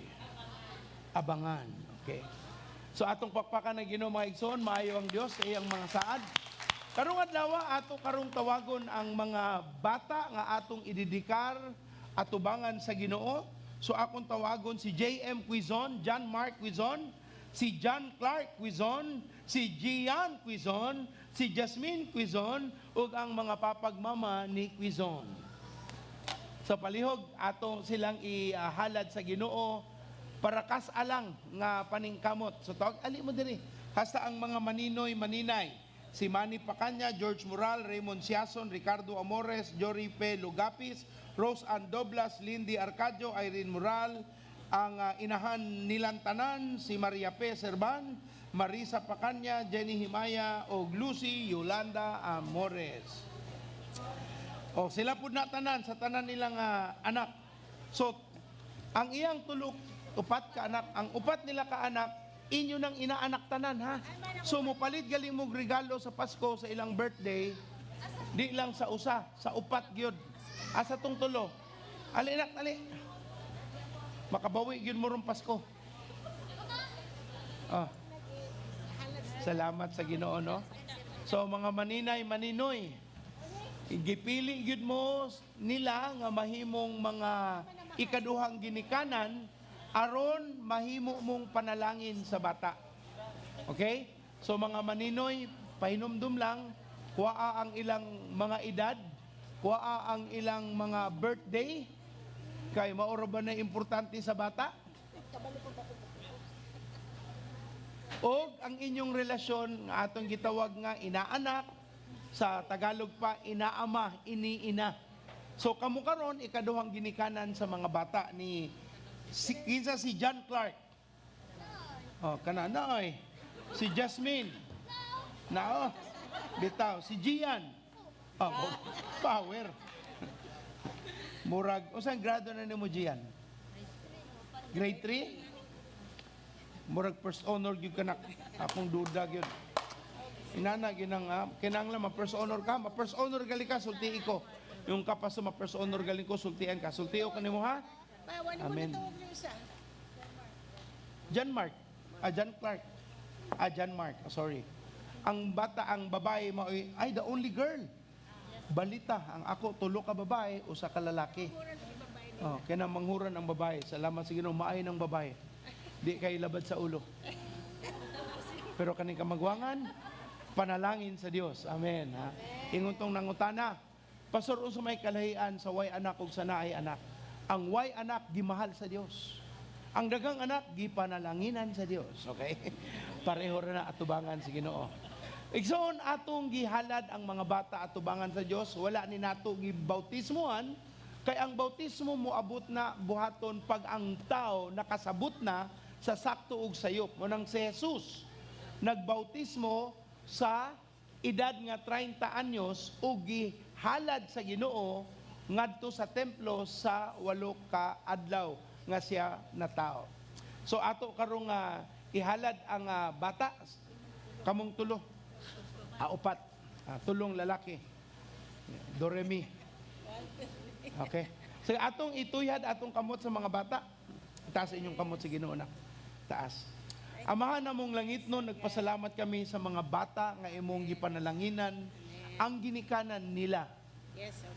Abangan. Okay? So atong pakpakan ng Ginoo mga igsoon, maayo ang Dios sa iyang mga saad. Karong adlaw ato karong tawagon ang mga bata nga atong ididikar atubangan sa Ginoo. So akong tawagon si J.M. Quizon, John Mark Quizon, si John Clark Quizon, si Gian Quizon, si Jasmine Quizon, ug ang mga papagmama ni Quizon. Sa palihog ato silang ihalad sa Ginoo para kasalang nga paningkamot. So tawag ali mo diri. Hasta ang mga maninoy maninay, si Manny Pacanya, George Moral, Raymond Siason, Ricardo Amores, Jory P. Lugapis, Rose Ann Doblas, Lindy Arcadio, Irene Moral, ang inahan nilang tanan, si Maria P. Serban, Marisa Pacanya, Jenny Himaya, o Lucy Yolanda Amores. O sila po na tanan sa tanan nilang anak. So, ang iyang upat ka anak, ang upat nila ka anak, inyo nang inaanak tanan ha. So mopalit galing mong regalo sa Pasko sa ilang birthday, di lang sa usa, sa upat gyud. Asa tong tulo. Ali anak, ali. Makabawi gyud mo rong Pasko. Salamat sa Ginoo no. So mga maninay, maninoy, gipili gyud mo nila nga mahimong mga ikaduhang ginikanan aron mahimo mong panalangin sa bata. Okay? So mga maninoy, pahinumdum lang, kuha ang ilang mga edad, kuha ang ilang mga birthday, kay maoro ba na importante sa bata? O ang inyong relasyon nga atong gitawag nga inaanak, sa Tagalog pa inaama, iniina. So kamo karon ikaduhang ginikanan sa mga bata ni kinsa si John Clark. Kana na oy. Si Jasmine. Na bitaw si Gian. Power. Murag usan grado na nimo Gian? Grade 3? Murag first honor gyud kana. Akong duda gyud. Inana ginang kinanglan ma-first honor ka, ma-first honor gali ka sulti ko. Yung kapaso ma-first honor galing ko sultian ka. Sultio kanimo ha? Amen. John Mark. John Clark. John Mark. Sorry. Ang bata, ang babae mo ay the only girl. Balita, ang ako tulo ka babae, usa ka lalaki. Kaya na manghuran ang babae. Salamat sa Ginoo, maay ng babae. Di kay labad sa ulo. Pero kaning kamagwangan, panalangin sa Dios. Amen. Ha? Inguntong nangutana. Pastor, unsa may kalahian sa way anak ug sa naay anak? Ang way anak gimahal sa Dios. Ang dagang anak gipanalanginan sa Dios. Okay? Pareho ra na atubangan sa Ginoo. Igsoon atong gihalad ang mga bata atubangan sa Dios, wala ni nato gibautismohan kay ang bautismo moabot na buhaton pag ang tao nakasabot na sa sakto ug sayop. Mo nang si Jesus nagbautismo sa edad nga 30 anyos ug gihalad sa Ginoo ngadto sa templo sa 8 ka adlaw nga siya natao. So ato karong ihalad ang bata kamong tulo. Upat. Tulong lalaki. Doremi. Okay. So atong ituyad atong kamot sa mga bata. Taas inyong kamot sa Ginoo na. Taas. Amahan namong langit no, nagpasalamat kami sa mga bata nga imong gipanalanginan ang ginikanan nila.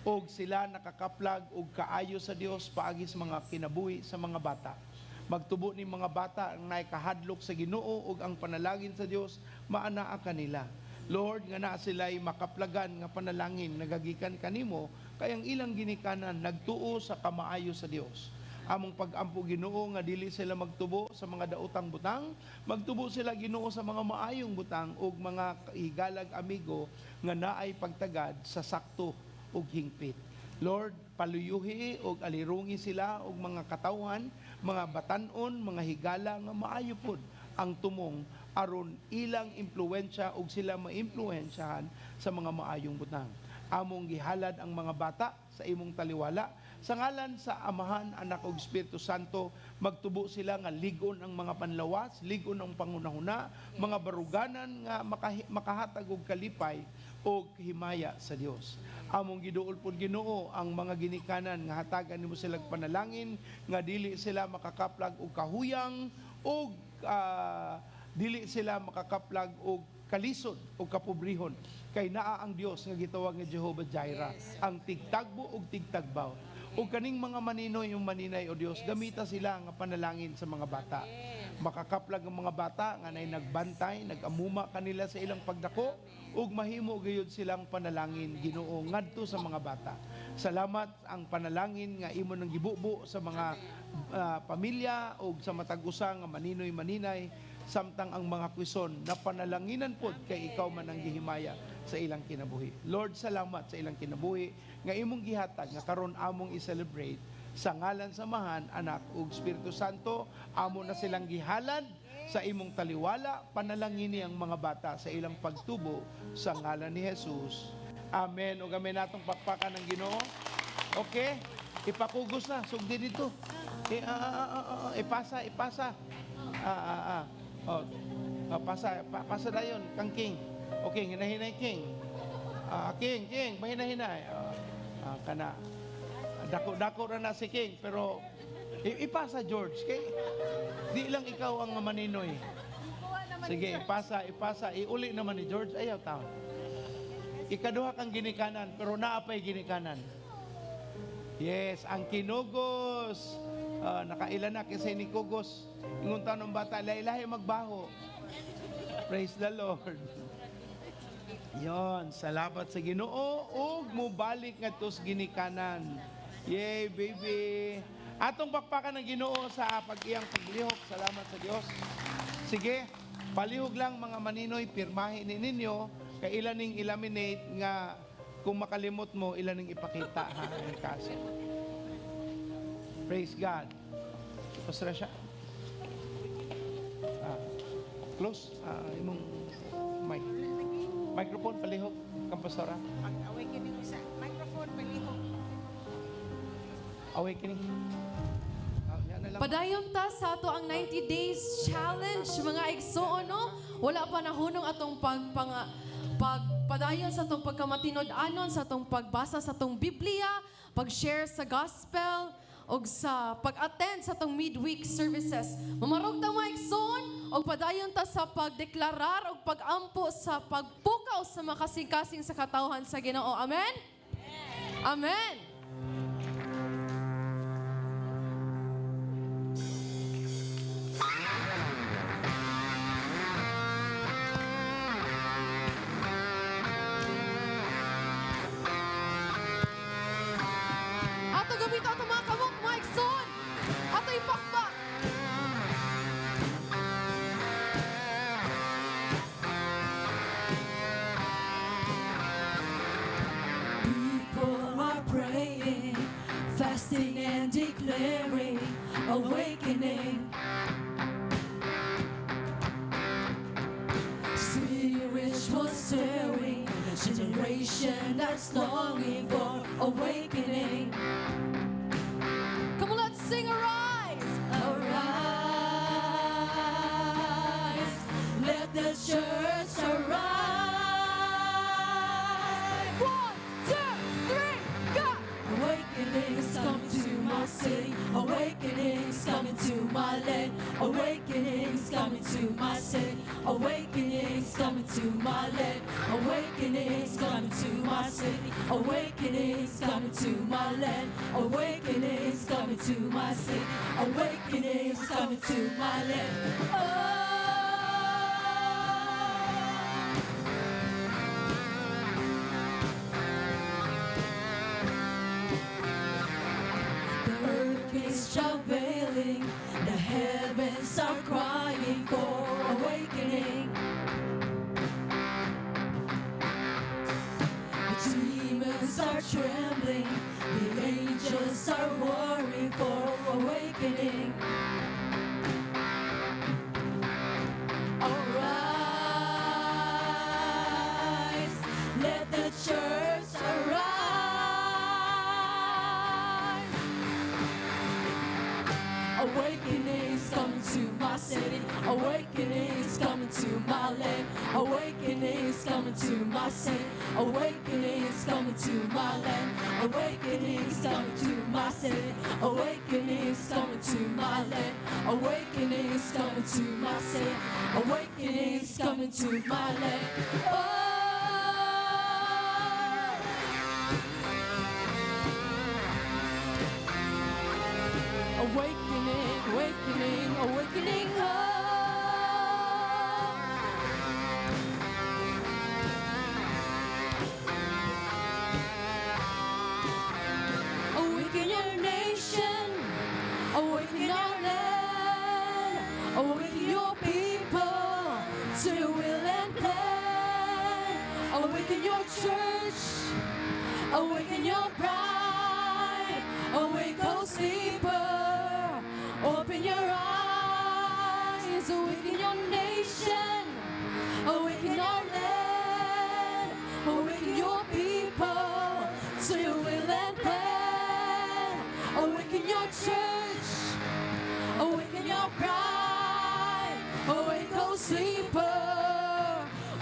Og sila nakakaplag og kaayo sa Dios paagi sa mga kinabuhi sa mga bata. Magtubo ni mga bata ang naikahadlok sa Ginoo ug ang panalangin sa Dios maanaa kanila. Lord, nga na sila'y makaplagan nga panalangin nagagikan kanimo kay ang ilang ginikanan nagtuo sa kamaayo sa Dios. Among pag-ampo Ginoo nga dili sila magtubo sa mga daotang butang, magtubo sila Ginoo sa mga maayong butang ug mga higalag amigo nga naay pagtagad sa sakto ug hingpit. Lord, paluyuhi ug alirungi sila og mga katawhan, mga batanon, mga higala nga maayo pod ang tumong aron ilang impluwensya ug sila maimpluwensyahan sa mga maayong butang. Among gihalad ang mga bata sa imong taliwala sa ngalan sa Amahan, Anak ug Espiritu Santo. Magtubo sila nga ligon ang mga panlawas, ligon ang pangunahuna, mga baruganan nga makahatag og kalipay o himaya sa Dios. Among giduol pod Ginoo ang mga ginikanan nga hatagan nimo silang panalangin nga dili sila makakaplag og kahuyang o dili sila makakaplag og kalisod o kapobrihon kay naa ang Dios nga gitawag nga Jehovah Jireh, ang tigtagbo ug tigtagbaw. O kaning mga maninoy yung maninay o Dios, gamita sila nga panalangin sa mga bata. Makakaplag ang mga bata nga nay nagbantay, nagamuma kanila sa ilang pagdako ug mahimo gayud silang panalangin Ginoo ngadto sa mga bata. Salamat ang panalangin nga imo nang gibubo sa mga pamilya ug sa matag usa nga maninoy-maninay samtang ang mga kwison na panalanginan pod kay ikaw man ang gihimaya sa ilang kinabuhi. Lord, salamat sa ilang kinabuhi nga imong gihatag nga karon among i-celebrate sa ngalan sa Amahan, Anak ug Espiritu Santo. Amo na silang gihalad sa imong taliwala, panalangini ang mga bata sa ilang pagtubo sa ngalan ni Jesus. Amen. Ug amen natong pakpakan ng Ginoo. Okay? Ipakugos na, sugdi dito. Ipasa. Pasa dayon kang King. Okay, hinahinay King. King, mahinahinay. Kana. Dako ra na si King, pero ipasa George. Kay di lang ikaw ang maninoy. Sige, ipasa. Iuli naman ni George. Ayaw tao. Ikaduha kang ginikanan, pero naapay ginikanan. Yes, ang kinugos. Nakailan na kasi ni Kugos. Ingunta ng bata, lahi magbaho. Praise the Lord. Yon, salamat sa Ginoo ug mubalik ngadto sa ginikanan. Yay, baby. Atong pakpakan ng Ginoo sa pag-iyang paglihok. Salamat sa Dios. Sige, palihog lang mga maninoy, pirmahin ninyo kay ilan ning ilaminate nga kung makalimot mo ilan ning ipakita ha ang kaso. Praise God. Pasra siya. Close imong mic. Microphone palihog kang pastora. Awakening sa microphone palihog. Awakening. Yan na lang. Padayon ta sa ato ang 90 days challenge mga igsoon no. Wala pa nahunong atong pagpadayon sa atong pagkamatinod-anon sa atong pagbasa sa atong Biblia, pag-share sa gospel og sa pag-attend sa atong midweek services. Mamarog ta mga igsoon og padayon ta sa pagdeklarar og pag-ampo sa pagpukaw sa makasing-kasing sa katawhan sa Ginoo. Amen? Amen. Ato gamit ato mga kamot, mga igsoon. Ato ipakpak. People are praying, fasting and declaring, awakening. Spiritual stirring, generation that's longing for awakening. Come on, let's sing Arise. Arise, let the church arise. 1, 2, 3, go. Awakening is coming to my city. Awakening is coming to my land. Awakening is coming to my city. Awakening is coming to my land. Awakening is coming to my city. Awakening is coming to my land. Awakening is coming to my city. Awakening is coming to my land. Oh. The earth is travailing, the heavens are crying for awakening. The demons are trembling, the angels are roaring for awakening. Arise, let the church arise. Awakening is coming to my city. Awakening is coming to my land. Awakening is coming to my city. Awakening is coming to my land. Awakening is coming to my city. Awakening is coming to my land. Awakening is coming to my city. Awakening is coming to my land. Oh. Awakening, awakening, awakening, oh. Awaken your nation, awaken your land, awaken your people to your will and plan. Awaken your church, awaken your bride, awake, oh sleeper. Open your eyes, awaken your nation, awaken your land, awaken your people to your will and plan. Awaken your church, awaken your bride, awake, oh sleeper.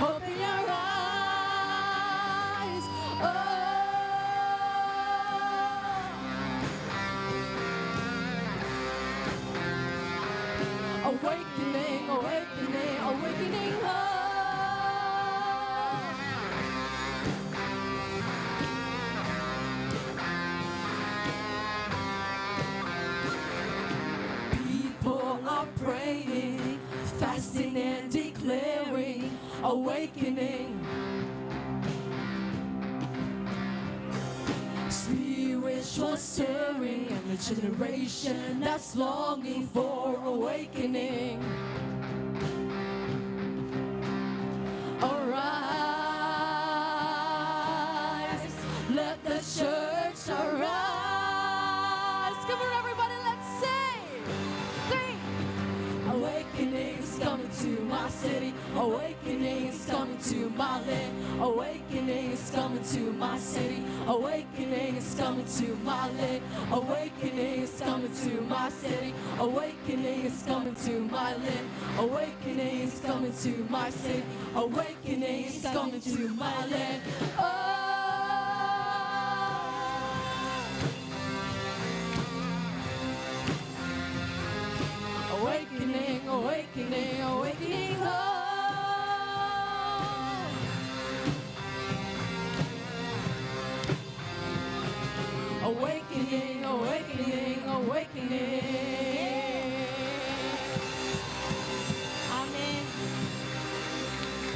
Open your eyes, oh. Awakening, awakening, awakening, oh. People are praying, fasting and declaring, awakening. Spiritual stirring, and the generation that's longing for awakening. Arise, let the church arise. Come on, everybody, let's sing. 3. Awakening is coming to my city. Awakening is coming to my land. Awakening is coming to my city. Awakening is coming to my land. Awakening is coming to my city. Awakening is coming to my land. Awakening is coming to my city. Awakening is coming to my land. Oh. Awakening, awakening, awakening, oh. Awakening, awakening, awakening. Amen.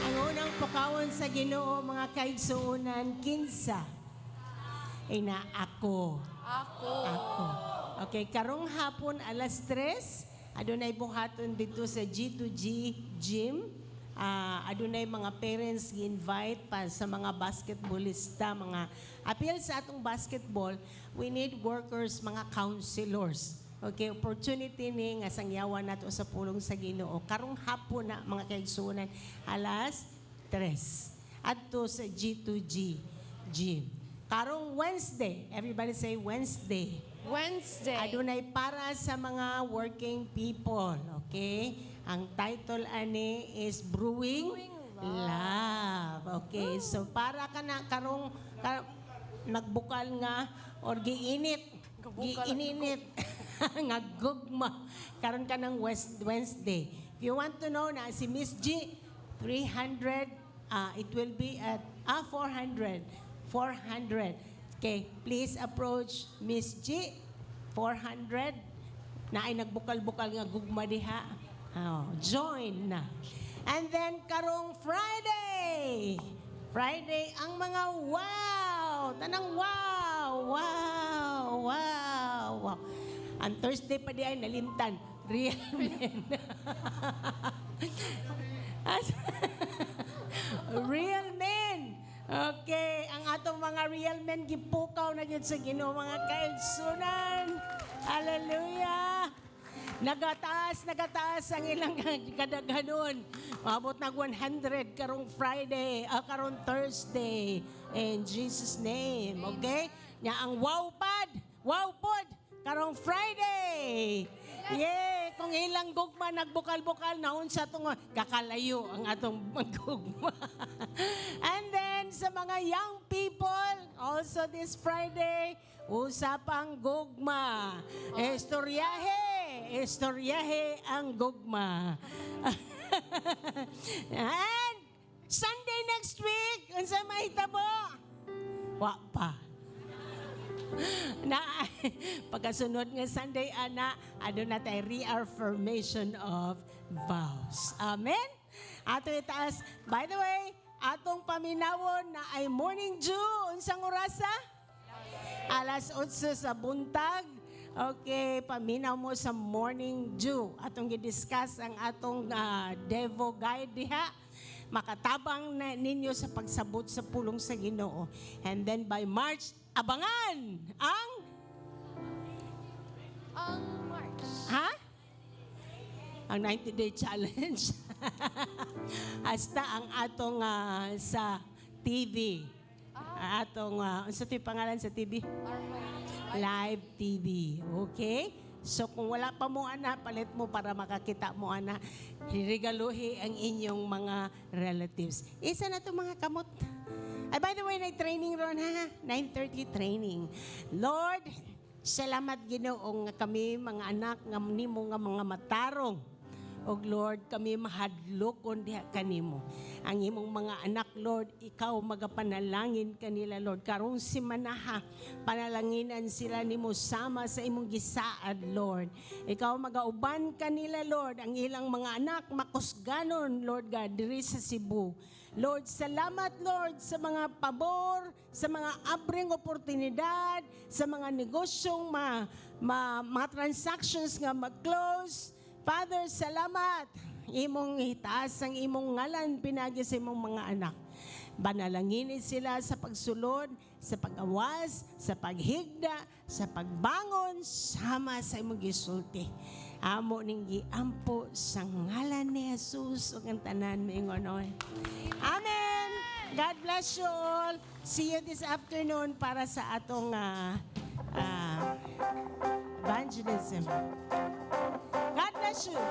Ang unang pukawon sa Ginoo mga kaigsuonan kinsa ay na ako. Ako. Okay, karong hapon alas 3, adunay buhaton dito sa G2G gym. Adunay mga parents gi-invite pa sa mga basketballista, mga appeal sa atong basketball. We need workers, mga counselors. Okay, opportunity ni nga sangyawan nato sa pulong sa Ginoo. Karong hapon na mga kaigsuonan alas 3 adto sa G2G. Gym. Karong Wednesday, everybody say Wednesday. Wednesday. Adunay para sa mga working people, okay? Ang title ani is Brewing Love. Okay, so para ka na karong nagbukal nga or giinit, giininit nga gugma karon ka ng Wednesday. If you want to know na si Miss G 300 it will be at 400. Okay, please approach Miss G 400 na ay nagbukal-bukal nga gugma diha. Join na. And then karong Friday ang mga wow, tanang wow. Ang Thursday pa di ay nalimtan, real men. Real men. Okay, ang atong mga real men gipukaw na gyud sa Ginoo mga kaigsunan. Hallelujah. Nagataas ang ilang kadaghanon. Maabot nag 100 karong Friday, karong Thursday. In Jesus name, okay? Nya ang wow pod, karong Friday. Yeah, kung ilang gugma nagbukal-bukal naon sa tong kakalayo ang atong gugma. And then sa mga young people, also this Friday, usapang gugma. Istoryahe ang gugma. And Sunday next week, unsa mahitabo? Wa pa. Na pagkasunod nga Sunday ana aduna tay reaffirmation of vows. Amen. Ato itaas. By the way, atong paminawon na ay morning dew unsang orasa? Alas 8 sa buntag. Okay, paminaw mo sa morning dew. Atong gidiscuss ang atong Devo guide diha. Makatabang na ninyo sa pagsabot sa pulong sa Ginoo. And then by March, abangan ang March. Ha? Ang 90-day challenge. Hasta ang atong sa TV. Atong, sa ito yung pangalan sa TV? Live TV. Okay? So kung wala pa mo ana, palit mo para makakita mo ana, regaluhi ang inyong mga relatives. Isa na to mga kamot. Ay, by the way, nag-training ron ha. 9:30 training. Lord, salamat Ginoo nga kami mga anak nga nimo nga mga matarong. O Lord, kami mahadlokon diha kanimo. Ang imong mga anak, Lord, ikaw magapanalangin kanila, Lord. Karong simana ha, panalanginan sila nimo sama sa imong gisaad, Lord. Ikaw magauban kanila, Lord. Ang ilang mga anak makusganon, Lord God, diri sa Cebu. Lord, salamat, Lord, sa mga pabor, sa mga abring oportunidad, sa mga negosyong mga transactions nga mag-close. Father, salamat. Imong itaas ang imong ngalan pinagi sa imong mga anak. Banalanginin sila sa pagsulod, sa pag-awas, sa paghigda, sa pagbangon, sama sa imong gisulti. Amo ning giampo sa ngalan ni Jesus ug ang tanan moingon. Amen. God bless you all. See you this afternoon para sa atong evangelism. God bless you.